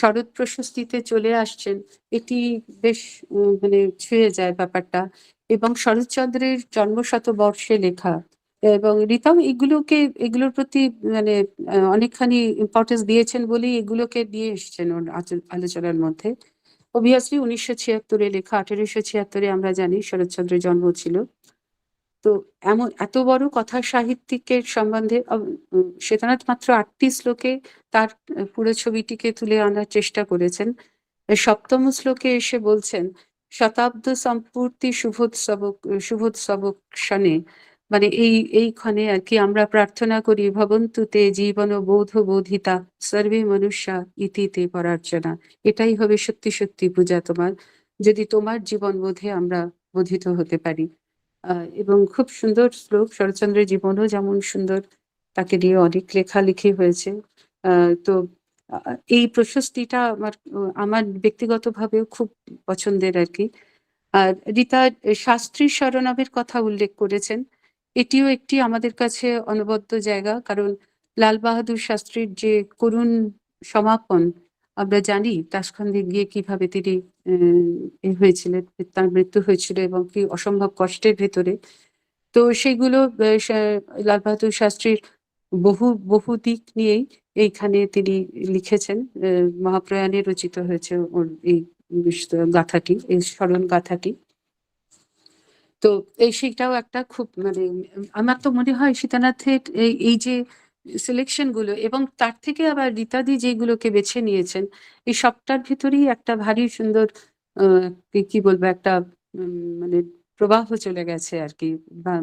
শরৎ প্রশস্তিতে চলে আসছেন, এটি বেশ মানে ছুঁয়ে যায় ব্যাপারটা। এবং শরৎচন্দ্রের জন্মশতবর্ষে লেখা, এবং রীতাও এগুলোর প্রতি মানে অনেকখানি ইম্পর্টেন্স দিয়েছেন বলেই এগুলোকে দিয়ে এসছেন ওর আলোচনার মধ্যে। অবভিয়াসলি 1976 লেখা, 1876 আমরা জানি শরৎচন্দ্রের জন্ম ছিল। তো এমন এত বড় কথা সাহিত্যিকের সম্বন্ধে সীতানাথ মাত্র 8টি শ্লোকে তার পুরো ছবিটিকে তুলে আনার চেষ্টা করেছেন। সপ্তম শ্লোকে এসে বলছেন শতাব্দ সম্পূর্তি শুভোৎসব ক্ষণে, মানে এইখানে আর কি আমরা প্রার্থনা করি ভবন্তু তে জীবন বোধ বোধিতা সর্বে মনুষ্যা ইতিতে পরার্চনা। এটাই হবে সত্যি সত্যি পূজা তোমার, যদি তোমার জীবন বোধে আমরা বোধিত হতে পারি। এবং খুব সুন্দর শ্লোক। শরৎচন্দ্রের জীবনও যেমন সুন্দর, তাকে নিয়ে অনেক লেখালেখি হয়েছে। তো এই প্রশস্তিটা আমার ব্যক্তিগতভাবেও খুব পছন্দের আর কি। আর রীতা শাস্ত্রী শিরোনামের কথা উল্লেখ করেছেন, এটিও একটি আমাদের কাছে অনবদ্য জায়গা। কারণ লাল বাহাদুর শাস্ত্রীর যে করুণ সমাপন আমরা জানি, তাসখান্দে গিয়ে কিভাবে তিনি হয়েছিলেন, তার মৃত্যু হয়েছিল এবং কি অসম্ভব কষ্টের ভেতরে। তো সেগুলো লাল বাহাদুর শাস্ত্রীর বহু দিক নিয়েই এইখানে তিনি লিখেছেন। মহাপ্রয়াণে রচিত হয়েছে ওর এই গাথাটি, এই স্মরণ গাথাটি। তো সেইটাও একটা খুব মানে আমার তো মনে হয় সীতানাথের এই যে সিলেকশন গুলো, এবং তার থেকে আবার রীতাদি যেগুলোকে বেছে নিয়েছেন, এই সবটার ভিতরেই একটা ভারী সুন্দর কি বলবো একটা মানে প্রবাহ চলে গেছে আর কি,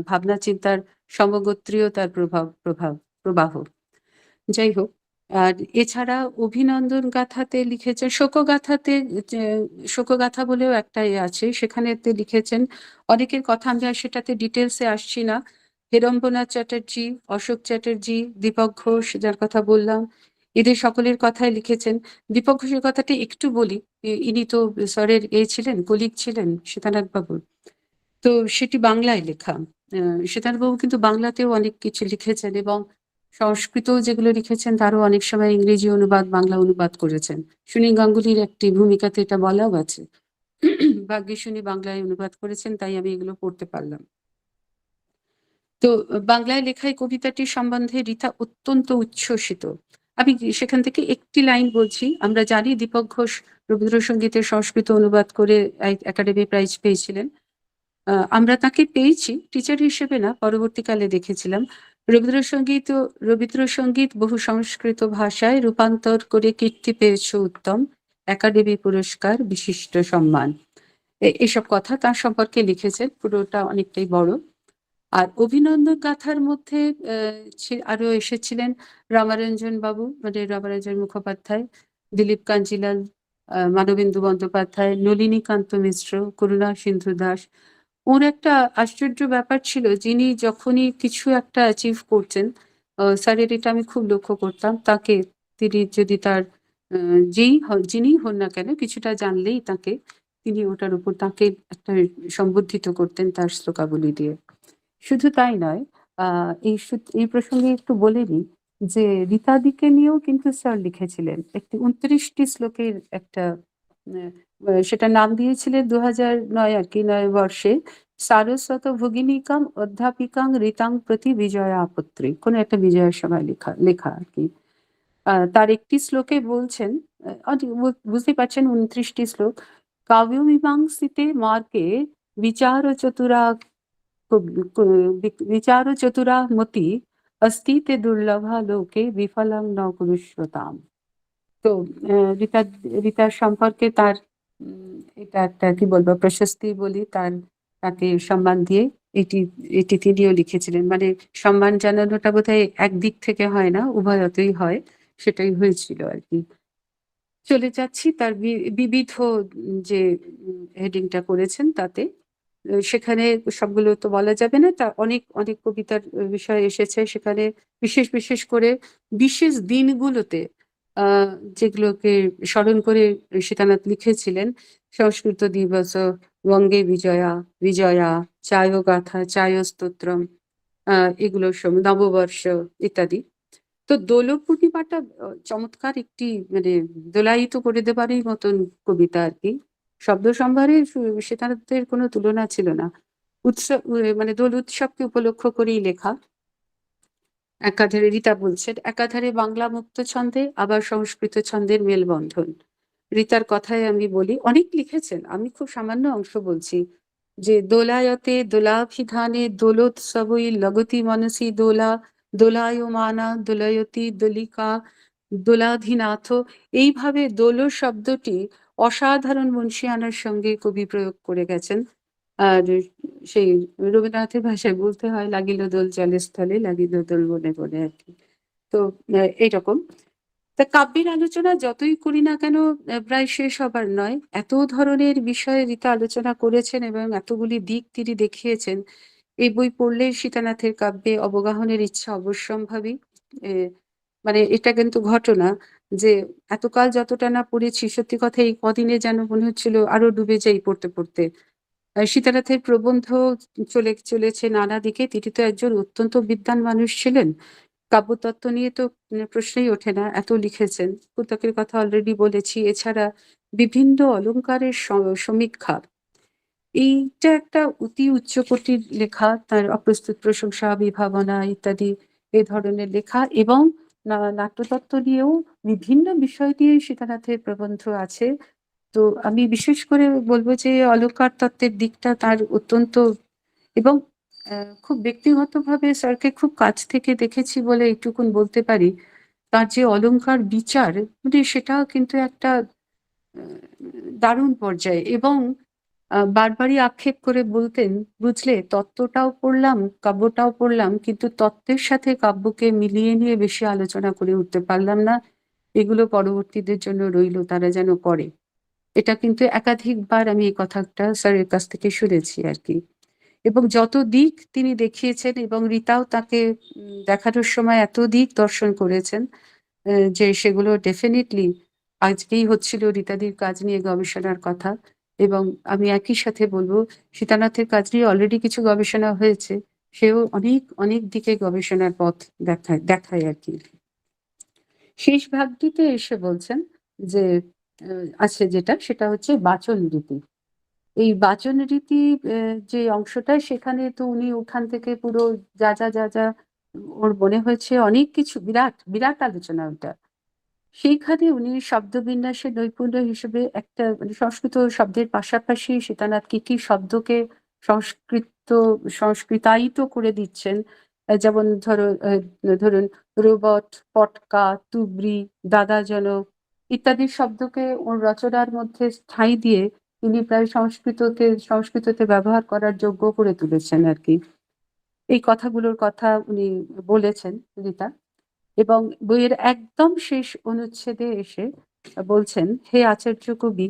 ভাবনা চিন্তার সমগোত্রীয় তার প্রবাহ। যাই হোক, আর এছাড়া অভিনন্দন গাথাতে লিখেছেন, শোকগাথা বলেও একটা আছে, সেখানে লিখেছেন অনেকের কথা, আমি আর সেটাতে ডিটেলসে আসছি না। হেরম্বনাথ চ্যাটার্জি, অশোক চ্যাটার্জি, দীপক ঘোষ যার কথা বললাম, এদের সকলের কথাই লিখেছেন। দীপক ঘোষের কথাটি একটু বলি, ইনি তো স্যারের ছিলেন, কলিগ ছিলেন সীতানাথ বাবুর। তো সেটি বাংলায় লেখা। সীতানাথ বাবু কিন্তু বাংলাতেও অনেক কিছু লিখেছেন, এবং সংস্কৃত যেগুলো লিখেছেন তারও অনেক সময় ইংরেজি অনুবাদ, বাংলা অনুবাদ করেছেন। সুনীল গাঙ্গুলির একটি ভূমিকাতে এটা বলাও আছে। ভাগ্যিস উনি বাংলায় অনুবাদ করেছেন, তাই আমি এগুলো পড়তে পারলাম। তো বাংলায় লেখা এই কবিতাটির সম্বন্ধে রীতা অত্যন্ত উচ্ছ্বসিত। আমি সেখান থেকে একটি লাইন বলছি। আমরা জানি দীপক ঘোষ রবীন্দ্রসঙ্গীতের সংস্কৃত অনুবাদ করে একাডেমি প্রাইজ পেয়েছিলেন। আমরা তাকে পেয়েছি টিচার হিসেবে না, পরবর্তীকালে দেখেছিলাম। রবীন্দ্রসঙ্গীত বহু সংস্কৃত ভাষায় রূপান্তর করে কীর্তি পেয়েছ উত্তম, একাডেমি পুরস্কার বিশিষ্ট সম্মান, এসব কথা তার সম্পর্কে লিখেছেন। পুরোটা অনেকটাই বড়। আর অভিনন্দন গাথার মধ্যে আরো এসেছিলেন রামারঞ্জন বাবু, মানে রামারঞ্জন মুখোপাধ্যায়, দিলীপ কাঞ্জিলাল, মানবেন্দু বন্দ্যোপাধ্যায়, নলিনীকান্ত মিশ্র, করুণা সিন্ধু দাস। ওর একটা আশ্চর্য ব্যাপার ছিল, যিনি যখনই কিছু একটা অ্যাচিভ করছেন, স্যারের এটা আমি খুব লক্ষ্য করতাম, তাকে তিনি যদি তার যিনি হন না কেন কিছুটা জানলেই তিনি ওটার উপর তাকে একটা সম্বোধিত করতেন তার শ্লোকাবলী দিয়ে। শুধু তাই নয়, এই প্রসঙ্গে একটু বলে নিই যে রীতাদিকে নিয়েও কিন্তু স্যার লিখেছিলেন একটি 29টি শ্লোকের একটা সেটা নাম দিয়েছিলেন 2009 আর কি 9 বর্ষে সারস্বত ভগিনীকাং অধ্যাপিকাং রীতাং প্রতি বিজয়া আপত্রী, কোনো একটা বিজয়ের সময় লেখা লেখা আর কি। তার একটি শ্লোকে বলছেন, বুঝতে পারছেন 29টি শ্লোক, কাব্যমীমাংসিতে মার্কে বিচার চতুরা বিচার চতুরা মতি अस्ति ते दुर्लभा लोके বিফলং ন কুরুষ্বতাম। তো রীতা রীতার সম্পর্কে তার এটা একটা কি বলবো প্রশস্তি বলি, তাকে সম্মান দিয়ে এটি এটি তিনিও লিখেছিলেন। মানে সম্মান জানানোটা বোধহয় একদিক থেকে হয় না, উভয়তই হয়, সেটাই হয়েছিল আর কি। চলে যাচ্ছি তার বিবিধ যে হেডিংটা করেছেন তাতে। সেখানে সবগুলো তো বলা যাবে না, তা অনেক অনেক কবিতার বিষয় এসেছে সেখানে। বিশেষ বিশেষ করে বিশেষ দিনগুলোতে যেগুলোকে স্মরণ করে সীতানাথ লিখেছিলেন, সংস্কৃত দিবস, বঙ্গে বিজয়া, বিজয়া, চায়গাথা, চায়স্তোত্রম, এগুলোর সময় নববর্ষ ইত্যাদি। তো দোল পূর্ণিমাটা চমৎকার একটি মানে দোলায়িত করে দেবারই মতন কবিতা আর কি। শব্দ সম্ভারে সীতানাথের কোনো তুলনা ছিল না। উৎসব মানে দোল উৎসবকে উপলক্ষ করেই লেখা। একাধারে রীতা বলছেন, একাধারে বাংলা মুক্ত ছন্দে আবার সংস্কৃত ছন্দের মেলবন্ধন। রীতার কথায় আমি বলি, অনেক লিখেছেন, আমি খুব সামান্য অংশ বলছি, যে দোলায়তে দোলাভিধানে দোলোৎসবই লগতি মনসি দোলা দোলায়মানা দোলায়তি দোলিকা দোলাধিনাথ। এইভাবে দোল শব্দটি অসাধারণ মুন্সিয়ানার সঙ্গে কবি প্রয়োগ করে গেছেন। আর সেই রবীন্দ্রনাথের ভাষায় বলতে হয়, লাগিল দোল জলের স্থলে, লাগিল দোল বনে বনে আর কি। তো এইরকম। তা কাব্যের আলোচনা যতই করি না কেন প্রায় শেষ হবার নয়। এত ধরনের বিষয়ে রীতা আলোচনা করেছেন এবং এতগুলি দিক তিনি দেখিয়েছেন। এই বই পড়লে সীতানাথের কাব্যে অবগাহনের ইচ্ছা অবশ্যম্ভাবী। মানে এটা কিন্তু ঘটনা যে এতকাল যতটা না পড়েছি, সত্যি কথা এই কদিনে যেন মনে হচ্ছিল আরো ডুবে যাই পড়তে পড়তে। সীতানাথের প্রবন্ধ চলেছে নানা দিকে। তিনি তো একজন অত্যন্ত বিদ্বান মানুষ ছিলেন। কাব্যতত্ত্ব নিয়ে তো প্রশ্নই ওঠে না, এত লিখেছেন। পুস্তকের কথা অলরেডি বলেছি। এছাড়া বিভিন্ন অলংকারের সমীক্ষা, এইটা একটা অতি উচ্চকোটির লেখা। তার অপ্রস্তুত প্রশংসা, বিভাবনা ইত্যাদি এই ধরনের লেখা। এবং নাট্যতত্ত্ব নিয়েও বিভিন্ন বিষয় দিয়ে সীতানাথের প্রবন্ধ আছে। তো আমি বিশেষ করে বলবো যে অলংকার তত্ত্বের দিকটা তার অত্যন্ত, এবং খুব ব্যক্তিগতভাবে স্যারকে খুব কাছ থেকে দেখেছি বলে এইটুকুন বলতে পারি, তার যে অলংকার বিচার মানে সেটা কিন্তু একটা দারুণ পর্যায়ে। এবং বারবারই আক্ষেপ করে বলতেন, বুঝলে তত্ত্বটাও পড়লাম কাব্যটাও পড়লাম, কিন্তু তত্ত্বের সাথে কাব্যকে মিলিয়ে নিয়ে বেশি আলোচনা করে উঠতে পারলাম না, এগুলো পরবর্তীদের জন্য রইল, তারা যেন করে। এটা কিন্তু একাধিকবার আমি এই কথাটা স্যারের কাছ থেকে শুনেছি আর কি। এবং যত দিক তিনি দেখিয়েছেন, এবং রীতাও তাকে দেখানোর সময় এত দিক দর্শন করেছেন যে সেগুলো ডেফিনেটলি আজকেই হচ্ছিল রীতাদির কাজ নিয়ে গবেষণার কথা। এবং আমি একই সাথে বলবো, সীতানাথের কাজ নিয়ে অলরেডি কিছু গবেষণা হয়েছে, সেও অনেক অনেক দিকে গবেষণার পথ দেখায় আর কি। শেষ ভাগটিতে এসে বলছেন যে আছে যেটা, সেটা হচ্ছে বাচন রীতি। এই বাচন রীতি যে অংশটা, সেখানে তো উনি ওখান থেকে পুরো যা যা যা যা ওর মনে হয়েছে অনেক কিছু, বিরাট বিরাট আলোচনা ওটা। সেইখানে উনি শব্দবিন্যাসের নৈপুণ্য হিসেবে একটা মানে সংস্কৃত শব্দের পাশাপাশি সীতানাথ কি কি শব্দকে সংস্কৃতায়িত করে দিচ্ছেন। যেমন ধরুন রোবট, পটকা, তুবড়ি, দাদাজনক ইত্যাদি শব্দকে ওর রচনার মধ্যে ঠাঁই দিয়ে তিনি প্রায় সংস্কৃততে ব্যবহার করার যোগ্য করে তুলেছেন আর কি। এই কথাগুলোর কথা উনি বলেছেন রীতা। এবং বইয়ের একদম শেষ অনুচ্ছেদে এসে বলছেন, হে আচার্য কবি,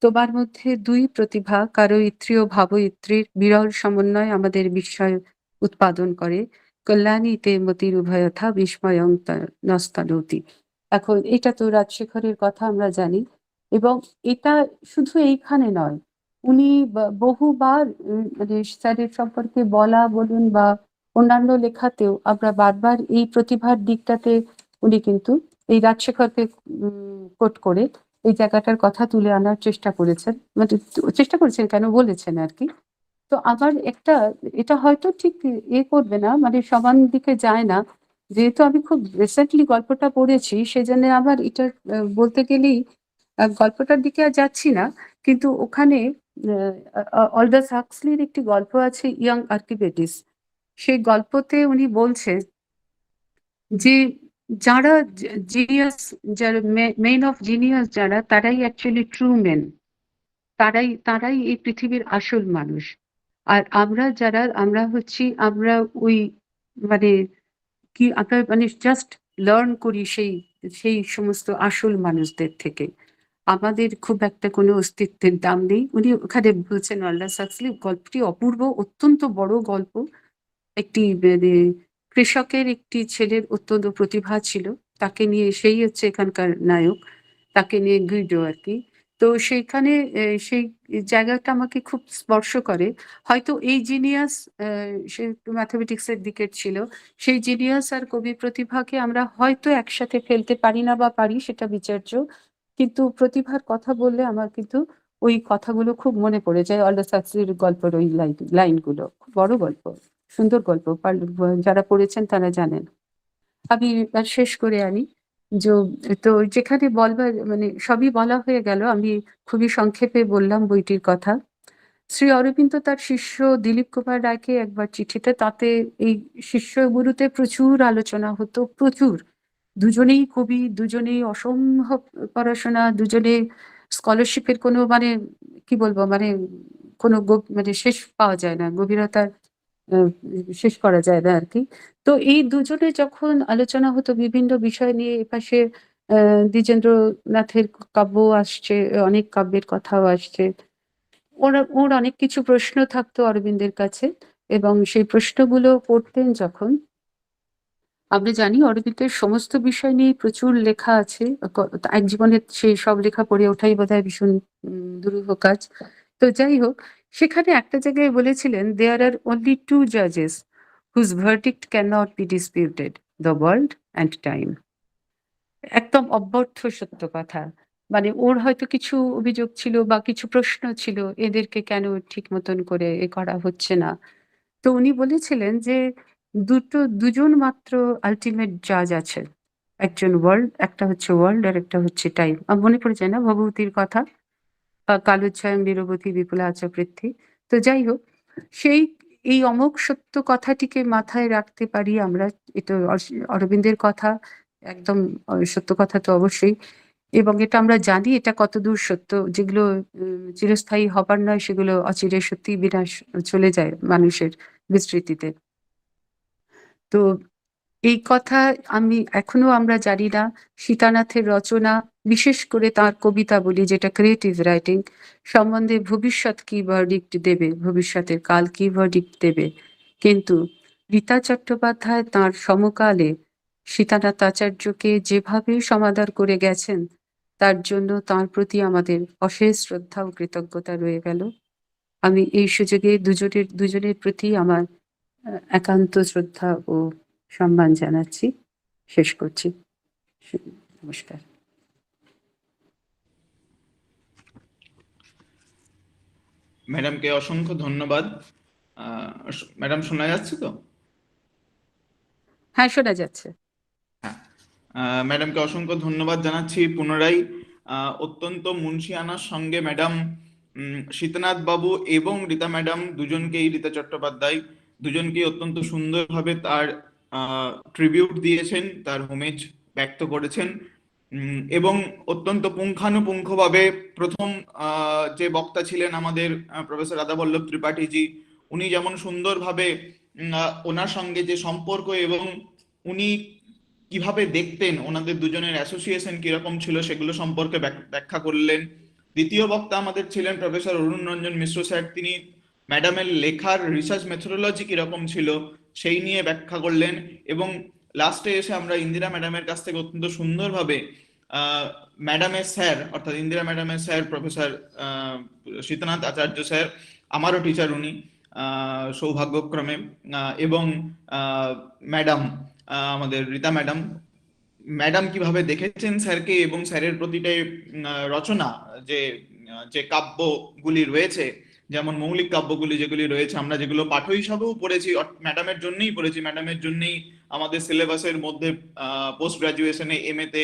তোমার মধ্যে দুই প্রতিভা, কারো ইত্রী ও ভাবইত্রীর বিরল সমন্বয় আমাদের বিস্ময় উৎপাদন করে। কল্যাণীতে মতির উভয়থা বিস্ময়ং নস্তানতি। এখন এটা তো রাজশেখরের কথা আমরা জানি, এবং এটা শুধু এইখানে নয়, উনি বহুবার মানে স্যারের সম্পর্কে বলা বলুন বা অন্যান্য লেখাতেও আমরা বারবার এই প্রতিভার দিকটাতে উনি কিন্তু এই রাজশেখরকে কোট করে এই জায়গাটার কথা তুলে আনার চেষ্টা করেছেন, মানে চেষ্টা করেছেন কেন বলেছেন আর কি। তো আমার একটা, এটা হয়তো ঠিক করবে না, মানে সমান দিকে যায় না, যেহেতু আমি খুব রিসেন্টলি গল্পটা পড়েছি সেজন্য আমার এটা বলতে গেলেই গল্পটার দিকে আর যাচ্ছি না, কিন্তু ওখানে অলডাস হাক্সলির একটি গল্প আছে ইয়াং আর্কিবেটিস, সেই গল্পতে উনি বলছে যে যারা জিনিয়াস, যারা মেন অফ জিনিয়াস যারা, তারাই অ্যাকচুয়ালি ট্রু মেন, তারাই এই পৃথিবীর আসল মানুষ। আর আমরা যারা, আমরা হচ্ছি, আমরা ওই মানে কি, আমরা মানে জাস্ট লার্ন করি সেই সেই সমস্ত আসল মানুষদের থেকে, আমাদের খুব একটা কোনো অস্তিত্বের দাম নেই। উনি ওখানে বলছেন, আল্লাহ সাকসলি, গল্পটি অপূর্ব, অত্যন্ত বড় গল্প। একটি মানে কৃষকের একটি ছেলের অত্যন্ত প্রতিভা ছিল, তাকে নিয়ে, সেই হচ্ছে এখানকার নায়ক, তাকে নিয়ে গুইডো আর কি। তো সেইখানে সেই জায়গাটা আমাকে খুব স্পর্শ করে। হয়তো এই জিনিয়াস, সে একটু ম্যাথামেটিক্সের দিকের ছিল, সেই জিনিয়াস আর কবি প্রতিভাকে আমরা হয়তো একসাথে ফেলতে পারি না, বা পারি সেটা বিচার্য, কিন্তু প্রতিভার কথা বললে আমার কিন্তু ওই কথাগুলো খুব মনে পড়ে যায়, অলডাস হাক্সলির গল্পের ওই লাইনগুলো। খুব বড় গল্প, সুন্দর গল্প, যারা পড়েছেন তারা জানেন। আমি আর শেষ করে আনি যে, তো যেখানে বলবার মানে সবই বলা হয়ে গেল, আমি খুবই সংক্ষেপে বললাম বইটির কথা। শ্রী অরবিন্দ তার শিষ্য দিলীপ কুমার রায়কে একবার চিঠিতে, তাতে এই শিষ্য গুরুতে প্রচুর আলোচনা হতো, প্রচুর। দুজনেই কবি, দুজনেই অসম্ভব পড়াশোনা, দুজনে স্কলারশিপের কোনো মানে কি বলবো, মানে কোনো মানে শেষ পাওয়া যায় না, গভীরতার আহ, শেষ করা যায় না আর কি। তো এই দুজনে যখন আলোচনা হতো বিভিন্ন বিষয় নিয়ে, এপাশে দ্বিজেন্দ্রনাথের কাব্য আসছে, অনেক কাব্যের কথাও আসছে, ওর অনেক কিছু প্রশ্ন থাকতো অরবিন্দের কাছে, এবং সেই প্রশ্নগুলো করতেন যখন, আমরা জানি অরবিন্দের সমস্ত বিষয় নিয়ে প্রচুর লেখা আছে, এক জীবনে সেই সব লেখা পড়ে ওঠাই বোধহয় ভীষণ দুরূহ কাজ। তো যাই হোক, সেখানে একটা জায়গায় বলেছিলেন, দেয়ার আর অনলি টু জাজেস whose verdict can not be disputed, the world and time. একদম অব্যর্থ সত্য কথা। মানে ওর হয়তো কিছু অভিযোগ ছিল বা কিছু প্রশ্ন ছিল, এদেরকে কেন ঠিক মতন করে করা হচ্ছে না। তো উনি বলেছিলেন যে দুজন মাত্র আলটিমেট জাজ আছে, একজন ওয়ার্ল্ড, একটা হচ্ছে ওয়ার্ল্ড আর একটা হচ্ছে টাইম। আমার মনে পড়ে যায় না ভগবতীর কথা, বা কালোচ্ছায়ং নিরবধি বিপুলা আচবৃদ্ধি। তো যাই হোক, সেই এই অমোঘ সত্য কথাটিকে মাথায় রাখতে পারি আমরা। এটা অরবিন্দের কথা, একদম সত্য কথা তো অবশ্যই, এবং এটা আমরা জানি এটা কতদূর সত্য, যেগুলো চিরস্থায়ী হবার নয় সেগুলো অচিরে সত্যি বিনাশ চলে যায় মানুষের বিস্মৃতিতে। তো এই কথা এখনো আমরা জানি না। সীতানাথের রচনা, বিশেষ করে তার কবিতা বলি, যেটা ক্রিয়েটিভ রাইটিং, সম্বন্ধে ভবিষ্যৎ কি ভার্ডিক্ট দেবে, ভবিষ্যতের কাল কি ভার্ডিক্ট দেবে। কিন্তু রীতা চট্টোপাধ্যায় তাঁর সমকালে সীতানাথ আচার্যকে যেভাবে সমাদর করে গেছেন, তার জন্য তাঁর প্রতি আমাদের অশেষ শ্রদ্ধা ও কৃতজ্ঞতা রয়ে গেল। আমি এই সুযোগে দুজনের প্রতি আমার একান্ত শ্রদ্ধা ও সম্মান জানাচ্ছি। শেষ করছি। নমস্কার। ম্যাডামকে অসংখ্য ধন্যবাদ। ম্যাডাম শোনা যাচ্ছে তো? হ্যাঁ, শোনা যাচ্ছে। হ্যাঁ, ম্যাডামকে অসংখ্য ধন্যবাদ জানাচ্ছি পুনরায়। অত্যন্ত মুন্সিয়ানার সঙ্গে ম্যাডাম শীতনাথ বাবু এবং রীতা ম্যাডাম দুজনকেই, রীতা চট্টোপাধ্যায় দুজনকেই অত্যন্ত সুন্দরভাবে তার ট্রিবিউট দিয়েছেন, তার হোমেজ ব্যক্ত করেছেন, এবং অত্যন্ত পুঙ্খানুপুঙ্খভাবে প্রথম যে বক্তা ছিলেন আমাদের প্রফেসর রাধাবল্লভ ত্রিপাঠীজি, উনি যেমন সুন্দরভাবে ওনার সঙ্গে যে সম্পর্ক এবং উনি কিভাবে দেখতেন, ওনাদের দুজনের অ্যাসোসিয়েশন কিরকম ছিল সেগুলো সম্পর্কে ব্যাখ্যা করলেন। দ্বিতীয় বক্তা আমাদের ছিলেন প্রফেসর অরুণ রঞ্জন মিশ্র স্যার, তিনি ম্যাডামের লেখার রিসার্চ মেথোডোলজি কিরকম ছিল সেই নিয়ে ব্যাখ্যা করলেন। এবং লাস্টে এসে আমরা ইন্দিরা ম্যাডামের কাছ থেকে অত্যন্ত সুন্দরভাবে ম্যাডামের স্যার, অর্থাৎ ইন্দিরা ম্যাডামের স্যার প্রফেসর শীতনাথ আচার্য স্যার, আমারও টিচার উনি সৌভাগ্যক্রমে, এবং ম্যাডাম আমাদের রীতা ম্যাডাম, ম্যাডাম কিভাবে দেখেছেন স্যারকে এবং স্যারের প্রতিটা রচনা যে যে কাব্যগুলি রয়েছে, যেমন মৌলিক কাব্যগুলি যেগুলি রয়েছে, আমরা যেগুলো পাঠ্য হিসাবেও পড়েছি, ম্যাডামের জন্যই পড়েছি, ম্যাডামের জন্যই আমাদের সিলেবাসের মধ্যে পোস্ট গ্রাজুয়েশনে এম তে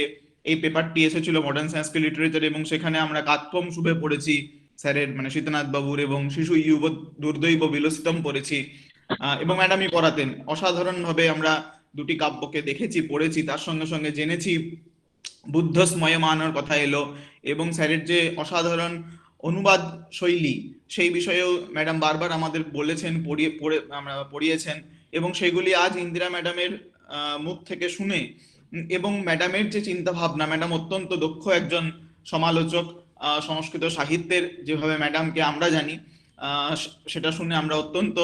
এই পেপারটি এসেছিল মডার্ন সংস্কৃত লিটারেচার, এবং সেখানে আমরা কাতকম শুভে পড়েছি স্যারের মানে শীতনাথ বাবুর, এবং শিশু ইউব দুর্দৈব বিলসিতম পড়েছি, এবং ম্যাডামই পড়াতেন। অসাধারণ ভাবে আমরা দুটি কাব্যকে দেখেছি, পড়েছি, তার সঙ্গে সঙ্গে জেনেছি বুদ্ধ স্ময়মানর কথা এলো, এবং স্যারের যে অসাধারণ অনুবাদ শৈলী সেই বিষয়েও ম্যাডাম বারবার আমাদের বলেছেন, আমরা পড়িয়েছেন, এবং সেগুলি আজ ইন্দিরা ম্যাডামের মুখ থেকে শুনে, এবং ম্যাডামের যে চিন্তা ভাবনা, ম্যাডাম অত্যন্ত দক্ষ একজন সমালোচক সংস্কৃত সাহিত্যের, যেভাবে ম্যাডামকে আমরা জানি, সেটা শুনে আমরা অত্যন্ত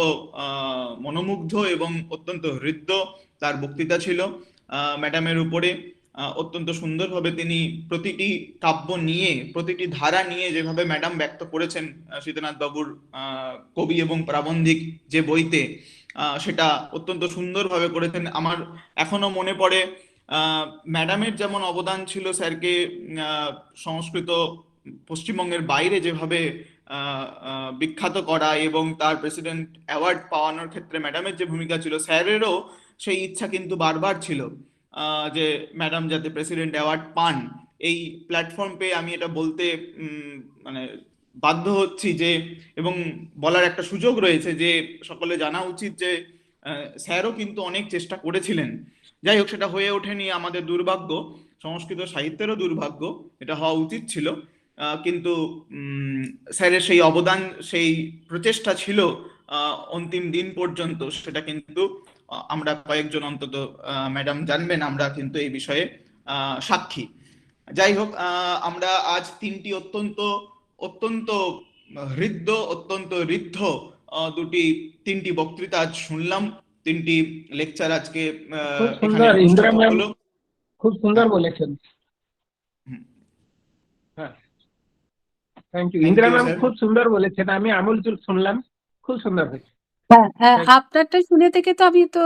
মনোমুগ্ধ এবং অত্যন্ত হৃদ্য তার বক্তৃতা ছিল ম্যাডামের উপরে। অত্যন্ত সুন্দরভাবে তিনি প্রতিটি কাব্য নিয়ে, প্রতিটি ধারা নিয়ে যেভাবে ম্যাডাম ব্যক্ত করেছেন শীতনাথ বাবুর কবি এবং প্রাবন্ধিক যে বইতে, সেটা অত্যন্ত সুন্দরভাবে করেছেন। আমার এখনো মনে পড়ে ম্যাডামের যেমন অবদান ছিল স্যারকে সংস্কৃত পশ্চিমবঙ্গের বাইরে যেভাবে বিখ্যাত করা এবং তার প্রেসিডেন্ট অ্যাওয়ার্ড পাওয়ানোর ক্ষেত্রে ম্যাডামের যে ভূমিকা ছিল, স্যারেরও সেই ইচ্ছা কিন্তু বারবার ছিল যে ম্যাডাম যাতে প্রেসিডেন্ট অ্যাওয়ার্ড পান। এই প্ল্যাটফর্ম পেয়ে আমি এটা বলতে মানে বাধ্য হচ্ছি যে, এবং বলার একটা সুযোগ রয়েছে যে সকলে জানা উচিত যে স্যারও কিন্তু অনেক চেষ্টা করেছিলেন। যাই হোক, সেটা হয়ে ওঠেনি, আমাদের দুর্ভাগ্য, সংস্কৃত সাহিত্যেরও দুর্ভাগ্য, এটা হওয়া উচিত ছিল, কিন্তু স্যারের সেই অবদান, সেই প্রচেষ্টা ছিল অন্তিম দিন পর্যন্ত, সেটা কিন্তু আমরা কয়েকজন অন্তত ম্যাডাম জানবেন, আমরা কিন্তু এই বিষয়ে সাক্ষী। যাই হোক, আমরা আজ তিনটি অত্যন্ত অত্যন্ত হৃদ্য, অত্যন্ত ঋদ্ধ তিনটি বক্তৃতা আজ শুনলাম, তিনটি লেকচার আজকে এখানে অনুষ্ঠিত হলো। খুব সুন্দর বলেছেন। হ্যাঁ, থ্যাংক ইউ। ইন্দিরা ম্যাম খুব সুন্দর বলেছেন, আমি আমূল চুল শুনলাম, খুব সুন্দর হয়েছে। হ্যাঁ হ্যাঁ, আপনারটা শুনে থেকে তো আমি তো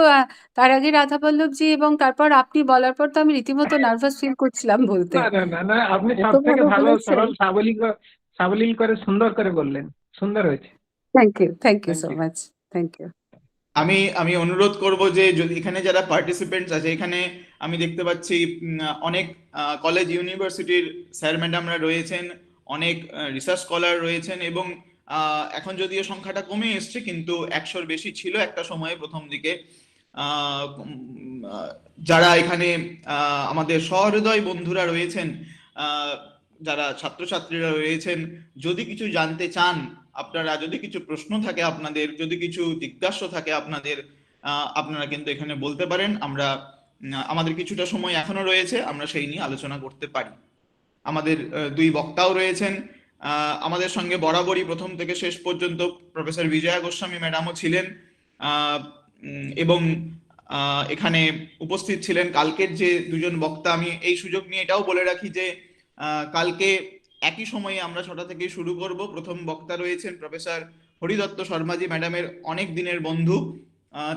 তার আগে রাধাবল্লভজি এবং তারপর আপনি বলার পর তো আমি রীতিমতো নার্ভাস ফিল করছিলাম বলতে। না না না না, আপনি এত সব থেকে ভালো ভালো বলেছেন। সরল সাবলীল করে সুন্দর করে বললেন, সুন্দর হয়েছে। Thank you Thank so you. Much, thank you. আমি অনুরোধ করব যে যদি এখানে যারা পার্টিসিপেন্টস আছে, এখানে আমি দেখতে পাচ্ছি অনেক কলেজ ইউনিভার্সিটির স্যার ম্যাডামরা রয়েছেন, অনেক রিসার্চ স্কলার রয়েছেন, এবং এখন যদিও সংখ্যাটা কমে এসছে, কিন্তু 100-র বেশি ছিল একটা সময়ে প্রথম দিকে, যারা এখানে আমাদের সহৃদয় বন্ধুরা রয়েছেন, যারা ছাত্রছাত্রীরা রয়েছেন, যদি কিছু জানতে চান আপনারা, যদি কিছু প্রশ্ন থাকে আপনাদের, যদি কিছু জিজ্ঞাসা থাকে আপনাদের, আপনারা কিন্তু এখানে বলতে পারেন। আমাদের কিছুটা সময় এখনো রয়েছে, আমরা সেই নিয়ে আলোচনা করতে পারি। আমাদের দুই বক্তাও রয়েছেন আমাদের সঙ্গে বরাবরই, প্রথম থেকে শেষ পর্যন্ত প্রফেসর বিজয়া গোস্বামী ম্যাডামও ছিলেন, এবং এখানে উপস্থিত ছিলেন কালকের যে দুজন বক্তা। আমি এই সুযোগ নিয়ে এটাও বলে রাখি যে কালকে একই সময়ে আমরা 6টা থেকে শুরু করব। প্রথম বক্তা রয়েছেন প্রফেসর হরিদত্ত শর্মাজি, ম্যাডামের অনেক দিনের বন্ধু,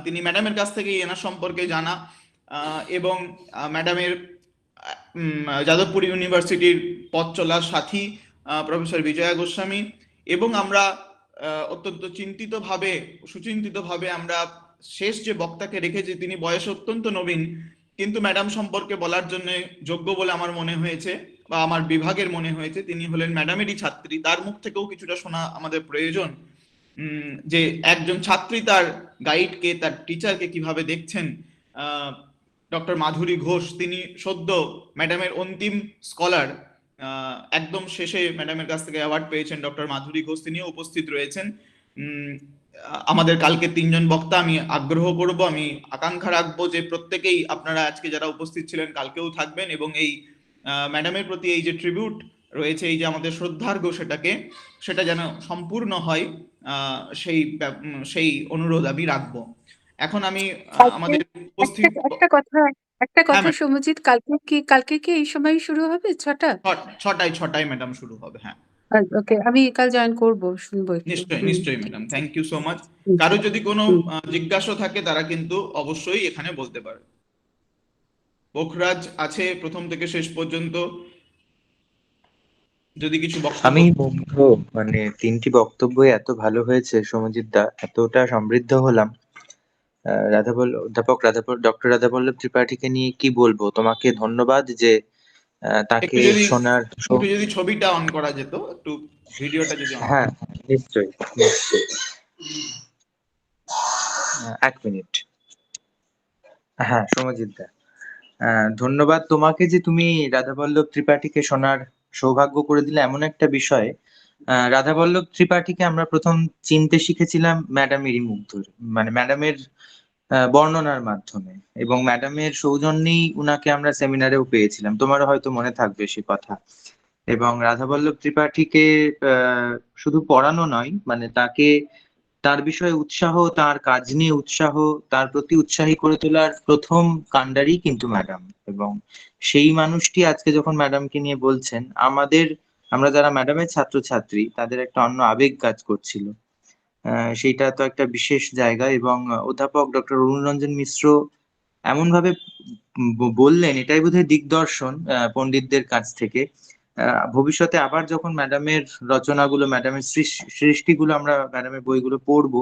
তিনি ম্যাডামের কাছ থেকে এনার সম্পর্কে জানা, এবং ম্যাডামের যাদবপুর ইউনিভার্সিটির পথ চলার সাথী প্রফেসর বিজয়া গোস্বামী, এবং আমরা অত্যন্ত সুচিন্তিতভাবে আমরা শেষ যে বক্তাকে রেখেছি, তিনি বয়সে অত্যন্ত নবীন, কিন্তু ম্যাডাম সম্পর্কে বলার জন্য যোগ্য বলে আমার মনে হয়েছে বা আমার বিভাগের মনে হয়েছে। তিনি হলেন ম্যাডামেরই ছাত্রী, তার মুখ থেকেও কিছুটা শোনা আমাদের প্রয়োজন, যে একজন ছাত্রী তার গাইডকে, তার টিচারকে কিভাবে দেখছেন। ডক্টর মাধুরী ঘোষ, তিনি সদ্য ম্যাডামের অন্তিম স্কলার, একদম শেষে ম্যাডামের কাছ থেকে অ্যাওয়ার্ড পেয়েছেন ডক্টর মাধুরী ঘোষ, তিনিও উপস্থিত রয়েছেন। আমাদের কালকে তিনজন বক্তা, আমি আগ্রহ করব, আমি আকাঙ্ক্ষা রাখবো যে প্রত্যেকেই আপনারা আজকে যারা উপস্থিত ছিলেন কালকেও থাকবেন, এবং এই ম্যাডামের প্রতি এই যে ট্রিবিউট রয়েছে, এই যে আমাদের শ্রদ্ধার্ঘ, সেটা যেন সম্পূর্ণ হয়, সেই অনুরোধ আমি রাখবো। এখন আমি আমাদের উপস্থিত একটা কথা সৌম্যজিৎ, কালকে কি এই সময় শুরু হবে? 6টায় ম্যাডাম শুরু হবে। হ্যাঁ, ওকে, আমি কাল জয়েন করব, শুনবো একটু। নিশ্চয়ই madam, thank you so much. কারো যদি কোনো জিজ্ঞাসা থাকে তারা কিন্তু অবশ্যই এখানে বলতে পারে। পোখরাজ আছে প্রথম থেকে শেষ পর্যন্ত, যদি কিছু বক্তব্য। আমি মুগ্ধ, মানে 3টি বক্তব্যই এত ভালো হয়েছে সৌম্যজিৎ দা, এতটা সমৃদ্ধ হলাম। ডক্টর রাধাবল্লভ ত্রিপাঠীকে নিয়ে কি বলবো, তোমাকে ধন্যবাদ যে তাকে শোনার একটু যদি ছবিটা অন করা যেত, একটু ভিডিওটা যদি অন। হ্যাঁ নিশ্চয়ই নিশ্চয়ই, 1 মিনিট। হ্যাঁ সৌম্যজিৎ দা, ধন্যবাদ তোমাকে যে তুমি রাধাবল্লভ ত্রিপাঠীকে শোনার সৌভাগ্য করে দিলে এমন একটা বিষয়। রাধাবল্লভ ত্রিপাঠীকে আমরা প্রথম চিনতে শিখেছিলাম ম্যাডামেরই মুখ ধরে, মানে ম্যাডামের বর্ণনার মাধ্যমে, এবং ম্যাডামের সৌজন্যেই উনাকে আমরা সেমিনারেও পেয়েছিলাম, তোমারও হয়তো মনে থাকবে সে কথা। এবং রাধাবল্লভ ত্রিপাঠীকে শুধু পড়ানো নয়, মানে তাকে তার বিষয়ে উৎসাহ, তার কাজ নিয়ে উৎসাহ, তার প্রতি উৎসাহী করে তোলার প্রথম কাণ্ডারি কিন্তু ম্যাডাম। এবং সেই মানুষটি আজকে যখন ম্যাডামকে নিয়ে বলছেন, আমরা যারা ম্যাডামের ছাত্রছাত্রী তাদের একটা অন্য আবেগ কাজ করছিল। সেইটা তো একটা বিশেষ জায়গা। এবং অধ্যাপক ডক্টর অরুণ রঞ্জন মিশ্র এমন ভাবে বললেন, এটাই বোধহয় দিগদর্শন পণ্ডিতদের কাছ থেকে। ভবিষ্যতে আবার যখন ম্যাডামের রচনাগুলো, ম্যাডামের সৃষ্টিগুলো আমরা ম্যাডামের বইগুলো পড়বো,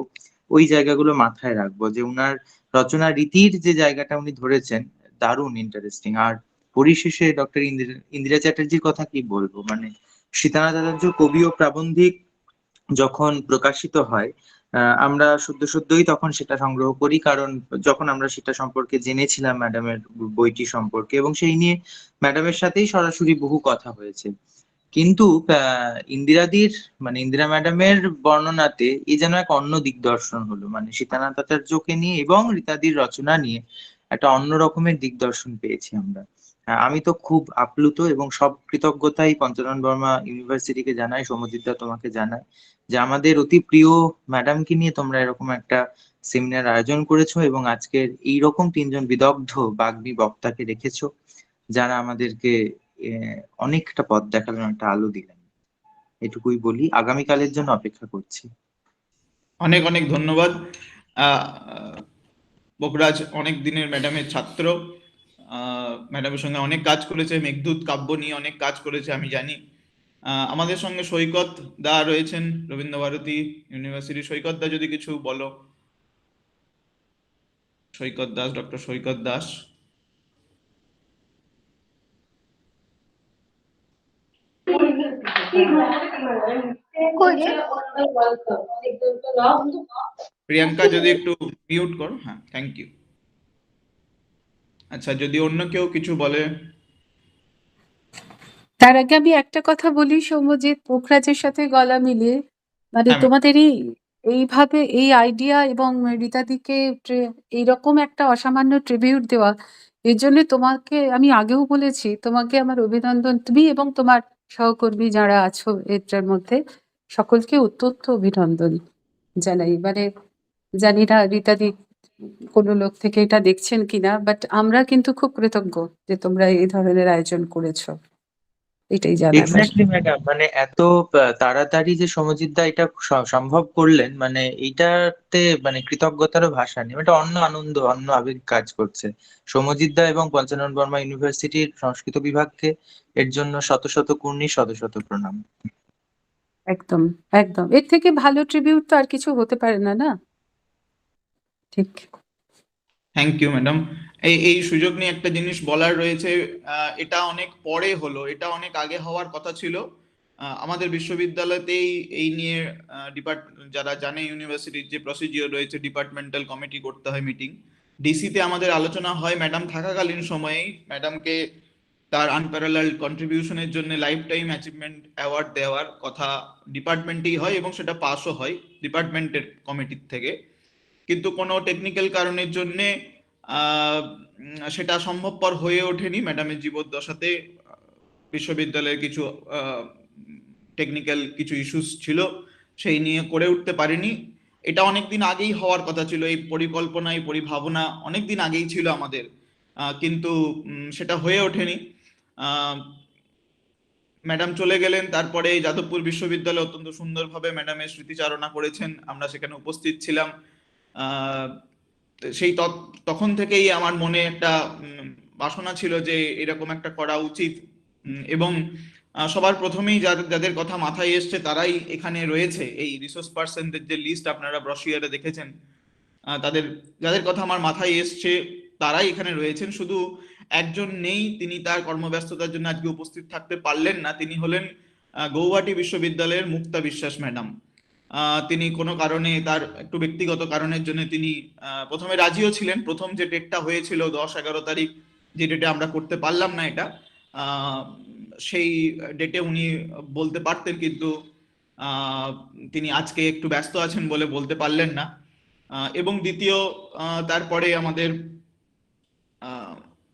ওই জায়গাগুলো মাথায় রাখবো যে উনার রচনা রীতির যে জায়গাটা উনি ধরেছেন, দারুণ ইন্টারেস্টিং। আর পরিশেষে ডক্টর ইন্দিরা চ্যাটার্জির কথা কি বলবো, মানে সীতানাথ আচার্য কবি ও প্রাবন্ধিক যখন প্রকাশিত হয়, আমরা সদ্যই তখন সেটা সংগ্রহ করি, কারণ যখন আমরা সেটা সম্পর্কে জেনেছিলাম ম্যাডামের বইটি সম্পর্কে, এবং সেই নিয়ে ম্যাডামের সাথেই সরাসরি বহু কথা হয়েছে। কিন্তু ইন্দিরাদির, মানে ইন্দিরা ম্যাডামের বর্ণনাতে এ যেন এক অন্য দিগদর্শন হলো, মানে সীতানাথ আচার্যকে নিয়ে এবং রীতাদির রচনা নিয়ে একটা অন্য রকমের দিগদর্শন পেয়েছি আমরা। আমি তো খুব আপ্লুত, এবং সব কৃতজ্ঞতাই পঞ্চানন বর্মা ইউনিভার্সিটিকে জানাই, সৌম্যজিৎ তোমাকে জানাই যে আমাদের অতি প্রিয় ম্যাডামকে নিয়ে তোমরা এরকম একটা সেমিনার আয়োজন করেছো, এবং আজকের এইরকম 3জন বিদগ্ধ বাগ্মী বক্তাকে রেখেছো, যারা আমাদেরকে অনেকটা পথ দেখালেন, একটা আলো দিলেন। এটুকুই বলি, আগামীকালের জন্য অপেক্ষা করছি। অনেক অনেক ধন্যবাদ। বকরাজ অনেক দিনের ম্যাডামের ছাত্র, ম্যাডামের সঙ্গে অনেক কাজ করেছে, মেঘদূত কাব্য নিয়ে অনেক কাজ করেছে আমি জানি। আমাদের সঙ্গে সৈকত দা রয়েছেন, রবীন্দ্রভারতী ইউনিভার্সিটি। সৈকত দা যদি কিছু বলো। সৈকত দাস, ডক্টর সৈকত দাস। প্রিয়াঙ্কা যদি একটু মিউট করো। হ্যাঁ, থ্যাংক ইউ। আচ্ছা, যদি অন্য কেউ কিছু বলে। তার আগে আমি একটা কথা বলি সৌম্যজিৎ, পোখরাজের সাথে গলা মিলিয়ে, মানে হ্যাঁ, তোমাদের এইভাবে এই আইডিয়া এবং রীতাদিকে এইরকম একটা অসামান্য ট্রিবিউট দেওয়া, এর জন্য তোমাকে আমি আগেও বলেছি, তোমাকে আমার অভিনন্দন। তুমি এবং তোমার সহকর্মী যারা আছো এটার মধ্যে, সকলকে অত্যন্ত অভিনন্দন জানাই। মানে জানি না রীতাদি কোনো লোক থেকে এটা দেখছেন কিনা, বাট আমরা কিন্তু খুব কৃতজ্ঞ যে তোমরা এই ধরনের আয়োজন করেছো, এটাই জানাবার। এক্স্যাক্টলি ম্যাডাম, মানে এত তাড়াতাড়ি যে সৌম্যজিৎ দা এটা সম্ভব করলেন, মানে এইটাতে মানে কৃতজ্ঞতারও ভাষা নেই, এটা অন্য আনন্দ, অন্য আবেগ কাজ করছে। সৌম্যজিৎ দা এবং পঞ্চানন বর্মা ইউনিভার্সিটির সংস্কৃত বিভাগকে এর জন্য শত শত কুর্নি, শত শত প্রণাম। একদম একদম, এর থেকে ভালো ট্রিবিউট তো আর কিছু হতে পারে না, না? ঠিক। Thank you madam. এই সুযোগ নিয়ে একটা জিনিস বলার রয়েছে। এটা অনেক পরে হলো, এটা অনেক আগে হওয়ার কথা ছিল। আমাদের বিশ্ববিদ্যালয়তেই এই নিয়ে যারা জানে ইউনিভার্সিটির যে প্রসিজিওর রয়েছে, ডিপার্টমেন্টাল কমিটি করতে হয় মিটিং, ডিসিতে আমাদের আলোচনা হয়। ম্যাডাম থাকাকালীন সময়েই ম্যাডামকে তার আনপ্যারালাল কন্ট্রিবিউশনের জন্য লাইফ টাইম অ্যাচিভমেন্ট অ্যাওয়ার্ড দেওয়ার কথা ডিপার্টমেন্টেই হয়, এবং সেটা পাসও হয় ডিপার্টমেন্টের কমিটির থেকে। কিন্তু কোনো টেকনিক্যাল কারণের জন্য সেটা সম্ভবপর হয়ে ওঠেনি। ম্যাডামের জীবদ্দশাতে বিশ্ববিদ্যালয়ের কিছু টেকনিক্যাল কিছু ইস্যুস ছিল, সেই নিয়ে করে উঠতে পারিনি। এটা অনেকদিন আগেই হওয়ার কথা ছিল, এই পরিকল্পনা, এই পরিভাবনা অনেকদিন আগেই ছিল আমাদের, কিন্তু সেটা হয়ে ওঠেনি। ম্যাডাম চলে গেলেন, তারপরে যাদবপুর বিশ্ববিদ্যালয় অত্যন্ত সুন্দরভাবে ম্যাডামের স্মৃতিচারণা করেছেন, আমরা সেখানে উপস্থিত ছিলাম। সেই তখন থেকেই আমার মনে একটা বাসনা ছিল যে এরকম একটা করা উচিত, এবং সবার প্রথমেই যাদের কথা মাথায় এসছে তারাই এখানে রয়েছে। এই রিসোর্স পার্সনদের যে লিস্ট আপনারা ব্রশিয়ারে দেখেছেন, যাদের কথা আমার মাথায় এসছে তারাই এখানে রয়েছেন। শুধু একজন নেই, তিনি তার কর্মব্যস্ততার জন্য আজকে উপস্থিত থাকতে পারলেন না। তিনি হলেন গৌহাটি বিশ্ববিদ্যালয়ের মুক্তা বিশ্বাস ম্যাডাম। তিনি কোনো কারণে, তার একটু ব্যক্তিগত কারণের জন্য তিনি প্রথমে রাজিও ছিলেন। প্রথম যে ডেটটা হয়েছিল 10-11 তারিখ, যে ডেটে আমরা করতে পারলাম না এটা, সেই ডেটে উনি বলতে পারতেন, কিন্তু তিনি আজকে একটু ব্যস্ত আছেন বলে বলতে পারলেন না। এবং দ্বিতীয়, তারপরে আমাদের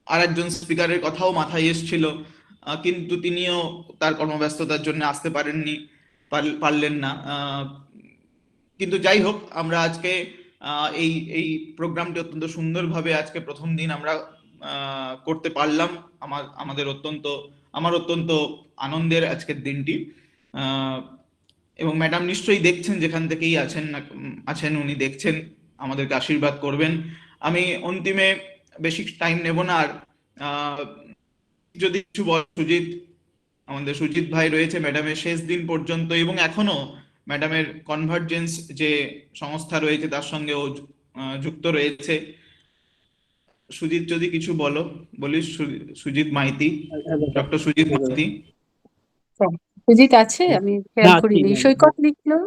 আরেকজন স্পিকারের কথাও মাথায় এসেছিল, কিন্তু তিনিও তার কর্মব্যস্ততার জন্য আসতে পারলেন না। কিন্তু যাই হোক, আমরা আজকে এই এই প্রোগ্রামটি অত্যন্ত সুন্দরভাবে আজকে প্রথম দিন আমরা করতে পারলাম। আমার অত্যন্ত আনন্দের আজকের দিনটি। এবং ম্যাডাম নিশ্চয়ই দেখছেন, যেখান থেকেই আছেন উনি দেখছেন, আমাদেরকে আশীর্বাদ করবেন। আমি অন্তিমে বেশি টাইম নেব না। আর যদি কিছু বল সুজিত, আমাদের সুজিত ভাই রয়েছে ম্যাডামের শেষ দিন পর্যন্ত, এবং এখনো ম্যাডামের কনভার্জেন্স যে সংস্থা রয়েছে তার সঙ্গে ও যুক্ত রয়েছে। সুজিত যদি কিছু বলিস। সুজিত মাইতি, ডক্টর সুজিত মাইতি। সুজিত আছে? আমি খেয়াল করিনি। সৈকত লিখলো,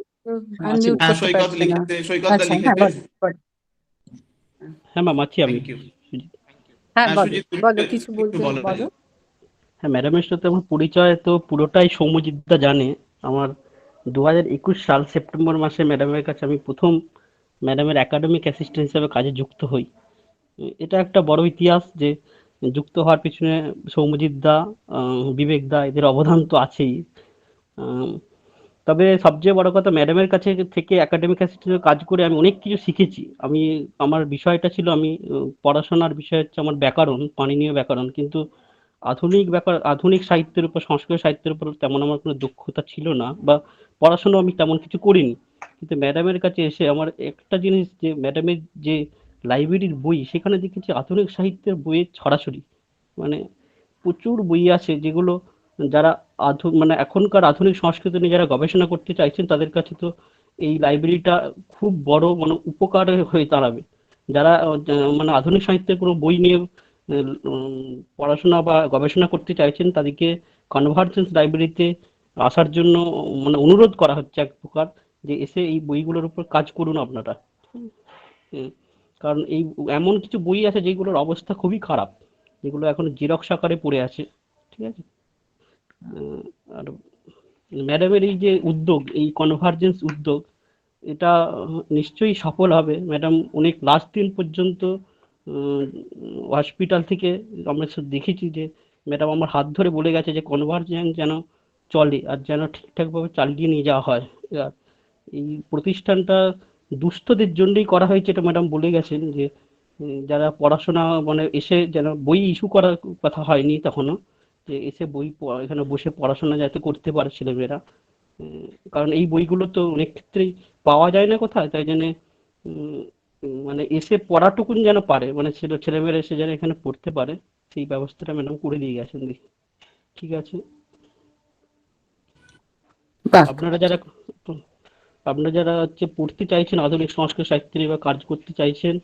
আনমিউট হ্যাঁ, করতে সৈকত পারছে না। লিখেছে, সৈকতদা আচ্ছা, হ্যাঁ, লিখেছে। বলো। হ্যাঁ ম্যাম, আছি আমি। Thank you. হ্যাঁ, হ্যাঁ, বলো সুজিত বলো, কিছু একটু বলতে বলো। বলো। হ্যাঁ, ম্যাডামের সাথে আমার পরিচয় তো পুরোটাই সৌম্যজিৎদা জানে। আমার 2021 সাল সেপ্টেম্বর মাসে ম্যাডামের কাছে আমি প্রথম ম্যাডামের একাডেমিক অ্যাসিস্ট্যান্ট হিসেবে কাজে যুক্ত হই। এটা একটা বড় ইতিহাস যে যুক্ত হওয়ার পিছনে সৌম্যজিৎদা, বিবেকদা, এদের অবদান তো আছেই। তবে সবচেয়ে বড় কথা, ম্যাডামের কাছে থেকে একাডেমিক অ্যাসিস্ট্যান্ট কাজ করে আমি অনেক কিছু শিখেছি। আমার বিষয়টা ছিল, আমি পড়াশোনার বিষয় হচ্ছে আমার ব্যাকরণ, পাণিনীয় ব্যাকরণ। কিন্তু আধুনিক সাহিত্যের উপর, সংস্কৃত সাহিত্যের উপর তেমন আমার কোনো দক্ষতা ছিল না, বা পড়াশোনা আমি তেমন কিছু করিনি। কিন্তু ম্যাডামের কাছে এসে আমার একটা জিনিস, যে ম্যাডামের যে লাইব্রেরির বই, সেখানে দেখেছি আধুনিক সাহিত্যের বইয়ের ছড়াছড়ি। মানে প্রচুর বই আছে যেগুলো যারা মানে এখনকার আধুনিক সংস্কৃতি নিয়ে যারা গবেষণা করতে চাইছেন তাদের কাছে তো এই লাইব্রেরিটা খুব বড় মানে উপকার হয়ে দাঁড়াবে। যারা মানে আধুনিক সাহিত্যের কোনো বই নিয়ে পড়াশোনা বা গবেষণা করতে চাইছেন তাদেরকে কনভার্জেন্স লাইব্রেরিতে আসার জন্য মানে অনুরোধ করা হচ্ছে এক প্রকার, যে এসে এই বইগুলোর উপর কাজ করুন আপনারা। কারণ এই এমন কিছু বই আছে যেগুলোর অবস্থা খুবই খারাপ, যেগুলো এখন জেরক্স আকারে পড়ে আছে। ঠিক আছে। আর ম্যাডামের এই যে উদ্যোগ, এই কনভার্জেন্স উদ্যোগ, এটা নিশ্চয়ই সফল হবে। ম্যাডাম অনেক লাস্ট দিন পর্যন্ত হসপিটাল থেকে আমরা দেখেছি যে ম্যাডাম আমার হাত ধরে বলে গেছে যে কনভার্জেন্স যেন চলে আর যেন ঠিকঠাকভাবে চালিয়ে নিয়ে যাওয়া হয়। এই প্রতিষ্ঠানটা দুস্থদের জন্যই করা হয়েছে, এটা ম্যাডাম বলে গেছেন। যে যারা পড়াশোনা মানে এসে যেন বই ইস্যু করার কথা হয়নি তখনও, যে এসে এখানে বসে পড়াশোনা যাতে করতে পারে ছেলেমেয়েরা। কারণ এই বইগুলো তো অনেক ক্ষেত্রেই পাওয়া যায় না কোথায়, তাই জন্য মানে এসে পড়াটুকুন যেন পারে, মানে ছেলেমেয়েরা এসে যেন এখানে পড়তে পারে, সেই ব্যবস্থাটা ম্যাডাম করে দিয়ে গেছেন। দেখি ঠিক আছে। আপনারা যারা হচ্ছে পড়তে চাইছেন, আধুনিক সংস্কৃত সাহিত্য নিয়ে বা কাজ করতে চাইছেন,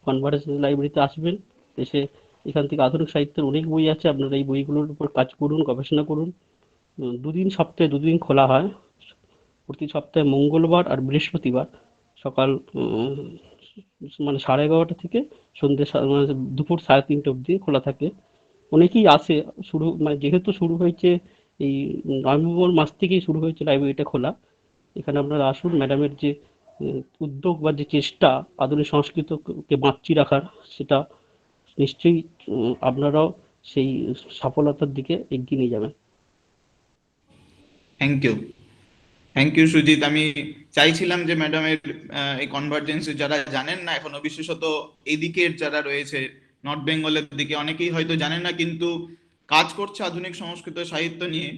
কনভার্জেন্স লাইব্রেরিতে আসবেন। এসে এখান থেকে আধুনিক সাহিত্যের অনেক বই আছে, আপনারা এই বইগুলোর উপর কাজ করুন, গবেষণা করুন। সপ্তাহে দুদিন খোলা হয়, প্রতি সপ্তাহে মঙ্গলবার আর বৃহস্পতিবার সকাল মানে 11:30 থেকে সন্ধ্যে মানে দুপুর 3:30 অবধি খোলা থাকে। অনেকেই আসে। মানে যেহেতু শুরু হয়েছে এই নভেম্বর মাস থেকেই শুরু হয়েছে লাইব্রেরিটা খোলা। এখানে আপনারা আসুন। ম্যাডামের যে উদ্যোগ বা যে চেষ্টা আধুনিক সংস্কৃতকে বাঁচিয়ে রাখার, সেটা নিশ্চয়ই আপনারাও সেই সফলতার দিকে এগিয়ে নিয়ে যাবেন। Thank you Sujit. আমি চাইছিলাম যে ম্যাডামের এই কনভার্জেন্স, যারা জানেন না এখনো, বিশেষত এদিকের যারা রয়েছে নর্থ বেঙ্গলের দিকে, অনেকেই হয়তো জানেন না, কিন্তু কাজ করছে আধুনিক সংস্কৃত সাহিত্য নিয়ে,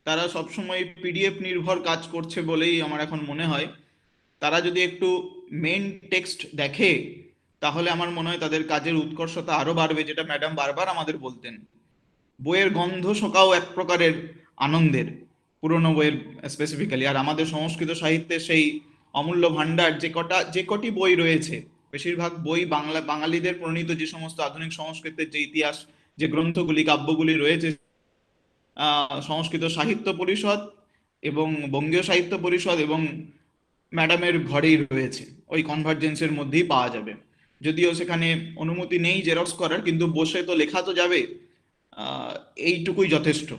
তারা সবসময় পিডিএফ নির্ভর কাজ করছে বলেই আমার এখন মনে হয়। তারা যদি একটু মেন টেক্সট দেখে, তাহলে আমার মনে হয় তাদের কাজের উৎকর্ষতা আরো বাড়বে, যেটা ম্যাডাম বারবার আমাদের বলতেন। বইয়ের গন্ধ শোকাও এক প্রকারের আনন্দের, পুরনো বইয়ের স্পেসিফিক্যালি। আর আমাদের সংস্কৃত সাহিত্যে সেই অমূল্য ভান্ডার যে কটি বই রয়েছে, বেশিরভাগ বই বাঙালিদের প্রণীত যে সমস্ত আধুনিক সংস্কৃতের যে ইতিহাস, যে গ্রন্থগুলি, কাব্যগুলি রয়েছে, সংস্কৃত সাহিত্য পরিষদ এবং বঙ্গীয় সাহিত্য পরিষদ এবং ম্যাডামের ঘরেই রয়েছে, ওই কনভার্জেন্সের মধ্যেই পাওয়া যাবে। যদিও সেখানে অনুমতি নেই জেরক্স করার, কিন্তু বসে তো লেখা তো যাবে, এইটুকুই যথেষ্ট,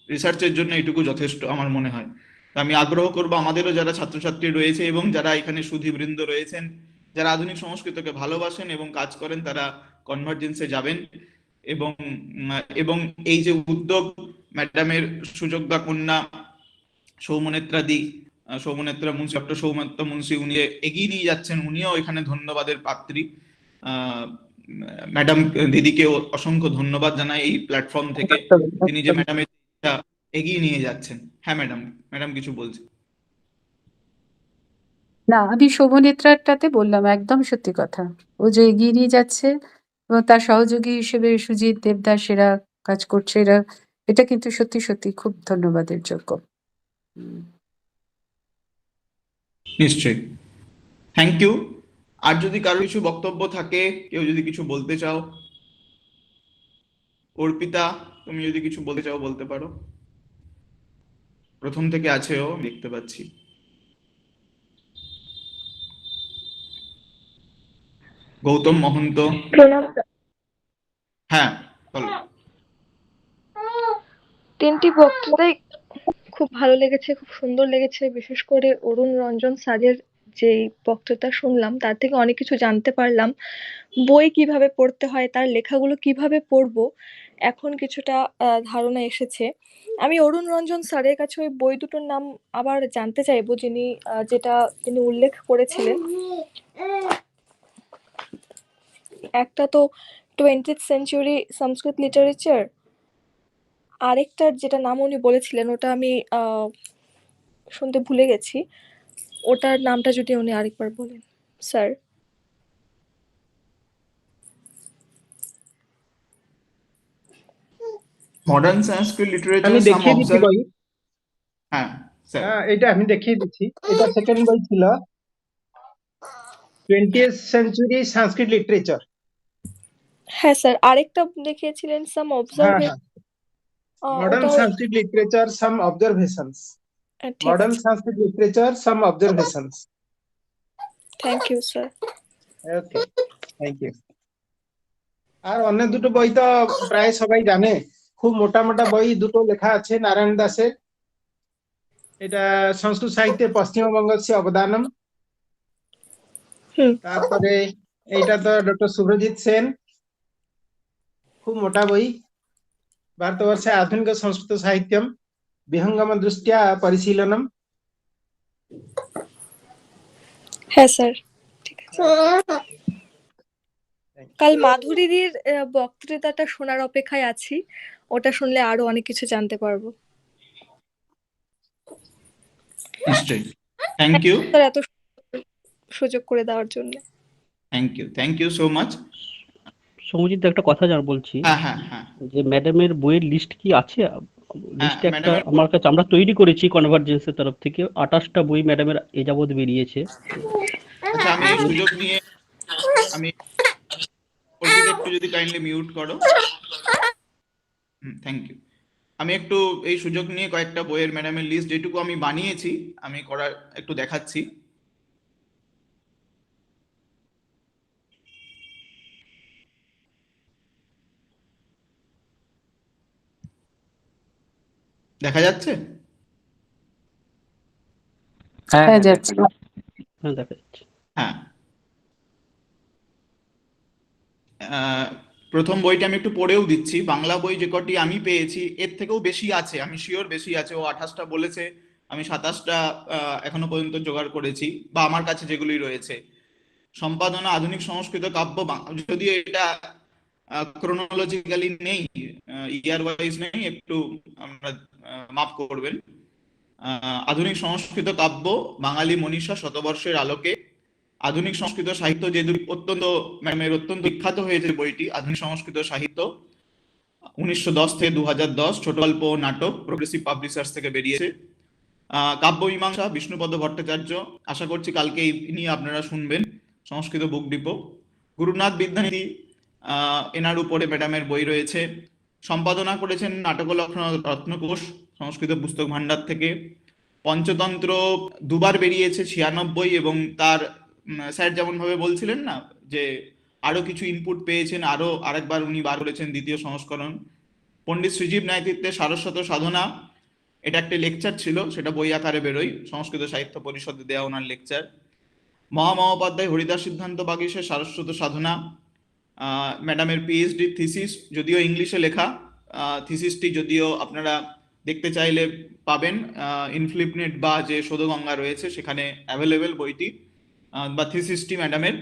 রিসার্চের জন্য এইটুকু যথেষ্ট আমার মনে হয়। আমি আগ্রহ করব আমাদেরও যারা ছাত্রছাত্রী রয়েছে এবং যারা এখানে সুধীবৃন্দ রয়েছেন, যারা আধুনিক সংস্কৃতকে ভালোবাসেন এবং কাজ করেন, তারা কনভার্জেন্সে যাবেন। এবং এবং এই যে উদ্যোগ ম্যাডামের সুযোগ্যা কন্যা সৌমনেত্রা মুন্সি, ডক্টর সৌমিত্রা মুন্সি, উনি এগিয়ে নিয়ে যাচ্ছেন, উনিও এখানে ধন্যবাদের পাত্রী। ম্যাডাম দিদিকে অসংখ্য ধন্যবাদ জানাই এই প্ল্যাটফর্ম থেকে, তিনি যে ম্যাডামের এগিয়ে নিয়ে যাচ্ছেন। হ্যাঁ ম্যাডাম, ম্যাডাম কিছু বলছেন? না, আমি শোভনেত্রাটাতে বললাম একদম সত্যি কথা। ও যে এগিয়ে নিয়ে যাচ্ছে এবং তার সহযোগী হিসেবে সুজিত দেবদাস এরা কাজ করছে, এটা কিন্তু সত্যি সত্যি খুব ধন্যবাদের যোগ্য। নিশ্চয়ই, থ্যাংক ইউ। আর যদি কারো কিছু বক্তব্য থাকে, কেউ যদি কিছু বলতে চাও, অর্পিতা তুমি যদি কিছু বলতে চাও বলতে পারো, প্রথম থেকে আছে ও, দেখতে পাচ্ছি। গৌতম মহন্ত, হ্যাঁ বলো। তিনটি বক্তৃতাই খুব ভালো লেগেছে, খুব সুন্দর লেগেছে। বিশেষ করে অরুণ রঞ্জন স্যারের যে বক্তৃতা শুনলাম, তার থেকে অনেক কিছু জানতে পারলাম। বই কিভাবে পড়তে হয়, তার লেখাগুলো কিভাবে পড়বো, এখন কিছুটা ধারণা এসেছে। আমি অরুণ রঞ্জন স্যারের কাছে ওই বই দুটোর নাম আবার জানতে চাইবো, যেটা তিনি উল্লেখ করেছিলেন। একটা তো 20th সেঞ্চুরি সংস্কৃত লিটারেচার, আরেকটার যেটা নাম উনি বলেছিলেন ওটা আমি শুনতে ভুলে গেছি, ওটার নামটা যদি উনি আরেকবার বলেন স্যার। মডার্ন সংস্কৃত লিটারেচার আমি সাম দেখিয়ে দিচ্ছি অবজার্ভ। বই। হ্যাঁ স্যার, এটা আমি দেখিয়ে দিচ্ছি। এটা সেকেন্ড বই ছিল, 20th সেঞ্চুরি সংস্কৃত লিটারেচার। হ্যাঁ স্যার, আরেকটা দেখিয়েছিলেন সাম হ্যাঁ অবজারভেশন, হ্যাঁ, মডার্ন ওটাও সংস্কৃত লিটারেচার সাম অবজারভেশনস। ঠিক মডার্ন আছে। Sanskrit literature some observations. Thank you sir. Okay, thank you. আর অন্য দুটো বই তো প্রায় সবাই জানে, খুব মোটা মোটা বই দুটো লেখা আছে নারায়ণ দাসের। এটা সংস্কৃত সাহিত্যে পশ্চিমবঙ্গস্য অবদানম। তারপরে এইটা তো ডক্টর শুভ্রজিৎ সেন, খুব মোটা বই, ভারতবর্ষে আধুনিক সংস্কৃত সাহিত্যম বিহঙ্গম দৃষ্টিয়া পরিশীলনম। হ্যাঁ স্যার, ঠিক আছে। কাল মাধুরীদির বক্তৃতাটা শোনার অপেক্ষায় আছি, ওটা শুনলে আরো অনেক কিছু জানতে পারবো। নিশ্চয়ই, থ্যাংক ইউ স্যার এত সুযোগ করে দেওয়ার জন্য। Thank you so much. Soumyajit একটা কথা বলছি, হ্যাঁ হ্যাঁ হ্যাঁ যে ম্যাডামের বইয়ের লিস্ট কি আছে? হ্যাঁ লিস্টে একটা ম্যাডামের, আমার কাছে, আমরা তৈরি করেছি কনভার্জেন্সের তরফ থেকে, 28টা বই ম্যাডামের এ যাবৎ বেরিয়েছে। আচ্ছা আমি এই সুযোগ নিয়ে, আমি অর্পিতা একটু যদি কাইন্ডলি মিউট করো, থ্যাংক ইউ। আমি একটু এই সুযোগ নিয়ে কয়েকটা বইয়ের ম্যাডামের লিস্ট যেটুকু আমি বানিয়েছি আমি করার একটু দেখাচ্ছি। দেখা যাচ্ছে? হ্যাঁ যাচ্ছে। হ্যাঁ, দেখা যাচ্ছে। হ্যাঁ, প্রথম বইটা আমি একটু পড়েও দিচ্ছি। বাংলা বই যে কটি আমি পেয়েছি এর থেকেও বেশি আছে, আমি শিওর বেশি আছে। ও 28টা বলেছে, আমি 27টা এখনো পর্যন্ত জোগাড় করেছি, বা আমার কাছে যেগুলি রয়েছে। সম্পাদনা আধুনিক সংস্কৃত কাব্য, যদিও এটা ক্রোনোলজিক্যালি নেই, ইয়ার ওয়াইজ নেই, একটু আমরা মাফ করবেন। আধুনিক সংস্কৃত কাব্য, বাঙালি মনীষা শতবর্ষের আলোকে, আধুনিক সংস্কৃত সাহিত্য, যে অত্যন্ত ম্যাডামের অত্যন্ত বিখ্যাত হয়েছে বইটি, আধুনিক সংস্কৃত সাহিত্য, 1910 থেকে 2010, ছোট গল্প নাটক, প্রোগ্রেসিভ পাবলিশার্স থেকে বেরিয়েছে। কাব্য মীমাংসা, বিষ্ণুপদ ভট্টাচার্য, আশা করছি কালকে নিয়ে আপনারা শুনবেন, সংস্কৃত বুক ডিপো। গুরুনাথ বিদ্যানিধি, এনার উপরে ম্যাডামের বই রয়েছে। সম্পাদনা করেছেন নাটকলক্ষ্ণ রত্নকোষ, সংস্কৃত পুস্তক ভান্ডার থেকে। পঞ্চতন্ত্র দুবার বেরিয়েছে, 96, এবং তার স্যার যেমন ভাবে বলছিলেন না যে আরো কিছু ইনপুট পেয়েছেন, আরো আরেকবার উনি বার করেছেন দ্বিতীয় সংস্করণ। পণ্ডিত শ্রীজীব ন্যায়তীর্থে সারস্বত সাধনা, এটা একটা লেকচার ছিল, সেটা বই আকারে বেরোয়, সংস্কৃত সাহিত্য পরিষদে দেওয়া ওনার লেকচার। মহামহোপাধ্যায় হরিদাস সিদ্ধান্ত বাগীশের সারস্বত সাধনা, ম্যাডামের পিএইচডি থিসিস, যদিও ইংলিশে লেখা, থিসিসটি যদিও আপনারা দেখতে চাইলে পাবেন, ইনফ্লিপনেট বা যে শোধগঙ্গা রয়েছে সেখানে অ্যাভেলেবেল বইটি, বা থিসিসটি ম্যাডামের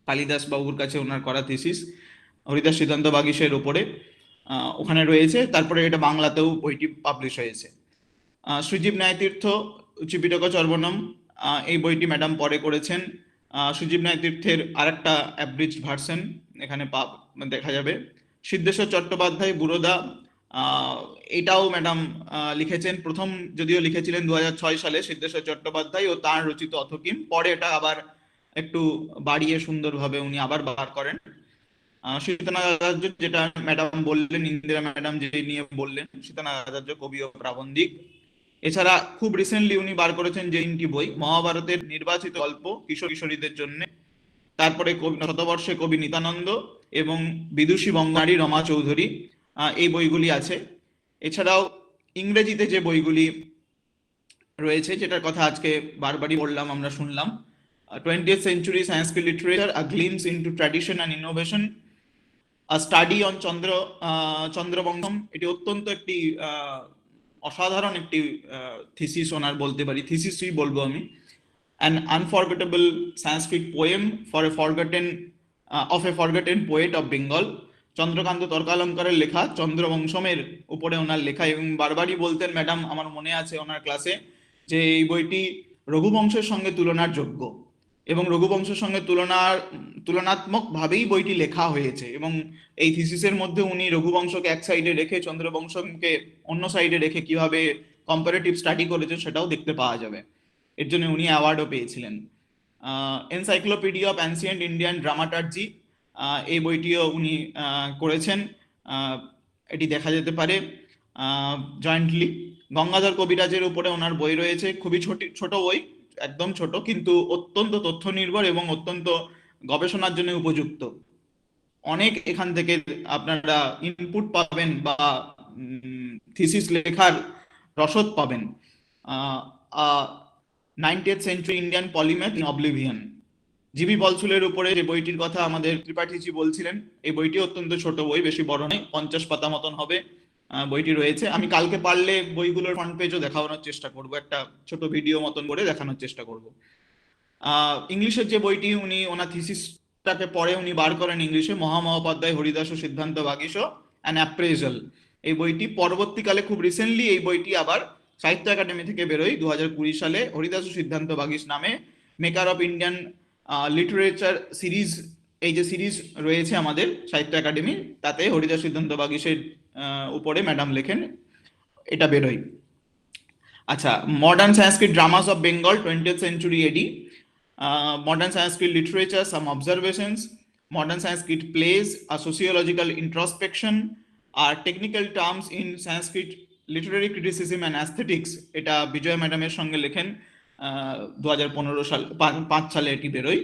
কালিদাস বাবুর কাছে ওনার করা থিসিস হরিদাস সিদ্ধান্ত বাগীশের উপরে ওখানে রয়েছে। তারপরে এটা বাংলাতেও বইটি পাবলিশ হয়েছে। শ্রীজীব ন্যায়তীর্থ উচ্চপিটক চর্বণম, এই বইটি ম্যাডাম পরে করেছেন। শ্রীজীব ন্যায়তীর্থের আরেকটা অ্যাব্রিজড ভার্সন এখানে দেখা যাবে। সিদ্ধেশ্বর চট্টোপাধ্যায় বুড়োদা, এটাও ম্যাডাম লিখেছেন, প্রথম যদিও লিখেছিলেন 2006 সালে সিদ্ধেশ্বর চট্টোপাধ্যায় ও তার রচিত অথকিম, পরে এটা আবার একটু বাড়িয়ে সুন্দরভাবে উনি আবার বার করেন। সীতানাথ আচার্য, যেটা ম্যাডাম বললেন, ইন্দিরা ম্যাডাম যে নিয়ে বললেন, সীতানাথ আচার্য কবি ও প্রাবন্ধিক। এছাড়া খুব রিসেন্টলি উনি বার করেছেন যে 3টি বই, মহাভারতের নির্বাচিত গল্প কিশোর কিশোরীদের জন্য, তারপরে শতবর্ষে কবি নিতানন্দ এবং বিদুষী বঙ্গালী রমা চৌধুরী, এই বইগুলি আছে। এছাড়াও ইংরেজিতে যে বইগুলি রয়েছে, যেটার কথা আজকে বারবারই বললাম, আমরা শুনলাম, 20th Century Sanskrit Literature, A Glimpse into Tradition and Innovation, A Study on চন্দ্রবংশম, এটি অত্যন্ত একটি অসাধারণ একটি থিসিস ওনার বলতে পারি, থিসিসই বলবো আমি। An unforgettable Sanskrit poem for a forgotten of a forgotten poet of Bengal, Chandrakant তর্কালঙ্কারের লেখা চন্দ্রবংশমের উপরে ওনার লেখা। এবং বারবারই বলতেন ম্যাডাম, আমার মনে আছে ওনার ক্লাসে, যে এই বইটি রঘুবংশের সঙ্গে তুলনার যোগ্য, এবং রঘুবংশের সঙ্গে তুলনাত্মক ভাবেই বইটি লেখা হয়েছে। এবং এই থিসিসের মধ্যে উনি রঘুবংশকে এক সাইডে রেখে চন্দ্রবংশকে অন্য সাইডে রেখে কিভাবে কম্পারেটিভ স্টাডি করেছে সেটাও দেখতে পাওয়া যাবে। এর জন্য উনি অ্যাওয়ার্ডও পেয়েছিলেন। এনসাইক্লোপিডিয়া অফ অ্যান্সিয়েন্ট ইন্ডিয়ান ড্রামাটার্জি, এই বইটিও উনি করেছেন, এটি দেখা যেতে পারে জয়েন্টলি। গঙ্গাধর কবিরাজের উপরে ওনার বই রয়েছে, খুবই ছোট বই, একদম ছোট, কিন্তু অত্যন্ত তথ্য নির্ভর এবং অত্যন্ত গবেষণার জন্য উপযুক্ত। অনেক এখান থেকে আপনারা ইনপুট পাবেন বা থিসিস লেখার রসদ পাবেন। 90th Century Indian Polymath in Oblivion, জিবি বলছুলের উপরে যে বইটির কথা আমাদের ত্রিপাঠীজি বলছিলেন, এই বইটি অত্যন্ত ছোট বই, বেশি বড় নয়, 50 পাতা মতন হবে বইটি রয়েছে। আমি কালকে পারলে বইগুলোর ফ্রন্ট পেজও দেখানোর চেষ্টা করব, একটা ছোট ভিডিও মতন করে দেখানোর চেষ্টা করব। ইংলিশের যে বইটি উনি ওনার থিসিসটাকে পরে উনি বার করেন ইংলিশে, মহামহোপাধ্যায় হরিদাস ও সিদ্ধান্ত বাগীশ অ্যান অ্যাপ্রেজাল, এই বইটি পরবর্তীকালে খুব রিসেন্টলি এই বইটি আবার সাহিত্য একাডেমি থেকে বেরোয় 2020 সালে, হরিদাস ও সিদ্ধান্ত বাগীশ নামে, maker of Indian literature series, এই যে সিরিজ রয়েছে আমাদের সাহিত্য একাডেমি, তাতে হরিদাস সিদ্ধান্ত বাগীশের উপরে ম্যাডাম লেখেন, এটা বেরোয়। আচ্ছা, modern Sanskrit dramas of Bengal 20th Century AD, modern Sanskrit literature, some observations, modern Sanskrit plays, a sociological introspection, are technical terms in Sanskrit literary criticism and aesthetics, এটা বিজয় ম্যাডামের সঙ্গে লেখেন, 2015 সাল 5 সালে এটি বেরোয়।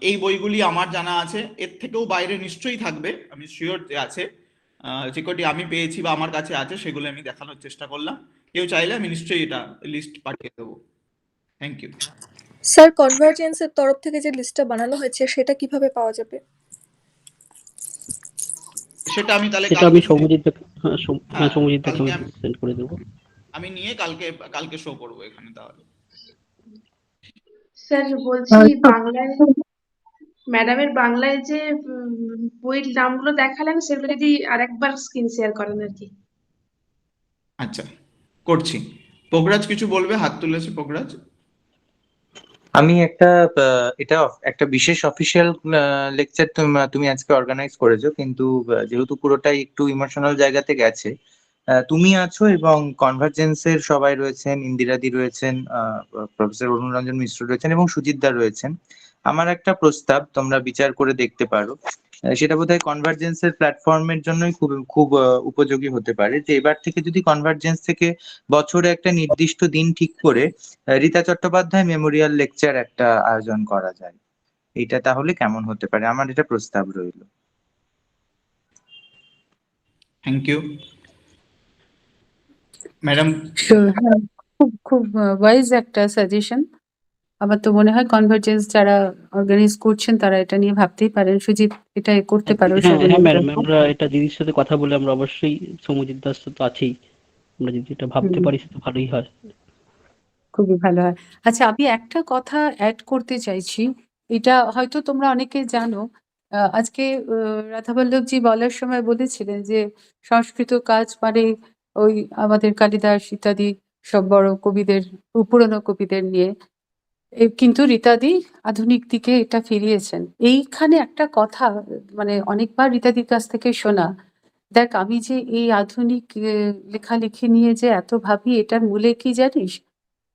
এই বইগুলি আমার জানা আছে, এর থেকেও বাইরে নিশ্চয়ই থাকবে, আমি শিওর যে আছে, যে কটি আমি পেয়েছি বা আমার কাছে আছে সেগুলো আমি দেখানোর চেষ্টা করলাম। কেউ চাইলে আমি নিশ্চয়ই এটা লিস্ট পাঠিয়ে দেবো। Thank you sir. কনভার্জেন্সের তরফ থেকে যে লিস্টটা বানানো হয়েছে সেটা কিভাবে পাওয়া যাবে? সেটা আমি তাহলে সৌম্যজিৎ সেন্ড করে দেব, আমি নিয়ে কালকে শো করব এখানে। তাহলে স্যার বলছি, বাংলায় ম্যাডামের বাংলায় যে বইয়ের নামগুলো দেখালেন সেগুলো যদি আরেকবার স্ক্রিন শেয়ার করেন আর কি। আচ্ছা, করছি। পোগরাজ কিছু বলবে? হাত তুলেছে পোগরাজ। আমি এটা একটা বিশেষ অফিসিয়াল লেকচার তুমি আজকে অর্গানাইজ করেছো, কিন্তু যেহেতু পুরোটাই একটু ইমোশনাল জায়গাতে গেছে, তুমি আছো এবং কনভার্জেন্সের সবাই রয়েছেন, ইন্দিরাদি রয়েছেন, প্রফেসর অরুণ রঞ্জন মিশ্র রয়েছেন এবং সুজিতদা রয়েছেন। আমার একটা প্রস্তাব, তোমরা বিচার করে দেখতে পারো, সেটা বোধহয় কনভার্জেন্সের প্ল্যাটফর্মের জন্যই খুব খুব উপযোগী হতে পারে, যে এবার থেকে যদি কনভার্জেন্স থেকে বছরে একটা নির্দিষ্ট দিন ঠিক করে রীতা চট্টোপাধ্যায় মেমোরিয়াল লেকচার একটা আয়োজন করা যায়। এটা তাহলে কেমন হতে পারে? আমার এটা প্রস্তাব রইল। Thank you madam. হ্যাঁ, খুব খুব ওয়াইজ একটা সাজেশন। আমার তো মনে হয় কনভার্জেন্স যারা অর্গানাইজ করছেন তারা এটা নিয়ে ভাবতেই পারেন। সুজিত, এটা করতে পারো। হ্যাঁ হ্যাঁ ম্যাডাম, আমরা এটা দিদির সাথে কথা বলে আমরা অবশ্যই, সৌম্যজিৎ দাস তো আছেই, আমরা যদি এটা ভাবতে পারি সেটা ভালোই হয়। খুবই ভালো হয়। আচ্ছা, আমি একটা কথা অ্যাড করতে চাইছি। এটা হয়তো তোমরা অনেকে জানো। আজকে রাধাবল্লভজি বলার সময় বলেছিলেন যে সংস্কৃত কাজ মানে ওই আমাদের কালিদাস ইত্যাদি সব বড় কবিদের, পুরনো কবিদের নিয়ে। কিন্তু রীতাদি আধুনিক দিকে এটা ফিরিয়েছেন। এইখানে একটা কথা মানে অনেকবার রীতাদির কাছ থেকে শোনা, দেখ আমি যে এই আধুনিক লেখালেখি নিয়ে যে এত ভাবি, এটার মূলে কি জানিস?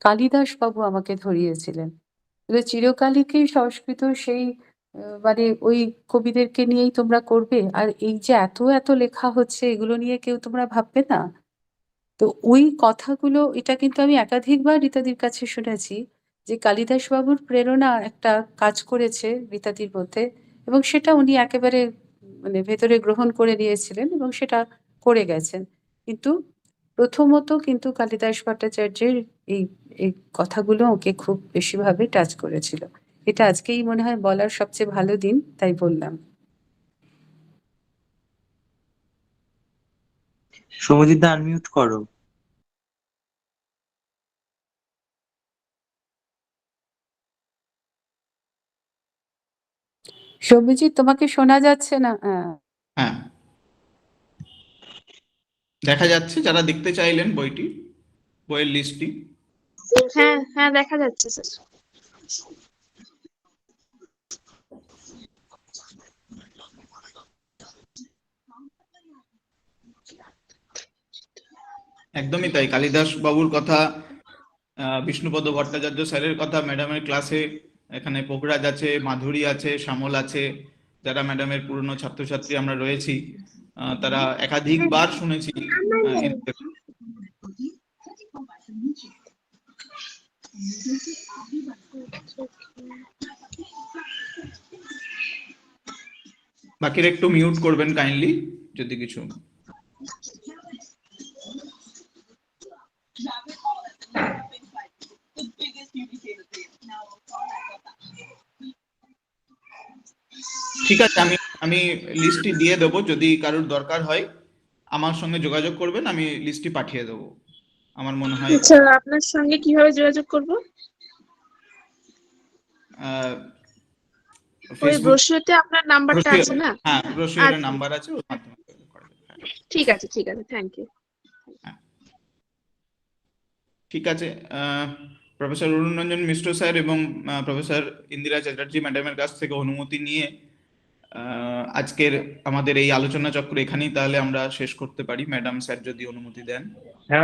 কালিদাস বাবু আমাকে ধরিয়েছিলেন। চিরকালই কি সংস্কৃত সেই মানে ওই কবিদেরকে নিয়েই তোমরা করবে? আর এই যে এত এত লেখা হচ্ছে, এগুলো নিয়ে কেউ তোমরা ভাববে না? তো ওই কথাগুলো, এটা কিন্তু আমি একাধিকবার রীতাদির কাছে শুনেছি যে কালিদাস বাবুর প্রেরণা একটা কাজ করেছে রীতাদির মধ্যে, এবং সেটা উনি একেবারে মানে ভেতরে গ্রহণ করে নিয়েছিলেন এবং সেটা করে গেছেন। কিন্তু প্রথমত কিন্তু কালিদাস ভট্টাচার্যের এই এই কথাগুলো ওকে খুব বেশিভাবে টাচ করেছিল। এটা আজকেই মনে হয় বলার সবচেয়ে ভালো দিন, তাই বললাম। সৌম্যজিৎ দা, আনমিউট করো। সৌম্যজিৎ, তোমাকে শোনা যাচ্ছে না। হ্যাঁ, দেখা যাচ্ছে যারা দেখতে চাইলেন বইটি, বইয়ের লিস্টটি। হ্যাঁ হ্যাঁ, দেখা যাচ্ছে স্যার। একদমই তাই, কালিদাস বাবুর কথা, বিষ্ণুপদ ভট্টাচার্য স্যারের কথা ম্যাডামের ক্লাসে, এখানে পোখরাজ আছে, মাধুরী আছে, শ্যামল আছে, যারা ম্যাডামের পুরনো ছাত্রছাত্রী আমরা রয়েছি, তারা একাধিকবার শুনেছি। বাকিরা একটু মিউট করবেন কাইন্ডলি যদি কিছু। ঠিক আছে, আমি লিস্টটি দিয়ে দেবো, যদি কারোর দরকার হয় আমার সঙ্গে যোগাযোগ করবেন, আমি লিস্টটি পাঠিয়ে দেবো। আমার মনে হয় আচ্ছা, আপনার সঙ্গে কিভাবে যোগাযোগ করব? ওই ব্রোশিওরতে আপনার নাম্বারটা আছে না? হ্যাঁ, ব্রোশিওরের নাম্বার আছে, ওর মাধ্যমে করা যাবে। ঠিক আছে, ঠিক আছে, থ্যাংক ইউ। ঠিক আছে, প্রফেসর অরুণ রঞ্জন মিশ্র স্যার এবং প্রফেসর ইন্দিরা চ্যাটার্জি ম্যাডামের কাছ থেকে অনুমতি নিয়ে আজকের আমাদের এই আলোচনা চক্র এখানেই তাহলে আমরা শেষ করতে পারি, ম্যাডাম স্যার যদি অনুমতি দেন।